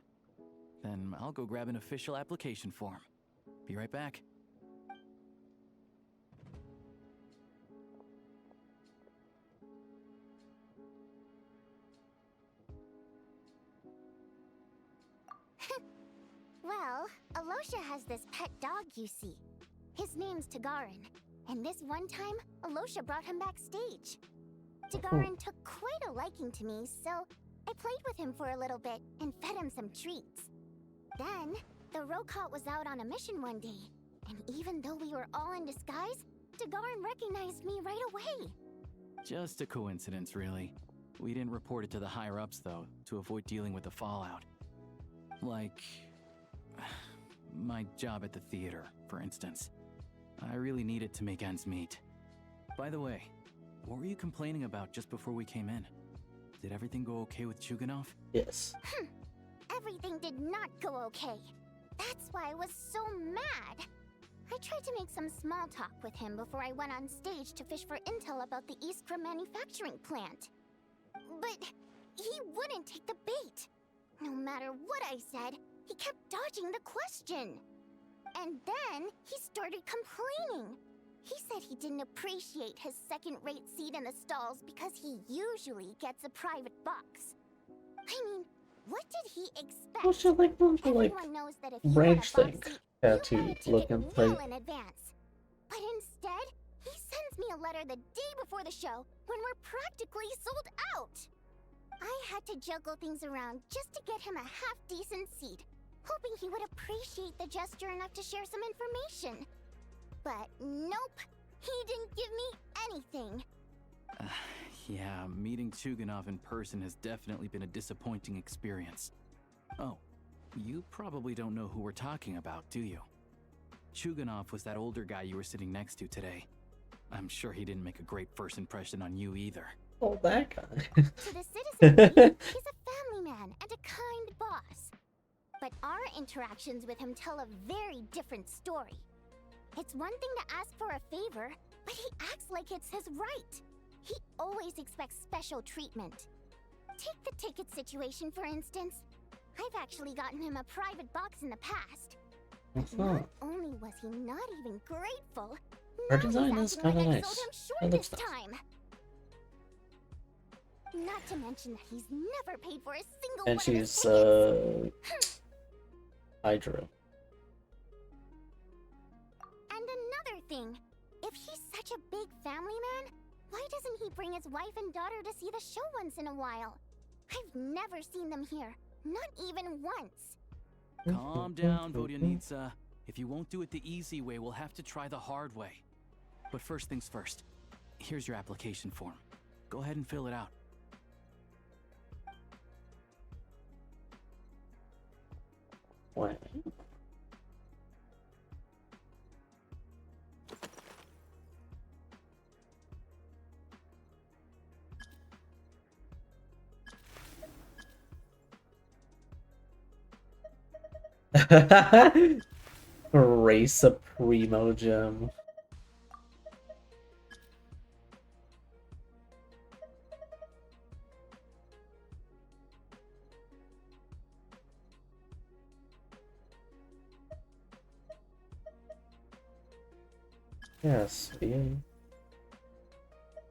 Then I'll go grab an official application form. Be right back. Well, Alosha has this pet dog, you see. His name's Tagarin, and this one time, Alosha brought him backstage. Tagarin took quite a liking to me, so I played with him for a little bit and fed him some treats. Then, the Rokot was out on a mission one day, and even though we were all in disguise, Tagarin recognized me right away. Just a coincidence, really. We didn't report it to the higher-ups, though, to avoid dealing with the fallout. Like, my job at the theater, for instance. I really need it to make ends meet. By the way, what were you complaining about just before we came in? Did everything go okay with Chuganov? Yes. Everything did not go okay. That's why I was so mad. I tried to make some small talk with him before I went on stage to fish for intel about the Iskra manufacturing plant. But he wouldn't take the bait. No matter what I said, he kept dodging the question. And then he started complaining. He said he didn't appreciate his second-rate seat in the stalls because he usually gets a private box. I mean, what did he expect? What's your like Everyone knows that if you branch want a thing? box seat, Tattoo looking well like. in advance. But instead, he sends me a letter the day before the show when we're practically sold out. I had to juggle things around just to get him a half-decent seat, hoping he would appreciate the gesture enough to share some information. But nope, he didn't give me anything. Yeah, meeting Chuganov in person has definitely been a disappointing experience. Oh, you probably don't know who we're talking about, do you? Chuganov was that older guy you were sitting next to today. I'm sure he didn't make a great first impression on you either. Oh, that guy. To the citizen, he's a family man and a kind boss. But our interactions with him tell a very different story. It's one thing to ask for a favor, but he acts like it's his right. He always expects special treatment. Take the ticket situation, for instance. I've actually gotten him a private box in the past. But not only was he not even grateful, Her design is kind of nice. It looks this nice. time. Not to mention that he's never paid for a single And one of his she's tickets. Hydra. And another thing, if he's such a big family man, why doesn't he bring his wife and daughter to see the show once in a while? I've never seen them here, not even once. Calm down, Vodyanitsa. If you won't do it the easy way, we'll have to try the hard way. But first things first. Here's your application form. Go ahead and fill it out. What? Ray Supremo gem. Yes, you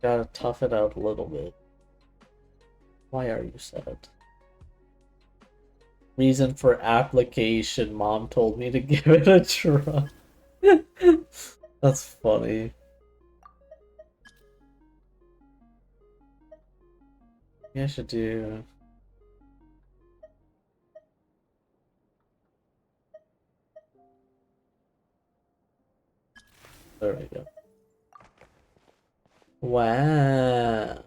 gotta tough it out a little bit. Why are you sad? Reason for application, mom told me to give it a try. That's funny. Maybe I should do... There we go. Wow.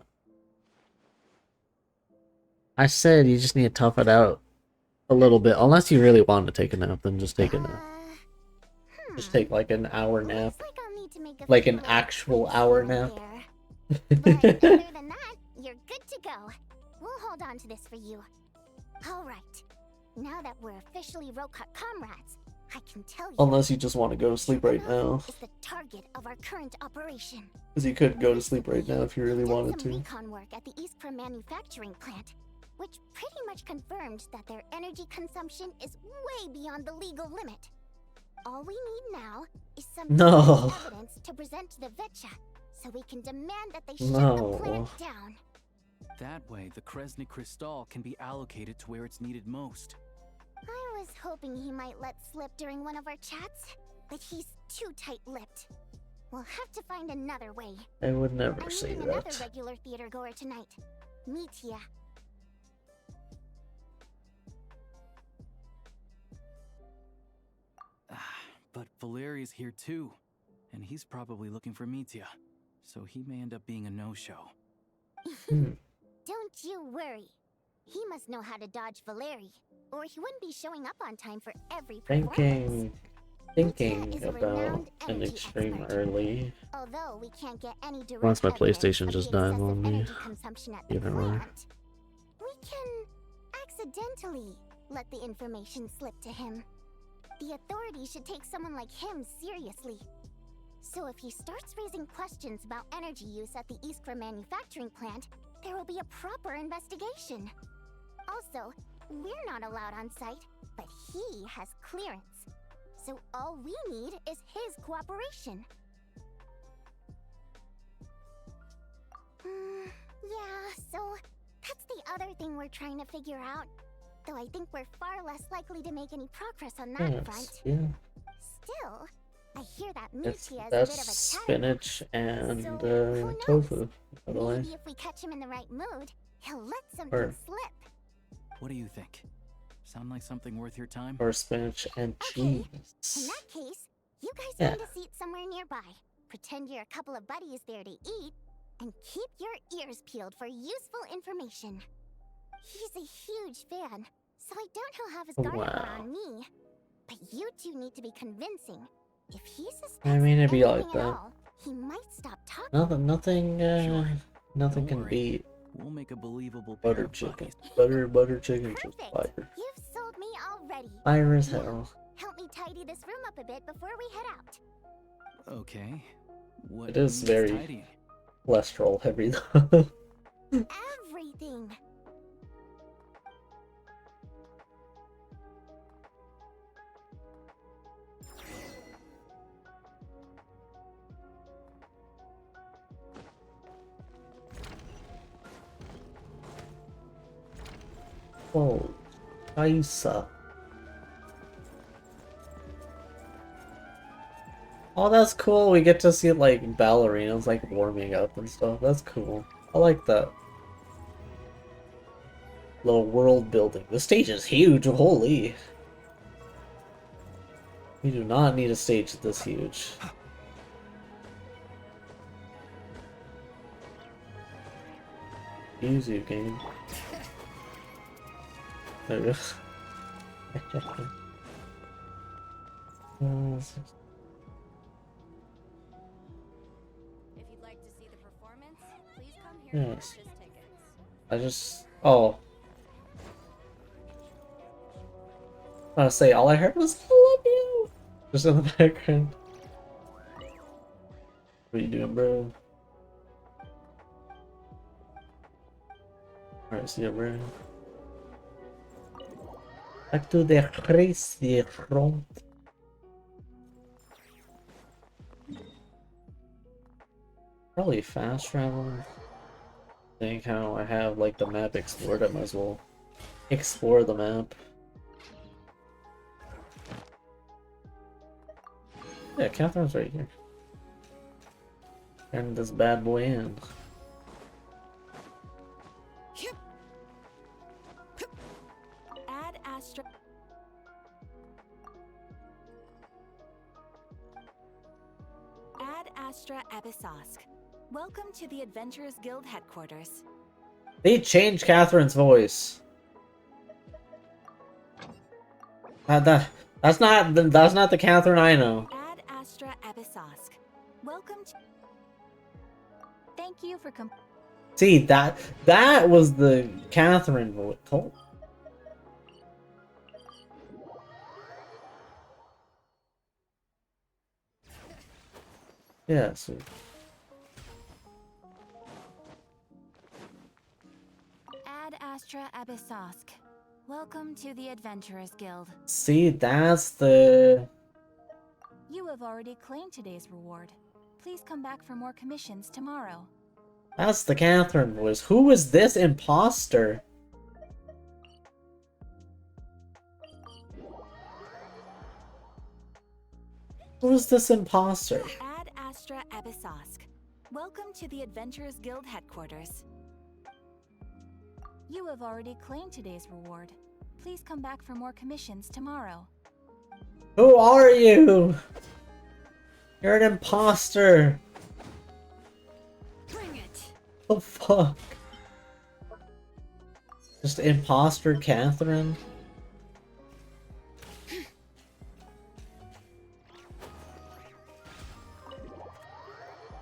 I said you just need to tough it out a little bit. Unless you really want to take a nap, then just take a nap. Just take like an hour nap. Like an actual hour nap. But other than that, you're good to go. We'll hold on to this for you. Alright. Now that we're officially Rokart comrades, I can tell you. Unless you just want to go to sleep right now. Is the target of our current operation. Because you could go to sleep right now if you really wanted Some to. recon work at the Iskra manufacturing plant, which pretty much confirmed that their energy consumption is way beyond the legal limit. All we need now is some evidence to present to the Vetcha, so we can demand that they shut the plant down. That way, the Kresny Crystal can be allocated to where it's needed most. I was hoping he might let slip during one of our chats, but he's too tight-lipped. We'll have to find another way. I would never I'm say meeting another that. regular theater goer tonight, Mitya. But Valeri's here too, and he's probably looking for Mitya, so he may end up being a no-show. Don't you worry. He must know how to dodge Valeri, or he wouldn't be showing up on time for every performance. Thinking about an extreme early. Although we can't get any direct Once my evidence PlayStation of just the died excessive on me. energy consumption at the Even more. plant, we can accidentally let the information slip to him. The authorities should take someone like him seriously. So if he starts raising questions about energy use at the Iskra manufacturing plant, there will be a proper investigation. Also, we're not allowed on site, but he has clearance. So all we need is his cooperation. Yeah, so that's the other thing we're trying to figure out. Though I think we're far less likely to make any progress on that front. Yeah. Still, I hear that It's, Mitya is a that's bit of a spinach and So, who knows? tofu, by the way. Maybe if we catch him in the right mood, he'll let something Or, slip. What do you think? Sound like something worth your time? or spinach and In cheese. that case, you guys Yeah. find a seat somewhere nearby. Pretend you're a couple of buddies there to eat, And keep your ears peeled for useful information. He's a huge fan, so I don't know how his guard up on me. But you two need to be convincing. If he suspects I mean, it'd be like anything at that. all, he might stop talking. Nothing can beat We'll make a believable pair butter of chicken. buddies. Butter chicken just Perfect. fire. You've sold me already. Fire as Now, hell. help me tidy this room up a bit before we head out. Okay. What It is needs very tidying? cholesterol heavy though. Everything. Oh, Kaisa. Oh, that's cool. We get to see like ballerinas like warming up and stuff. That's cool. I like that. Little world building. The stage is huge. Holy. We do not need a stage this huge. Use you, game. There we go. If you'd like to see the performance, please come here and Yes. purchase tickets. I just... Oh. I was say, all I heard was, I love you! Just in the background. What are you doing, bro? Alright, see ya, bro. Back to the crazy front. Probably fast travel. Think how I have like the map explored, I might as well explore the map. Yeah, Catherine's right here. Turn this bad boy in. Ad Astra. Ad Astra Abyssosque. Welcome to the Adventurers Guild headquarters. They changed Catherine's voice. That's not the Catherine I know. Ad Astra Abyssosque. Welcome to. Thank you for See, that was the Catherine voice. Oh. Yeah, so Ad Astra Abyssosque. Welcome to the Adventurers Guild. see, that's the... You have already claimed today's reward. Please come back for more commissions tomorrow. That's the Catherine voice. Who is this imposter? Who is this imposter? Ad Astra Abyssosque. Welcome to the Adventurers Guild headquarters. You have already claimed today's reward. Please come back for more commissions tomorrow. Who are you? You're an imposter. Bring it. The fuck? Just imposter Catherine?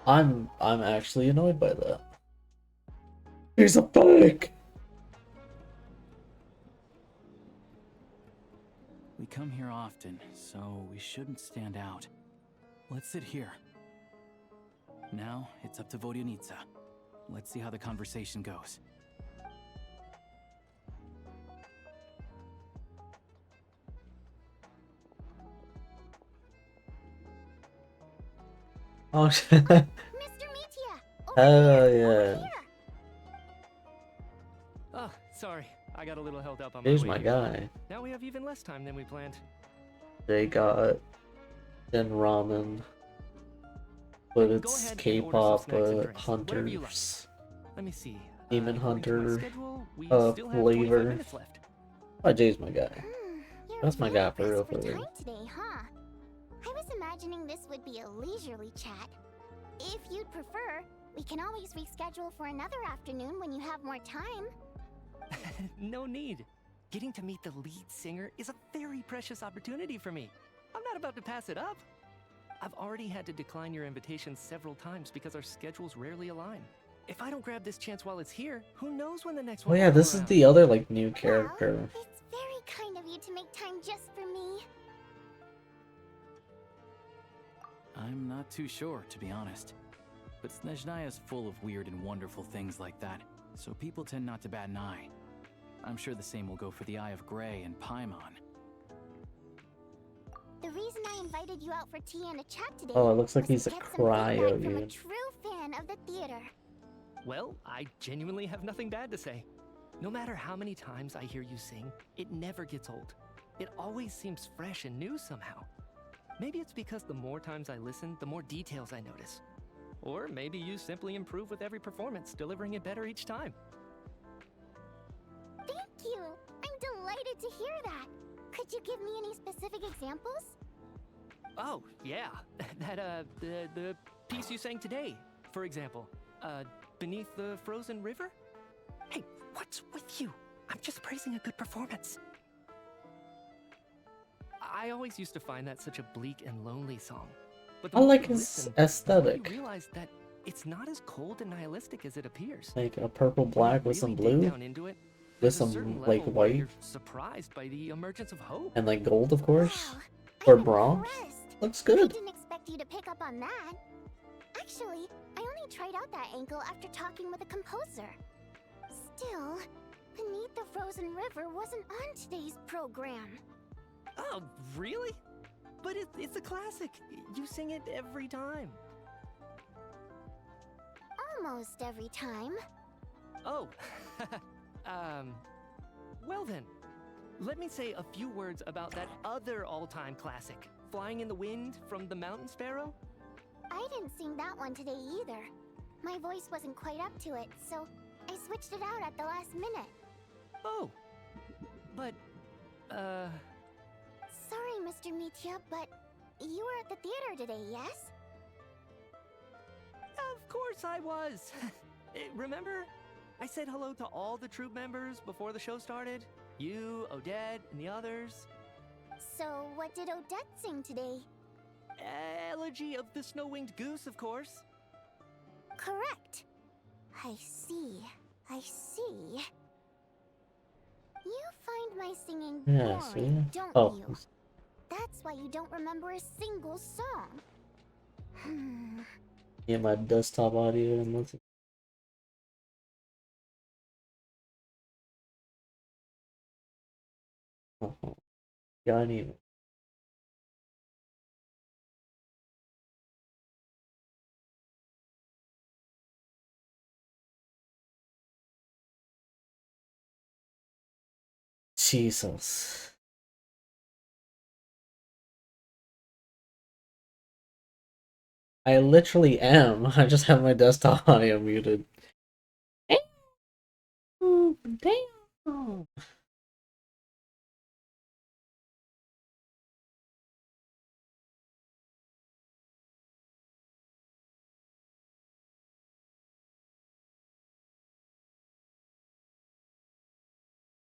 I'm actually annoyed by that. He's a bug. We come here often, so we shouldn't stand out. Let's sit here. Now, it's up to Vodyanica. Let's see how the conversation goes. Oh shit. Mr. Metia! Oh yeah. Oh, sorry. I got a little held up on Here's my my way. guy. Now we have even less time than we planned. They got then ramen, but Go it's ahead and K-pop order some snacks and drinks, whatever you like. hunters, Let me see. Demon according to my Hunter, schedule, we still have 25 flavor. minutes left. Oh, Jay's my guy. You're That's my guy for really real, pressed for real. time today, huh? I was imagining this would be a leisurely chat. If you'd prefer, we can always reschedule for another afternoon when you have more time. No need. Getting to meet the lead singer is a very precious opportunity for me. I'm not about to pass it up. I've already had to decline your invitation several times because our schedules rarely align. If I don't grab this chance while it's here, who knows when the next Oh one yeah, will come this is around. the other like new character. It's very kind of you to make time just for me. I'm not too sure, to be honest. But Snezhnaya is full of weird and wonderful things like that, so people tend not to bat an eye. I'm sure the same will go for the Eye of Grey and Paimon. The reason I invited you out for tea and a chat today Oh, it looks like was he's to a get some feedback cryo from a dude. true fan of the theater. Well, I genuinely have nothing bad to say. No matter how many times I hear you sing, it never gets old. It always seems fresh and new somehow. Maybe it's because the more times I listen, the more details I notice. Or maybe you simply improve with every performance, delivering it better each time. Thank you! I'm delighted to hear that! Could you give me any specific examples? Oh, yeah. The piece you sang today, for example. Beneath the Frozen River? Hey, what's with you? I'm just praising a good performance. I always used to find that such a bleak and lonely song. But the I more like you his listen, the more aesthetic. you realize that it's not as cold and nihilistic as it appears. Like a purple black with some Really dig blue, down into it, with there's a some certain like level where white, you're surprised by the emergence of hope. and like gold, of course, or bronze. Looks I good. didn't expect you to pick up on that. Actually, I only tried out that ankle after talking with a composer. Still, Beneath the Frozen River wasn't on today's program. Oh, really? But it's a classic. You sing it every time. Almost every time. Oh, well then, let me say a few words about that other all-time classic, Flying in the Wind from the Mountain Sparrow. I didn't sing that one today either. My voice wasn't quite up to it, so I switched it out at the last minute. Oh, but, Sorry, Mr. Mitya, but you were at the theater today, yes? Of course I was. Remember? I said hello to all the troupe members before the show started. You, Odette, and the others. So, what did Odette sing today? Elegy of the Snow-Winged Goose, of course. Correct. I see. I see. You find my singing Yeah, boring, see? don't Oh, you? That's why you don't remember a single song. yeah, my desktop audio and listen. Oh, yeah, I need. Jesus. I literally am. I just have my desktop audio muted. Damn.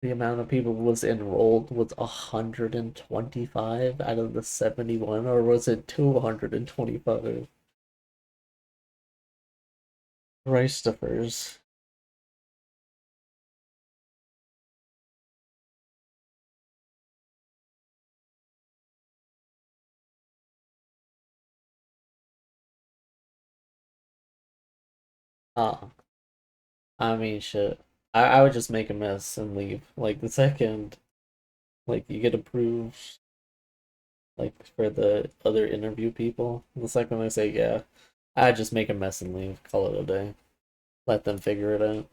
The amount of people was enrolled was 125 out of the 71, or was it 225? Christophers. Ah, I mean, shit. I would just make a mess and leave. Like, the second, like, you get approved, like, for the other interview people, the second they say, yeah, I just make a mess and leave. Call it a day. Let them figure it out.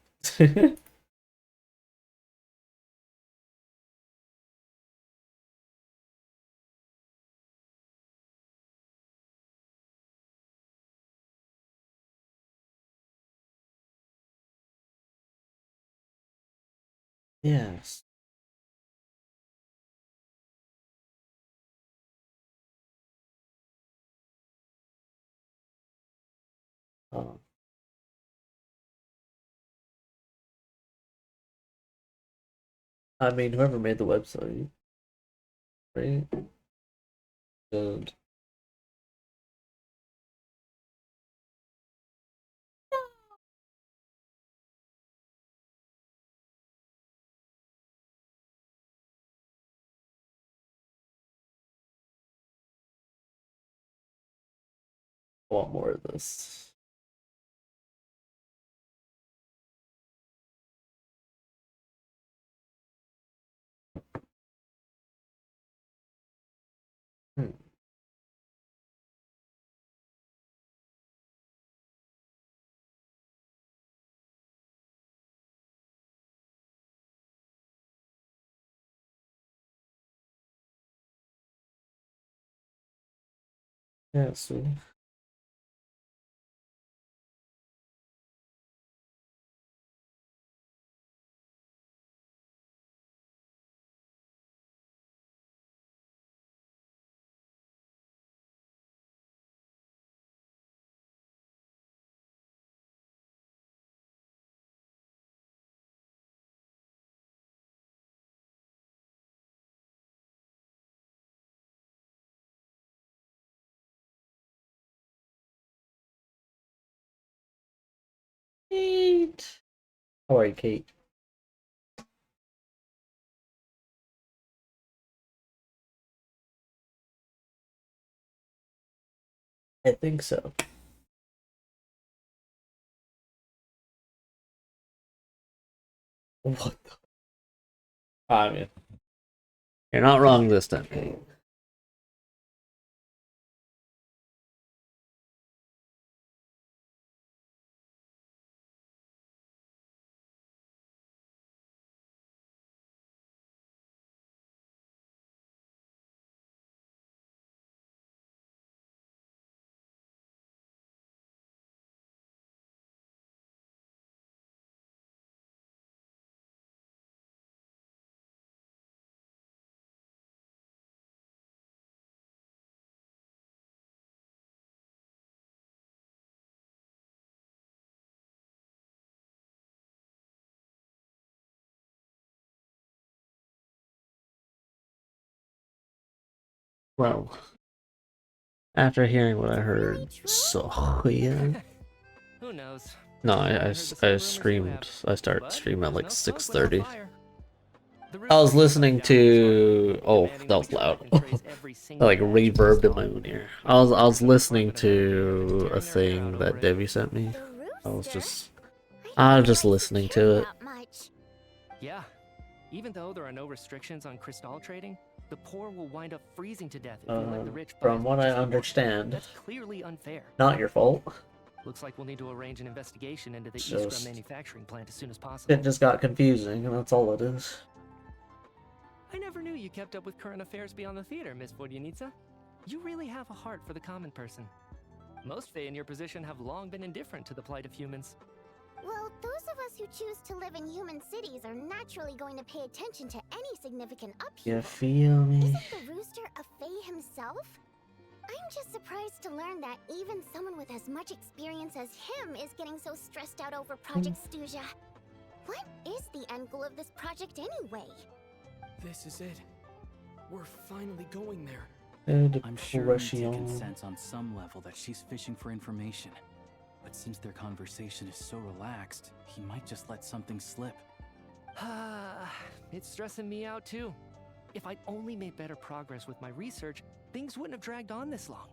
Yes. I mean, whoever made the website, right? And I want more of this. Yeah, see. Kate. How are you, Kate? I think so. What the? I mean, you're not wrong this time, Kate. Well, after hearing what I heard, so yeah. Who knows? No, I streamed. I started streaming at like 6:30. I was listening to. Oh, that was loud. That, like reverbed in my own ear. I was listening to a thing that Debbie sent me. I was just listening to it. Yeah. Even though there are no restrictions on crystal trading, the poor will wind up freezing to death if we let the rich buy From what I understand, That's clearly unfair. not your fault. Looks like we'll need to arrange an investigation into the Just- Iskra manufacturing plant as soon as possible. It just got confusing, and that's all it is. I never knew you kept up with current affairs beyond the theater, Miss Vodyanica. You really have a heart for the common person. Most Fae in your position have long been indifferent to the plight of humans. Well, those of us who choose to live in human cities are naturally going to pay attention to any significant upheaval. You feel me? Isn't the rooster a Fae himself? I'm just surprised to learn that even someone with as much experience as him is getting so stressed out over Project Stuja. What is the end goal of this project anyway? This is it. We're finally going there. I'm sure Mitsuki can sense on some level that she's fishing for information. But since their conversation is so relaxed, he might just let something slip. It's stressing me out too. If I'd only made better progress with my research, things wouldn't have dragged on this long.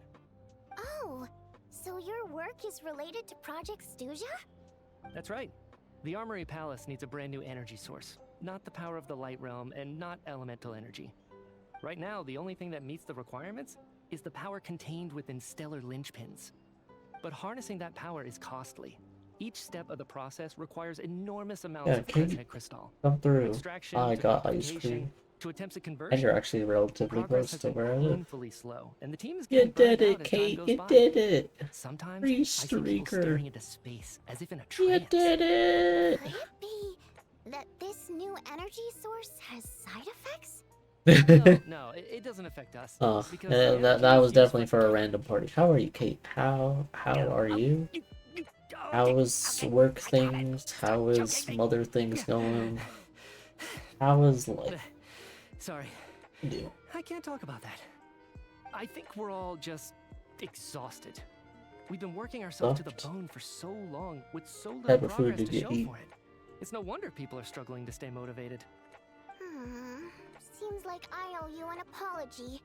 Oh, so your work is related to Project Stuja? That's right. The Armory Palace needs a brand new energy source. Not the power of the Light Realm and not elemental energy. Right now, the only thing that meets the requirements is the power contained within stellar linchpins. But harnessing that power is costly. Each step of the process requires enormous amounts of Kresnet crystal. Come through. Extraction, I to got ice purification, cream. to attempts at And conversion. you're actually relatively Progress close has to been where I live. painfully slow, and the team is You getting burned did it, out as time Kate. goes You by. did it. Sometimes Free I see people streaker. staring into space as if in a You trance. did it. Could it be that this new energy source has side effects? No, it doesn't affect us. Oh, because that energy that is was used definitely for- for a random party. How are you, Kate? How are you? How is work things? How is mother things going? How is life? Sorry. Yeah. I can't talk about that. I think we're all just exhausted. We've been working ourselves to the bone for so long with so little Type of food progress did to you show eat? for it. It's no wonder people are struggling to stay motivated. Seems like I owe you an apology.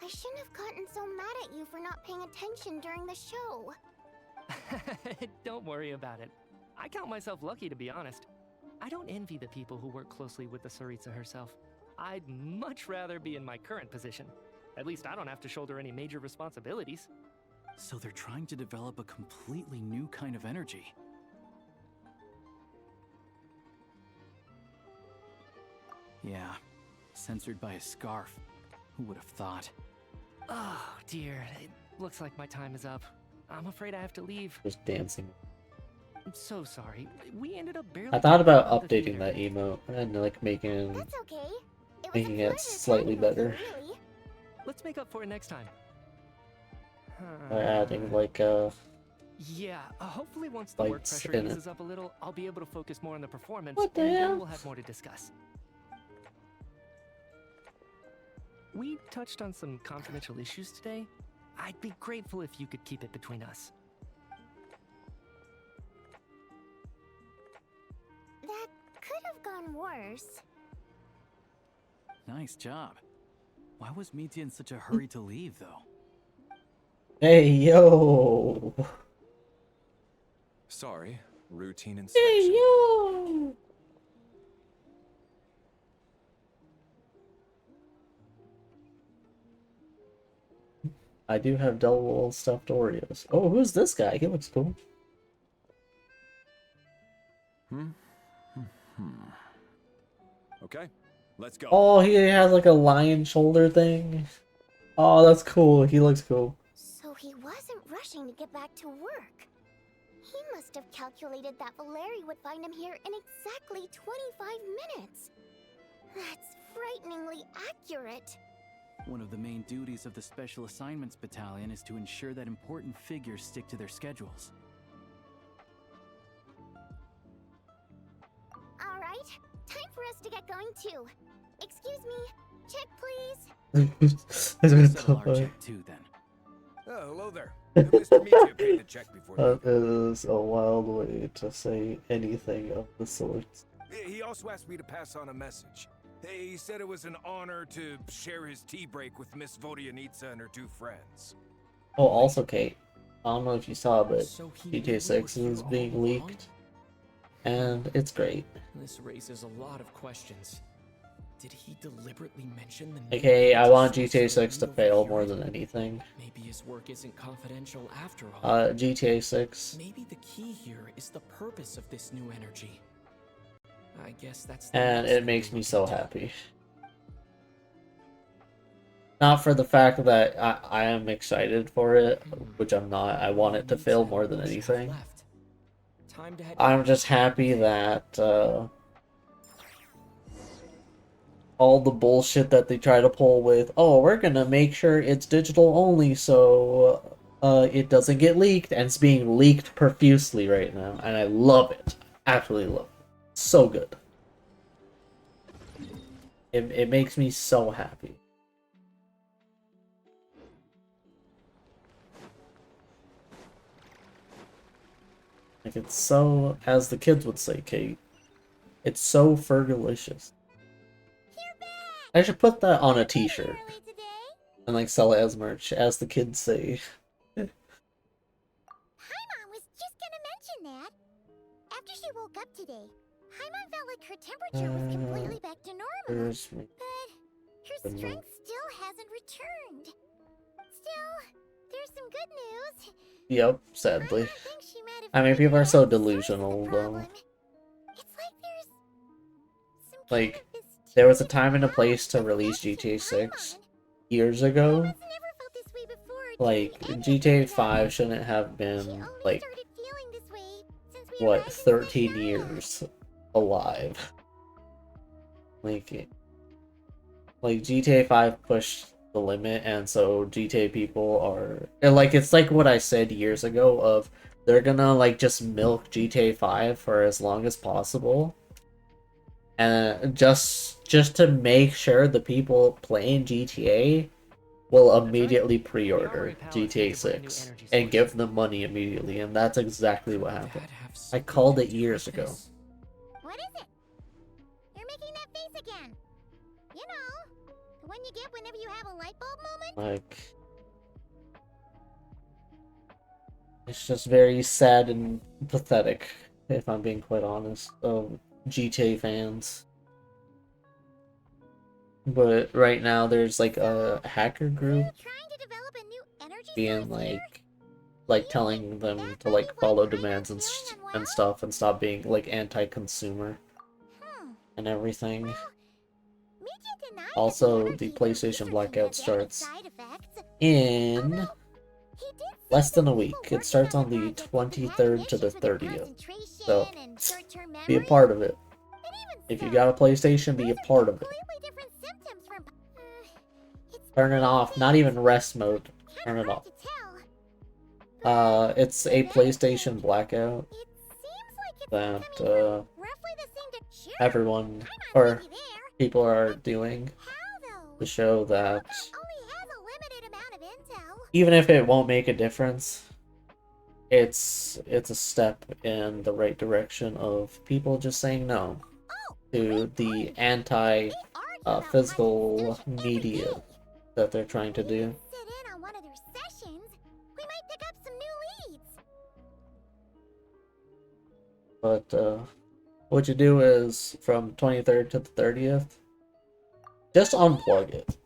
I shouldn't have gotten so mad at you for not paying attention during the show. Don't worry about it. I count myself lucky, to be honest. I don't envy the people who work closely with the Tsaritsa herself. I'd much rather be in my current position. At least I don't have to shoulder any major responsibilities. So they're trying to develop a completely new kind of energy. Yeah, censored by a scarf. Who would have thought? Oh dear, it looks like my time is up. I'm afraid I have to leave. Just dancing. I'm so sorry. We ended up barely. I thought about talking the updating that emote and like making That's okay. making it slightly better. Let's make up for it next time. By adding like Yeah, hopefully once the work lights pressure in it. eases up a little, I'll be able to focus more on the performance, What the and hell? then we'll have more to discuss. We touched on some confidential issues today. I'd be grateful if you could keep it between us. That could have gone worse. Nice job. Why was Mitya in such a hurry to leave, though? Hey yo. Sorry, routine inspection. Hey yo. I do have double stuffed Oreos. Oh, who's this guy? He looks cool. Okay, let's go. Oh, he has like a lion shoulder thing. Oh, that's cool. He looks cool. So he wasn't rushing to get back to work. He must have calculated that Valeri would find him here in exactly 25 minutes. That's frighteningly accurate. One of the main duties of the Special Assignments Battalion is to ensure that important figures stick to their schedules. All right, time for us to get going too. Excuse me, check please. Settle our check too, then. Oh, hello there. Mr. Mitya paid the check before That is a wild way to say anything of the sort. He also asked me to pass on a message. He said it was an honor to share his tea break with Miss Vodyanitsa and her two friends. Oh, also, Kate, I don't know if you saw, but So he GTA 6 knew is all being along? leaked, and it's great. This raises a lot of questions. Did he deliberately mention the Okay, I want GTA 6 to fail more than anything. Maybe his work isn't confidential after all. GTA 6. Maybe the key here is the purpose of this new energy. I guess that's the And next it thing makes we me look so into. happy. Not for the fact that I am excited for it, which I'm not. I want it to fail more than anything. Time to head I'm just happy that all the bullshit that they try to pull with, oh, we're gonna make sure it's digital only so it doesn't get leaked, and it's being leaked profusely right now, and I love it. Absolutely love it. So good. It makes me so happy. Like, it's so, as the kids would say, Kate, it's so Fergalicious. I should put that on a t-shirt and like sell it as merch, as the kids say. Hi, Mom was just gonna mention that. After she woke up today, Haimon felt like her temperature was completely back to normal. There's me. But her strength still hasn't returned. Still, there's some good news. Yep, sadly. I mean, people are so delusional, though. Like, there was a time and a place to release GTA 6 years ago. Like, GTA 5 shouldn't have been, like, what, 13 years alive. Like GTA 5 pushed the limit, and so GTA people are, and like, it's like what I said years ago of they're gonna like just milk GTA 5 for as long as possible, and just to make sure the people playing GTA will immediately pre-order GTA 6 and give them money immediately, and that's exactly what happened. I called it years ago. What is it? You're making that face again. You know, the one you get whenever you have a light bulb moment? Like, it's just very sad and pathetic, if I'm being quite honest, of GTA fans. But right now there's like a hacker group being like telling them to like follow demands and stuff and stop being like anti-consumer and everything. Also, the PlayStation blackout starts in less than a week. It starts on the 23rd to the 30th. So, be a part of it. If you got a PlayStation, be a part of it. Turn it off. Not even rest mode. Turn it off. It's a PlayStation blackout that everyone or people are doing to show that even if it won't make a difference, it's a step in the right direction of people just saying no to the anti physical media that they're trying to do. But what you do is from 23rd to the 30th, just unplug it.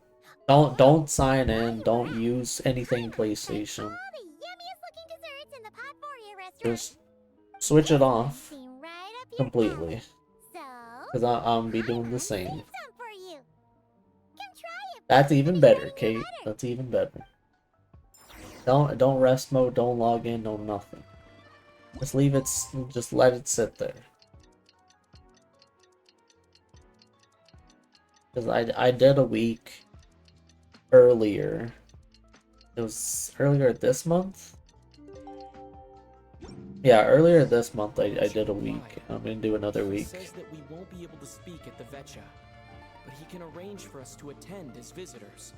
Don't sign in. Don't use anything PlayStation. Just switch it off completely. Because I'll be doing the same. That's even better, Kate. That's even better. Don't rest mode. Don't log in. No nothing. Just leave it. Just let it sit there. Because I did a week earlier. It was earlier this month? Yeah, earlier this month I did a week. I'm gonna do another week. He says that we won't be able to speak at the Vetcha, but he can arrange for us to attend as visitors.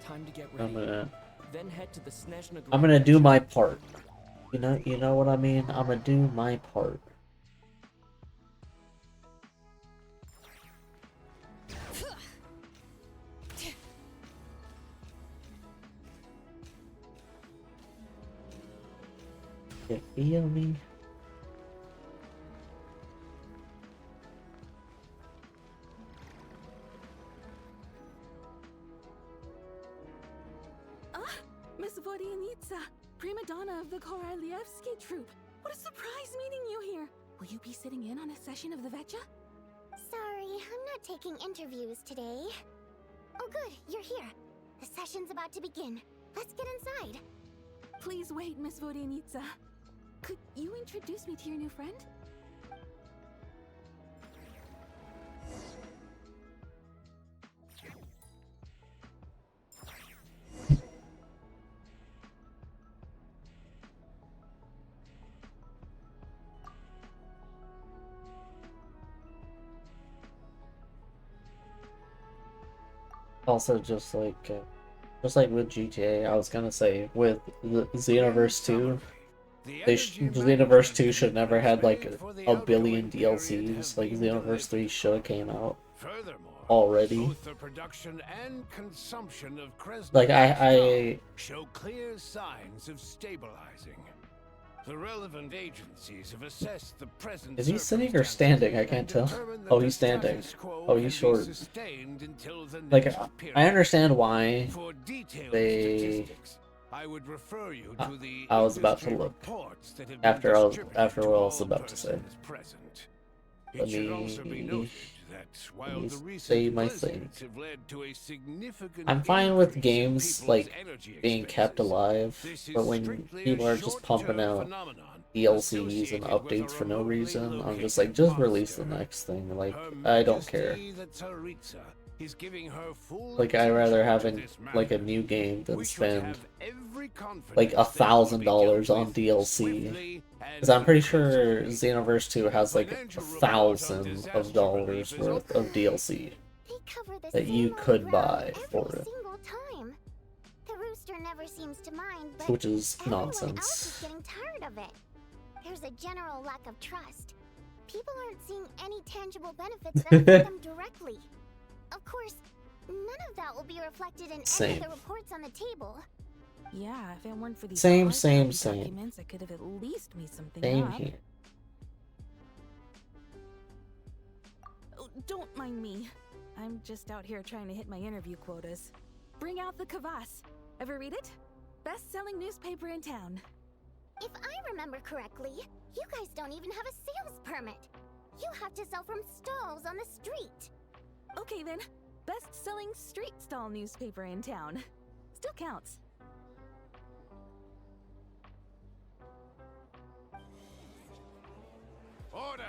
Time to get ready. Then head to the Snezhna. I'm gonna do my part. You know what I mean? I'm gonna do my part. You feel me? Miss Vodyanitsa, prima donna of the Korolievsky troupe. What a surprise meeting you here. Will you be sitting in on a session of the Vetcha? Sorry, I'm not taking interviews today. Oh good, you're here. The session's about to begin. Let's get inside. Please wait, Miss Vodyanitsa. Could you introduce me to your new friend? Also, just like with GTA, I was gonna say with the Xenoverse 2, Xenoverse 2 should never had like a billion DLCs. Like Xenoverse 3 should have came out already. Both the production and consumption of Krasnodar Like I show clear signs of stabilizing. The relevant agencies have assessed the present. Is he sitting or standing? I can't tell. Oh, he's standing. Oh, he's short. Like I understand why they. I would refer you to the I was about to look after what I was about to say. Let me say my thing. I'm fine with games like being kept alive, but when people are just pumping out DLCs and updates for no reason, I'm just like, just release the next thing. Like, I don't care. He's giving her full Like, I'd rather have attention to this like a matter. new game than We should spend have every confidence like that it will be $1,000 dealt on with DLC. swiftly Because and I'm pretty sure Xenoverse 2 has like $1,000 worth of DLC that you could buy for it, single time. The rooster never seems to mind, but which is everyone else nonsense. is getting tired of it. There's a general lack of trust. People aren't seeing any tangible benefits benefit them directly. Of course, none of that will be reflected in any Same. of the reports on the table. Yeah, if it weren't for these Same, archive same. documents, I could have at least made something Same up. here. Oh, don't mind me. I'm just out here trying to hit my interview quotas. Bring out the Kvass. Ever read it? Best-selling newspaper in town. If I remember correctly, you guys don't even have a sales permit. You have to sell from stalls on the street. Okay then, best-selling street stall newspaper in town. Still counts. Order!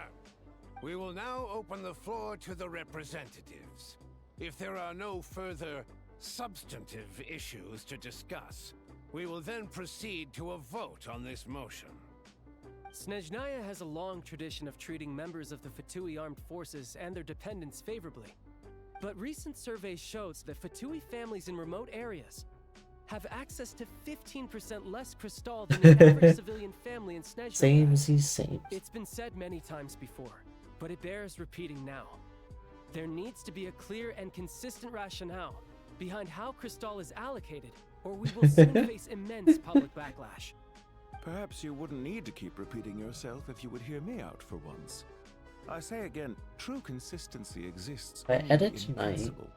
We will now open the floor to the representatives. If there are no further substantive issues to discuss, we will then proceed to a vote on this motion. Snezhnaya has a long tradition of treating members of the Fatui armed forces and their dependents favorably. But recent surveys shows that Fatui families in remote areas have access to 15% less crystal than the average civilian family in Snezhnaya. Same. It's been said many times before, but it bears repeating now. There needs to be a clear and consistent rationale behind how crystal is allocated, or we will soon face immense public backlash. Perhaps you wouldn't need to keep repeating yourself if you would hear me out for once. I say again, true consistency exists I only edit in tonight, principle.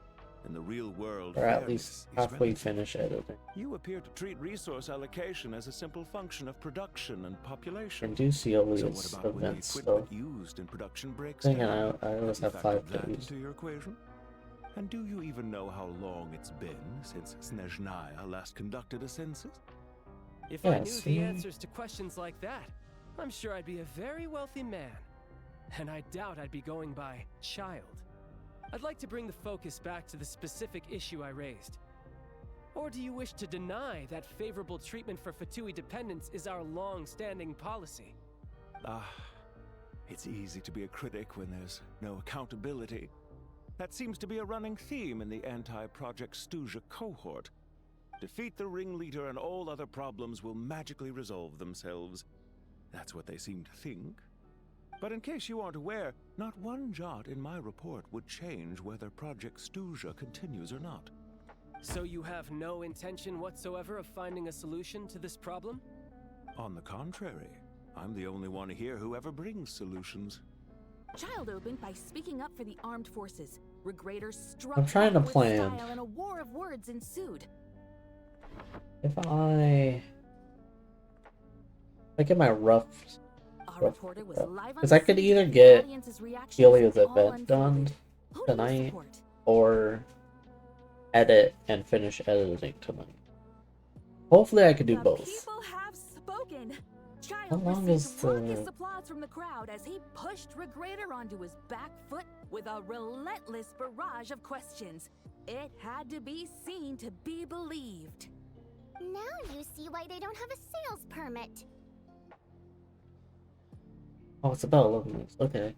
In the real world, or at fairness least is halfway relative. finish editing. You appear to treat resource allocation as a simple function of production and population. And do see all So these what about when the events equipment stuff. used in production breaks Thing, down? and I always You have factor 5 that days. into your equation? And do you even know how long it's been since Snezhnaya last conducted a census? If I knew Yes, the yeah. answers to questions like that, I'm sure I'd be a very wealthy man. And I doubt I'd be going by child. I'd like to bring the focus back to the specific issue I raised. Or do you wish to deny that favorable treatment for Fatui dependents is our long-standing policy? It's easy to be a critic when there's no accountability. That seems to be a running theme in the anti-Project Stuja cohort. Defeat the ringleader and all other problems will magically resolve themselves. That's what they seem to think. But in case you aren't aware, not one jot in my report would change whether Project Stuja continues or not. So you have no intention whatsoever of finding a solution to this problem? On the contrary, I'm the only one here who ever brings solutions. Child opened by speaking up for the armed forces. Regrator struck I'm trying to back with plan. style and a war of words ensued. If I get my rough reporter was live on because I could either get Helia's event done tonight or edit and finish editing tonight. Hopefully I could do both. People have spoken. Child How long received is raucous the- applause from the crowd as he pushed Regrator onto his back foot with a relentless barrage of questions. It had to be seen to be believed. Now you see why they don't have a sales permit. Oh, it's about 11 minutes. Okay.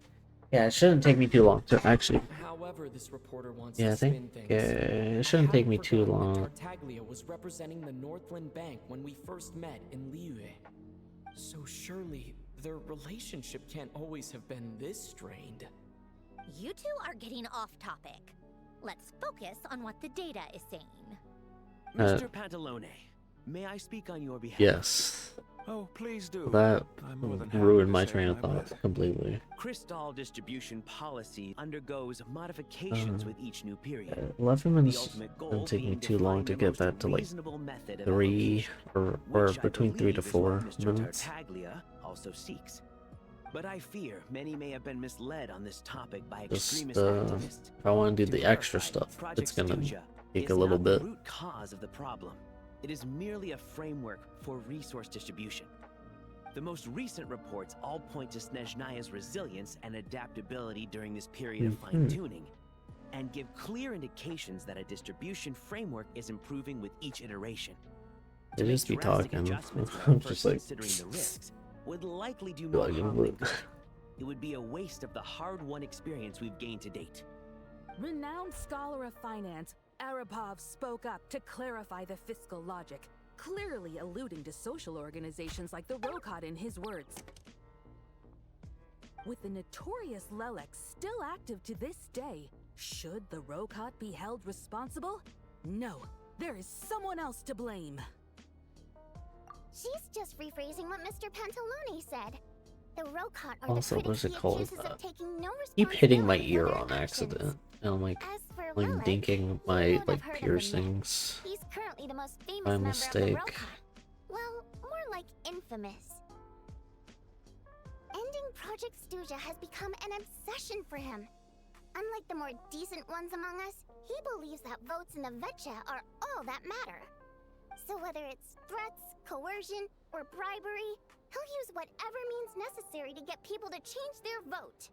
Yeah, it shouldn't take me too long to actually. However, this reporter wants Yeah, I to spin think things. it shouldn't take me too Forgotten long. that Tartaglia was representing the Northland Bank when we first met in Liyue. So surely their relationship can't always have been this strained. You two are getting off topic. Let's focus on what the data is saying. Mr. Pantalone, may I speak on your behalf? Yes. Oh, please do. That I'm more than happy ruined to my share train of my thought blessing. completely. Crystal distribution policy undergoes modifications with each new period. 11 The minutes ultimate goal doesn't take me being too to long find to the get most that to like reasonable method of 3 or which I between 3 to believe is 4 what Mr. minutes. Tartaglia also seeks. But I fear many may have been misled on this topic by Just extremist activists. if I want to do To the extra clarify, stuff, Project it's gonna Stuja take is a little not bit. the root cause of the problem. It is merely a framework for resource distribution. The most recent reports all point to Snezhnaya's resilience and adaptability during this period of Mhm. fine-tuning. and give clear indications that a distribution framework is improving with each iteration. They To make just be drastic talking. adjustments I'm without just first like, considering the risks would likely do Go more ahead, harm go than ahead. good. It would be a waste of the hard-won experience we've gained to date. Renowned scholar of finance, Arapov spoke up to clarify the fiscal logic, clearly alluding to social organizations like the Rokot in his words. With the notorious Lelex still active to this day, should the Rokot be held responsible? No, there is someone else to blame. She's just rephrasing what Mr. Pantalone said. The Rokot are Also, the what's it critics called? accuses of taking no Keep hitting my responsibility ear for on their actions. accident, and I'm like, As for like Lelex, dinking you my won't like have heard of him yet. piercings. He's currently the most famous By member mistake. of the Rokot. Well, more like infamous. Ending Project Stuja has become an obsession for him. Unlike the more decent ones among us, he believes that votes in the Vetcha are all that matter. So whether it's threats, coercion, or bribery, he'll use whatever means necessary to get people to change their vote.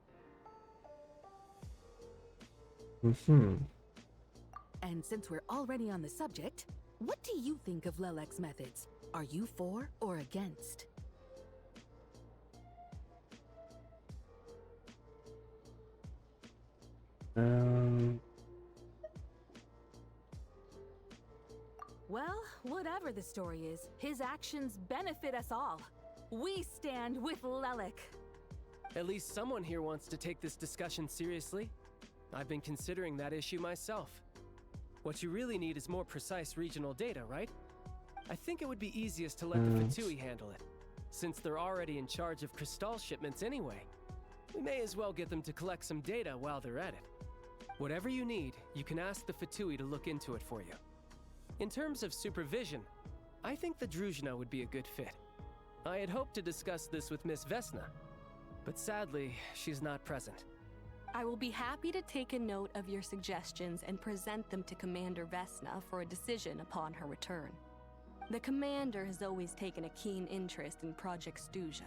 And since we're already on the subject, what do you think of Lelex's methods? Are you for or against? Well, whatever the story is, his actions benefit us all. We stand with Lelek. At least someone here wants to take this discussion seriously. I've been considering that issue myself. What you really need is more precise regional data, right? I think it would be easiest to let the Fatui handle it, since they're already in charge of Crystal shipments anyway. We may as well get them to collect some data while they're at it. Whatever you need, you can ask the Fatui to look into it for you. In terms of supervision, I think the Druzhna would be a good fit. I had hoped to discuss this with Miss Vesna, but sadly, she's not present. I will be happy to take a note of your suggestions and present them to Commander Vesna for a decision upon her return. The Commander has always taken a keen interest in Project Stuja.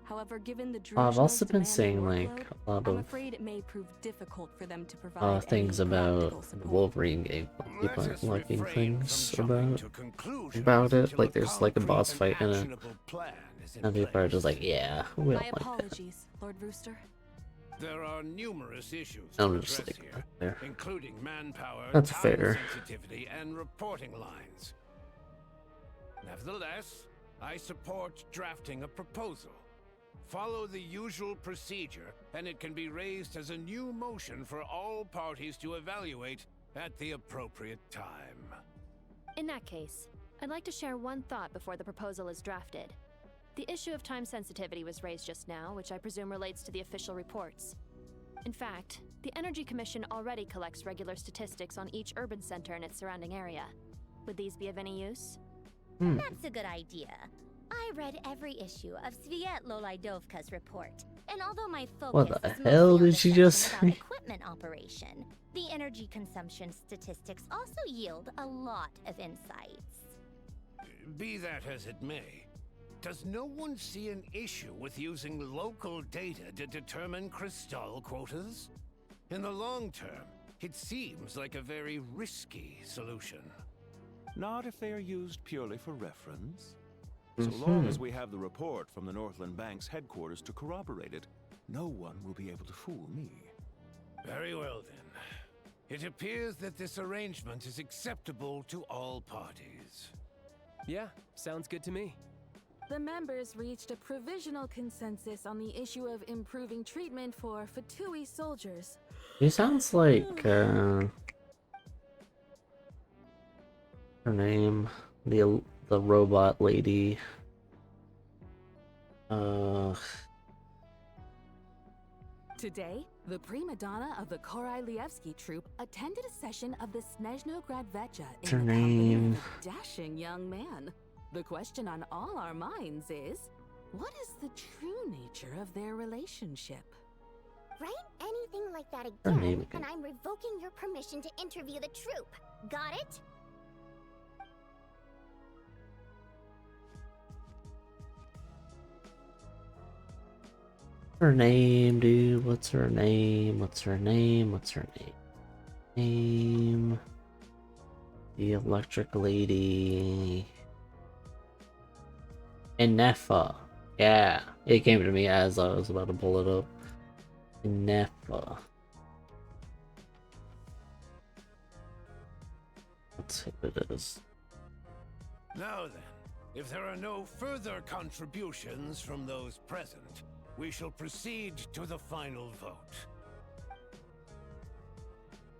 However, given the I've also Druzhna's been demanding seeing like workload, a lot I'm of afraid it may prove difficult for them to provide things any about practical the support. Wolverine game. People Let aren't us liking refrain things from jumping to conclusions about it. until Like a there's like a concrete boss and fight in it, actionable plan is in and people are just like, yeah, we My don't like that. apologies, Lord Rooster. There are numerous issues I'm to just address like, here, there. including manpower, That's time fair. sensitivity, and reporting lines. Nevertheless, I support drafting a proposal. Follow the usual procedure, and it can be raised as a new motion for all parties to evaluate at the appropriate time. In that case, I'd like to share one thought before the proposal is drafted. The issue of time sensitivity was raised just now, which I presume relates to the official reports. In fact, the Energy Commission already collects regular statistics on each urban center and its surrounding area. Would these be of any use? That's a good idea. I read every issue of Svietlo Laidovka's report, and although my focus What the is mostly hell on did the she section just about say? equipment operation, the energy consumption statistics also yield a lot of insights. Be that as it may, does no one see an issue with using local data to determine Crystal quotas? In the long term, it seems like a very risky solution. Not if they are used purely for reference. So long as we have the report from the Northland Bank's headquarters to corroborate it, no one will be able to fool me. Very well then. It appears that this arrangement is acceptable to all parties. Yeah, sounds good to me. The members reached a provisional consensus on the issue of improving treatment for Fatui soldiers. He sounds like her name, the robot lady. Today, the prima donna of the Korailievsky troupe attended a session of the Snezhnograd Vetcha What's her in the company name? of a dashing young man. The question on all our minds is, what is the true nature of their relationship? Write anything like that Her again, name again. and I'm revoking your permission to interview the troupe. Got it? Her name, dude. What's her name? What's her name? What's her name? Name the electric lady. Inefa. Yeah, it came to me as I was about to pull it up. Inefa. Let's see what it is. Now then, if there are no further contributions from those present, we shall proceed to the final vote.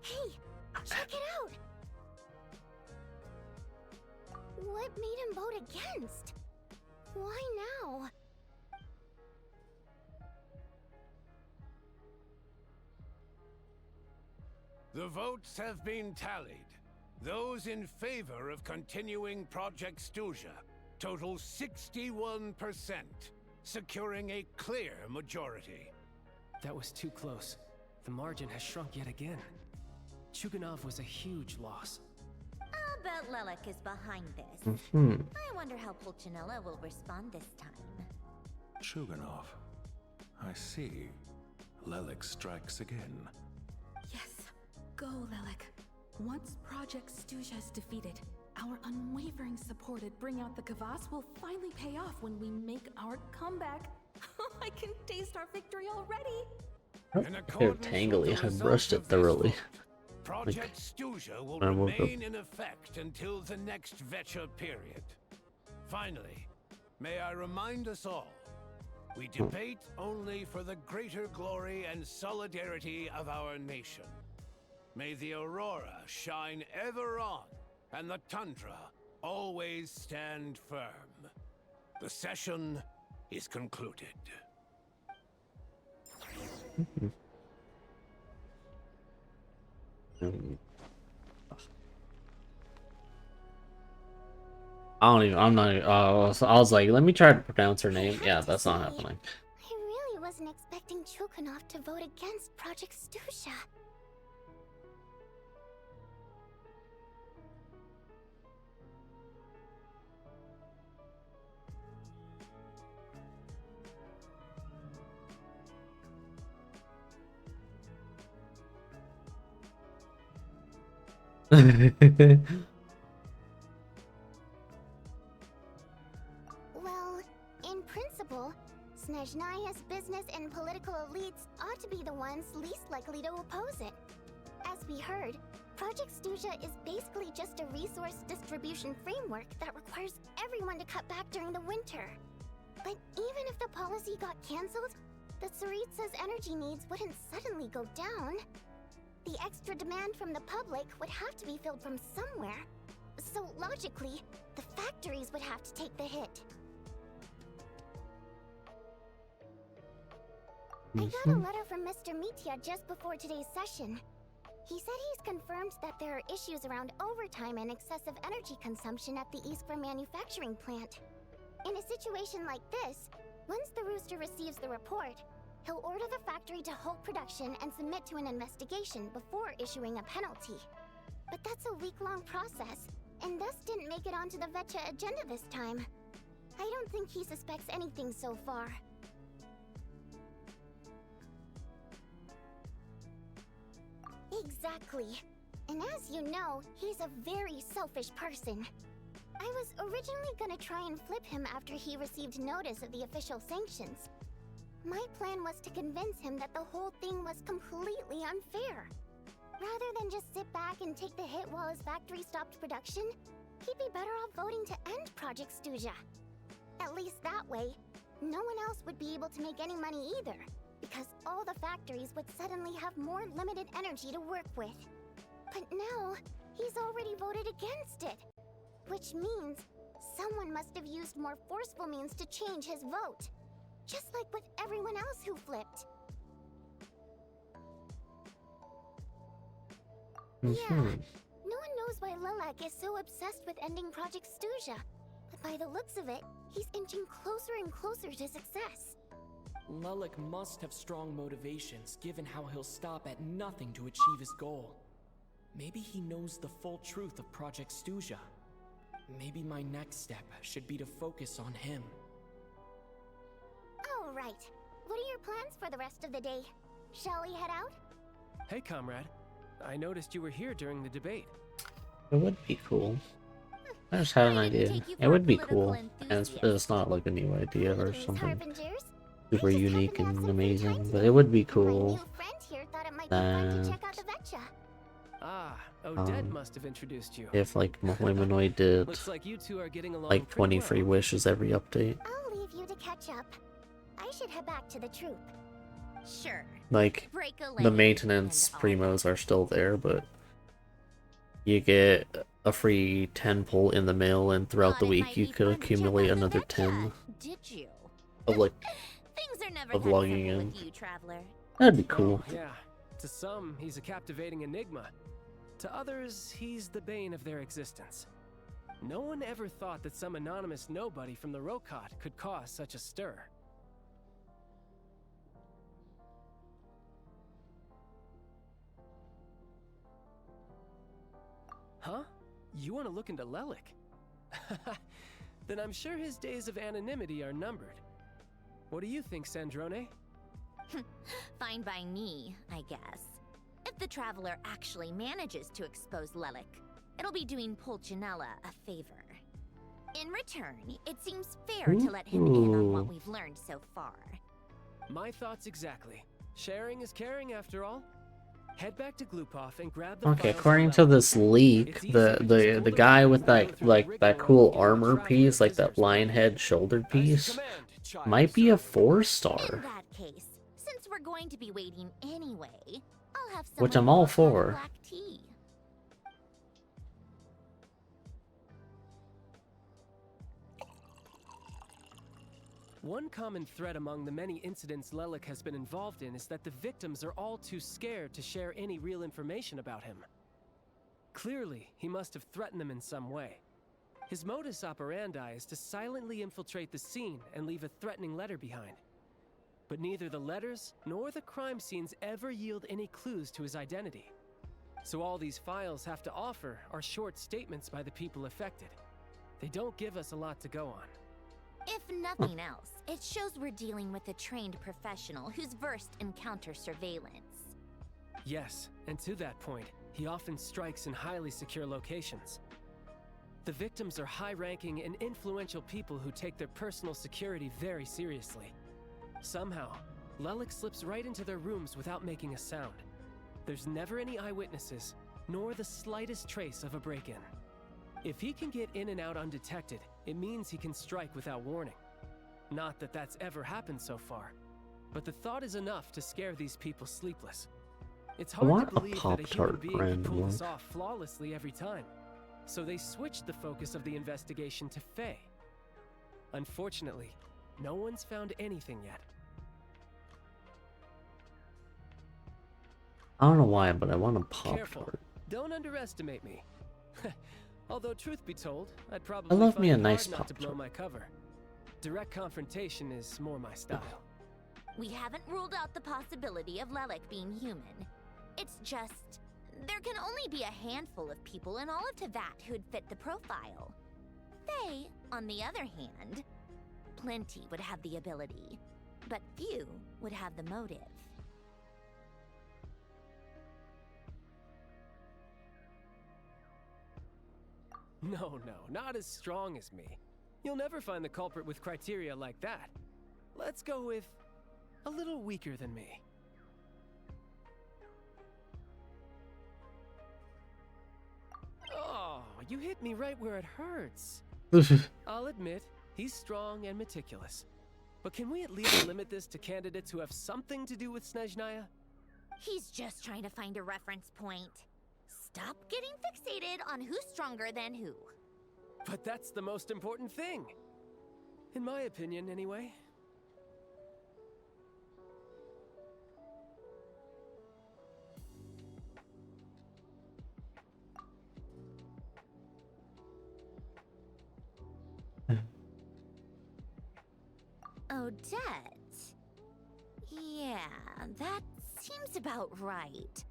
Hey, check it out! What made him vote against? Why now? The votes have been tallied. Those in favor of continuing Project Stuja total 61%, securing a clear majority. That was too close. The margin has shrunk yet again. Chuganov was a huge loss. I'll bet Lelek is behind this. I wonder how Pulcinella will respond this time. Chuganov. I see. Lelek strikes again. Yes. Go, Lelek. Once Project Stuja is defeated, our unwavering support at Bring Out the Kvass will finally pay off when we make our comeback. I can taste our victory already. They're tangly. I brushed it thoroughly. Project Stuja will remain in effect until the next Vecha period. Finally, may I remind us all, we debate only for the greater glory and solidarity of our nation. May the aurora shine ever on, and the tundra always stand firm. The session is concluded. I'm not even, I was like, let me try to pronounce her name. Yeah, that's not happening. I really wasn't expecting Chuganov to vote against Project Stuja. Well, in principle, Snezhnaya's business and political elites ought to be the ones least likely to oppose it. As we heard, Project Stuja is basically just a resource distribution framework that requires everyone to cut back during the winter. But even if the policy got cancelled, the Tsaritsa's energy needs wouldn't suddenly go down. The extra demand from the public would have to be filled from somewhere. So logically, the factories would have to take the hit. I got a letter from Mr. Mitya just before today's session. He said he's confirmed that there are issues around overtime and excessive energy consumption at the Iskra manufacturing plant. In a situation like this, once the Rooster receives the report, he'll order the factory to halt production and submit to an investigation before issuing a penalty. But that's a week-long process, and thus didn't make it onto the Vecha agenda this time. I don't think he suspects anything so far. Exactly. And as you know, he's a very selfish person. I was originally gonna try and flip him after he received notice of the official sanctions. My plan was to convince him that the whole thing was completely unfair. Rather than just sit back and take the hit while his factory stopped production, he'd be better off voting to end Project Stuja. At least that way, no one else would be able to make any money either, because all the factories would suddenly have more limited energy to work with. But now, he's already voted against it, which means someone must have used more forceful means to change his vote. Just like with everyone else who flipped. Yeah, no one knows why Lelek is so obsessed with ending Project Stuja, but by the looks of it, he's inching closer and closer to success. Lelek must have strong motivations, given how he'll stop at nothing to achieve his goal. Maybe he knows the full truth of Project Stuja. Maybe my next step should be to focus on him. All right. What are your plans for the rest of the day? Shall we head out? Hey, comrade. I noticed you were here during the debate. It would be cool. I just had an idea. It would be cool, and it's not like a new idea or something super unique and amazing, but it would be cool that Ah, Odette must have introduced you. if like Mahloimanoid did Looks like you two are getting along like pretty 20 well. free wishes every update. I'll leave you to catch up. I should head back to the troop. Sure. Like, Break a the leg maintenance primos are still there, but you get a free 10 pull in the mail, and throughout the week you could accumulate another 10 Did you? of like Things are never of that logging simple in. with you, traveler. That'd be cool. Yeah. To some, he's a captivating enigma. To others, he's the bane of their existence. No one ever thought that some anonymous nobody from the Rokot could cause such a stir. Huh? You want to look into Lelik? Then I'm sure his days of anonymity are numbered. What do you think, Sandrone? Fine by me, I guess. If the Traveler actually manages to expose Lelik, it'll be doing Pulcinella a favor. In return, it seems fair to let him in on what we've learned so far. My thoughts exactly. Sharing is caring after all. Head back to Glupov and grab the Okay, files according from to this leak, the guy with that cool armor piece, like that lion head shoulder piece, might be a 4-star, In that case, since we're going to be waiting anyway, I'll have which someone I'm all work on the for. black tea. One common thread among the many incidents Lelik has been involved in is that the victims are all too scared to share any real information about him. Clearly, he must have threatened them in some way. His modus operandi is to silently infiltrate the scene and leave a threatening letter behind. But neither the letters nor the crime scenes ever yield any clues to his identity. So all these files have to offer are short statements by the people affected. They don't give us a lot to go on. If nothing else, it shows we're dealing with a trained professional who's versed in counter surveillance. Yes, and to that point, he often strikes in highly secure locations. The victims are high-ranking and influential people who take their personal security very seriously. Somehow, Lelik slips right into their rooms without making a sound. There's never any eyewitnesses, nor the slightest trace of a break-in. If he can get in and out undetected, it means he can strike without warning. Not that that's ever happened so far, but the thought is enough to scare these people sleepless. It's I hard want to a believe that a human Pop-Tart being brand can pull this one. off flawlessly every time. So they switched the focus of the investigation to Faye. Unfortunately, no one's found anything yet. I don't know why, but I want a Careful. Pop-Tart. Don't underestimate me. Although truth be told, I'd I probably love find me a it nice hard not to blow Pop-Tart. my cover. Direct confrontation is more my style. We haven't ruled out the possibility of Lelik being human. It's just, there can only be a handful of people in all of Teyvat who'd fit the profile. They, on the other hand, plenty would have the ability, but few would have the motive. No, not as strong as me. You'll never find the culprit with criteria like that. Let's go with a little weaker than me. Oh, you hit me right where it hurts. I'll admit, he's strong and meticulous. But can we at least limit this to candidates who have something to do with Snezhnaya? He's just trying to find a reference point. Stop getting fixated on who's stronger than who. But that's the most important thing. In my opinion, anyway. Odette? Yeah, that seems about right.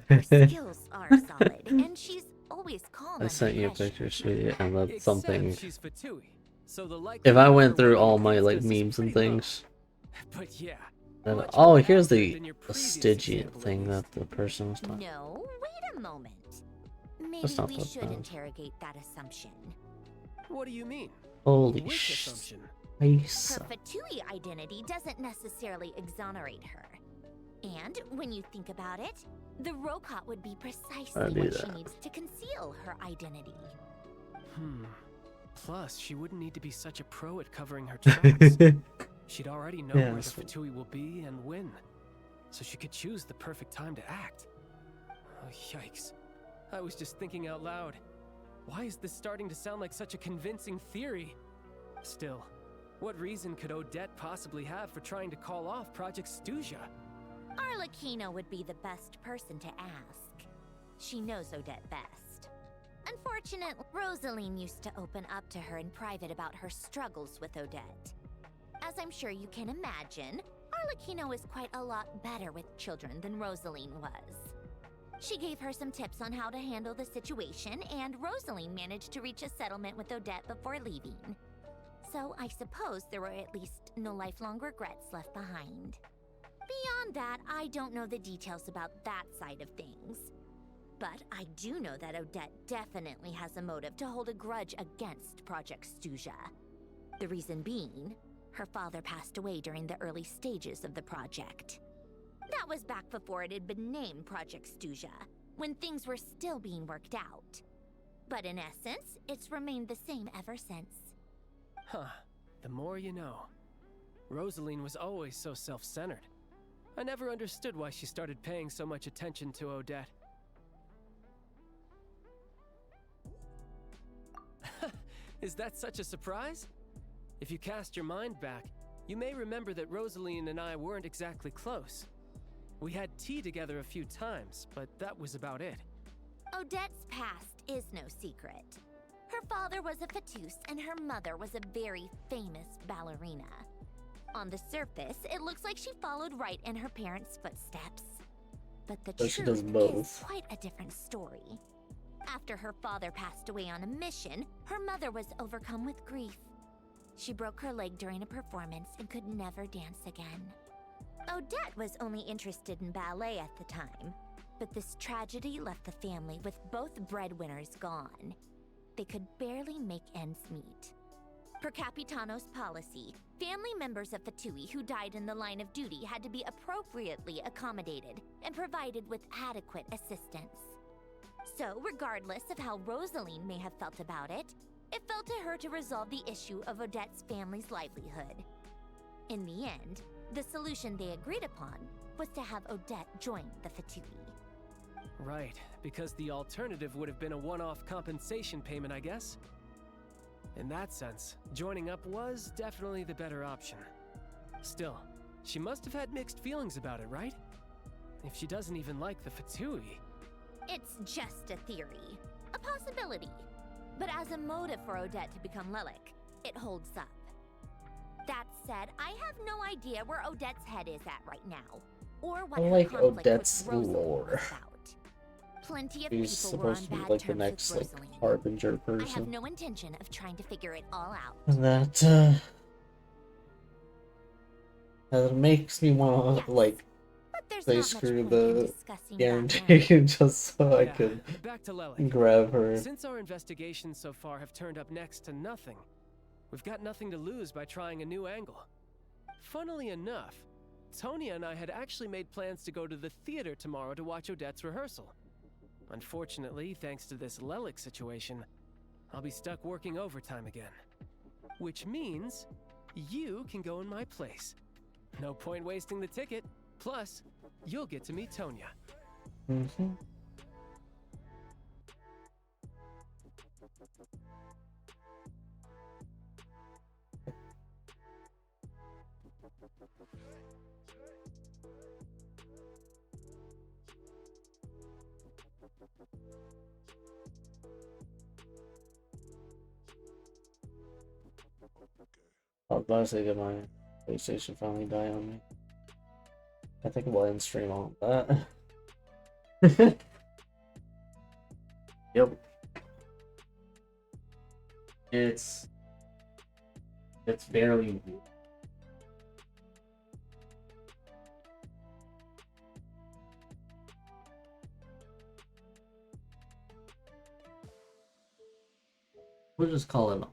Her skills are solid, and she's always calm. I sent you a picture, sweetie, and that's Except something. she's Fatui, so the If likelihood I of went her through winning all my against like us is memes and pretty low. things, But yeah. then much oh, more here's accurate the than your previous Stygian example, at thing least. that the person was talking. No, wait moment. Maybe That's not we that should bad. interrogate that assumption. What do you mean? Holy Which sh! assumption? Ice. Her Fatui identity doesn't necessarily exonerate her. And when you think about it, the Rokot would be precisely do what she that. needs to conceal her identity. Plus, she wouldn't need to be such a pro at covering her tracks. She'd already know Yeah, where the that's- Fatui will be and when. So she could choose the perfect time to act. Oh, yikes. I was just thinking out loud. Why is this starting to sound like such a convincing theory? Still, what reason could Odette possibly have for trying to call off Project Stuja? Arlecchino would be the best person to ask. She knows Odette best. Unfortunately, Rosaline used to open up to her in private about her struggles with Odette. As I'm sure you can imagine, Arlecchino is quite a lot better with children than Rosaline was. She gave her some tips on how to handle the situation, and Rosaline managed to reach a settlement with Odette before leaving. So I suppose there were at least no lifelong regrets left behind. Beyond that, I don't know the details about that side of things. But I do know that Odette definitely has a motive to hold a grudge against Project Stuja. The reason being, her father passed away during the early stages of the project. That was back before it had been named Project Stuja, when things were still being worked out. But in essence, it's remained the same ever since. Huh. The more you know. Rosaline was always so self-centered. I never understood why she started paying so much attention to Odette. Is that such a surprise? If you cast your mind back, you may remember that Rosaline and I weren't exactly close. We had tea together a few times, but that was about it. Odette's past is no secret. Her father was a Fatus and her mother was a very famous ballerina. On the surface, it looks like she followed right in her parents' footsteps. But the But she does truth both. is quite a different story. After her father passed away on a mission, her mother was overcome with grief. She broke her leg during a performance and could never dance again. Odette was only interested in ballet at the time, but this tragedy left the family with both breadwinners gone. They could barely make ends meet. Per Capitano's policy, family members of Fatui who died in the line of duty had to be appropriately accommodated and provided with adequate assistance. So, regardless of how Rosaline may have felt about it, it fell to her to resolve the issue of Odette's family's livelihood. In the end, the solution they agreed upon was to have Odette join the Fatui. Right, because the alternative would have been a one-off compensation payment, I guess. In that sense, joining up was definitely the better option. Still, she must have had mixed feelings about it, right? If she doesn't even like the Fatui. It's just a theory, a possibility. But as a motive for Odette to become Lelik, it holds up. That said, I have no idea where Odette's head is at right now, or what I her like conflict Odette's with Rosaline lore. was about. Plenty of She's people were on supposed to be bad like the terms next with like Rosaline. harbinger I have person. no intention of trying to figure it all out. And that makes me want to like there's say not much screw point in the discussing that guarantee just so I Yeah, could back to Lelik. grab her. Since our investigations so far have turned up next to nothing, we've got nothing to lose by trying a new angle. Funnily enough, Tonya and I had actually made plans to go to the theater tomorrow to watch Odette's rehearsal. Unfortunately, thanks to this Lelik situation, I'll be stuck working overtime again. Which means you can go in my place. No point wasting the ticket. Plus, you'll get to meet Tonya. Mm-hmm. I was about to say that my PlayStation finally die on me. I think we'll end stream on that. Yep. It's barely. We'll just call it on.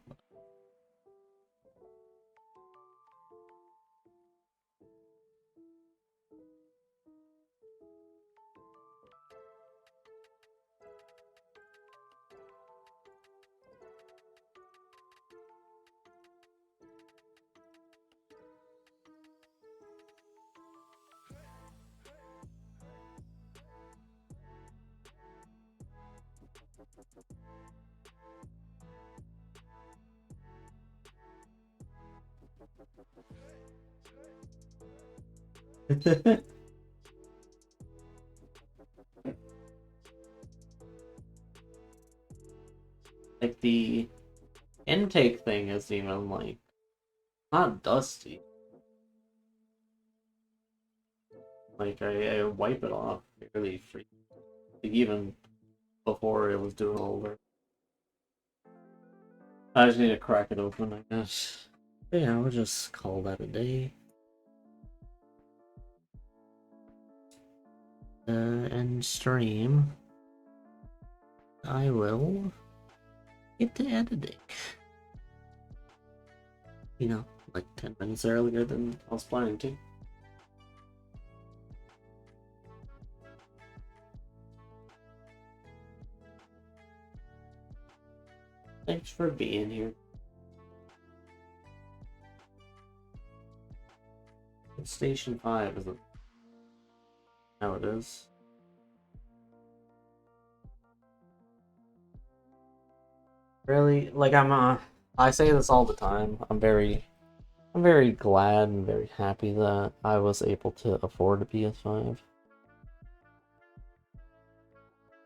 Like the intake thing isn't even like not dusty. Like I wipe it off really free, like, even before it was doing all the. I just need to crack it open, I guess. But yeah, we'll just call that a day. And stream. I will get to editing. You know, like 10 minutes earlier than I was planning to. Thanks for being here. It's Station 5, isn't it? How it is. Really, like I say this all the time. I'm very glad and very happy that I was able to afford a PS5.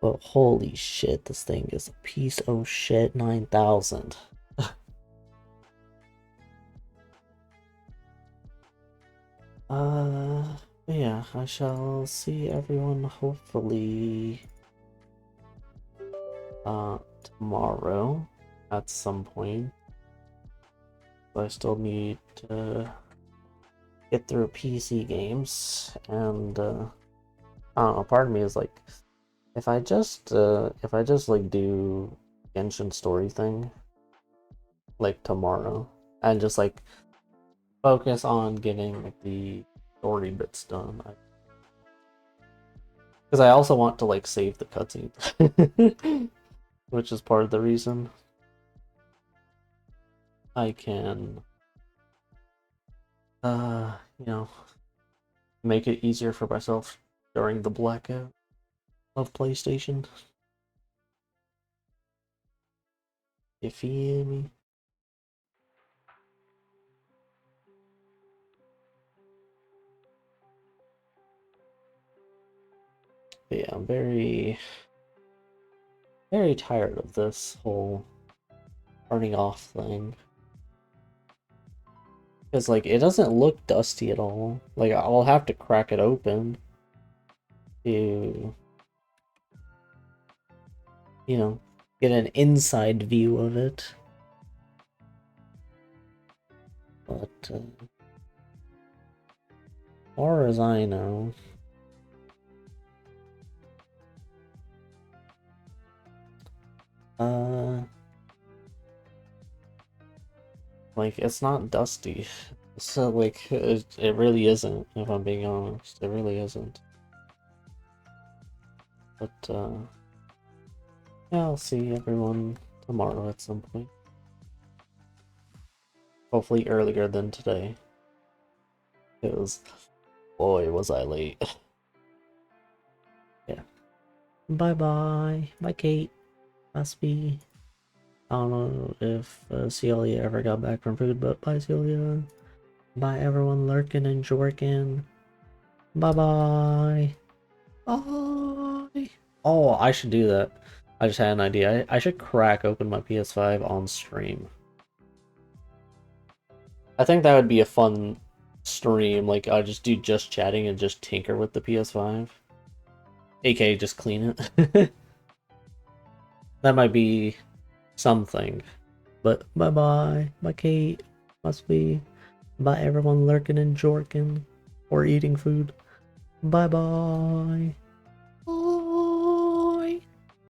But holy shit, this thing is a piece of shit. 9,000. Yeah, I shall see everyone hopefully tomorrow at some point. I still need to get through PC games, and I don't know, part of me is like, if I just like do Genshin story thing like tomorrow and just like focus on getting like the story bits done, because I also want to like save the cutscenes, which is part of the reason I can you know, make it easier for myself during the blackout of PlayStation. You feel me? But yeah, I'm very tired of this whole turning off thing. Because, like, it doesn't look dusty at all. Like, I'll have to crack it open to, you know, get an inside view of it. But, as far as I know, like, it's not dusty. So, like, it really isn't, if I'm being honest. It really isn't. But, yeah, I'll see everyone tomorrow at some point. Hopefully earlier than today. Because, boy, was I late. Yeah. Bye-bye. Bye, Kate. Must be. I don't know if Celia ever got back from food, but bye, Celia. Bye, everyone lurking and jorking. Bye-bye. Bye. Oh, I should do that. I just had an idea. I should crack open my PS5 on stream. I think that would be a fun stream. Like, I'll just do just chatting and just tinker with the PS5. AKA just clean it. That might be something. But bye-bye. Bye, Kate. Must be. Bye, everyone lurking and jorking. Or eating food. Bye-bye.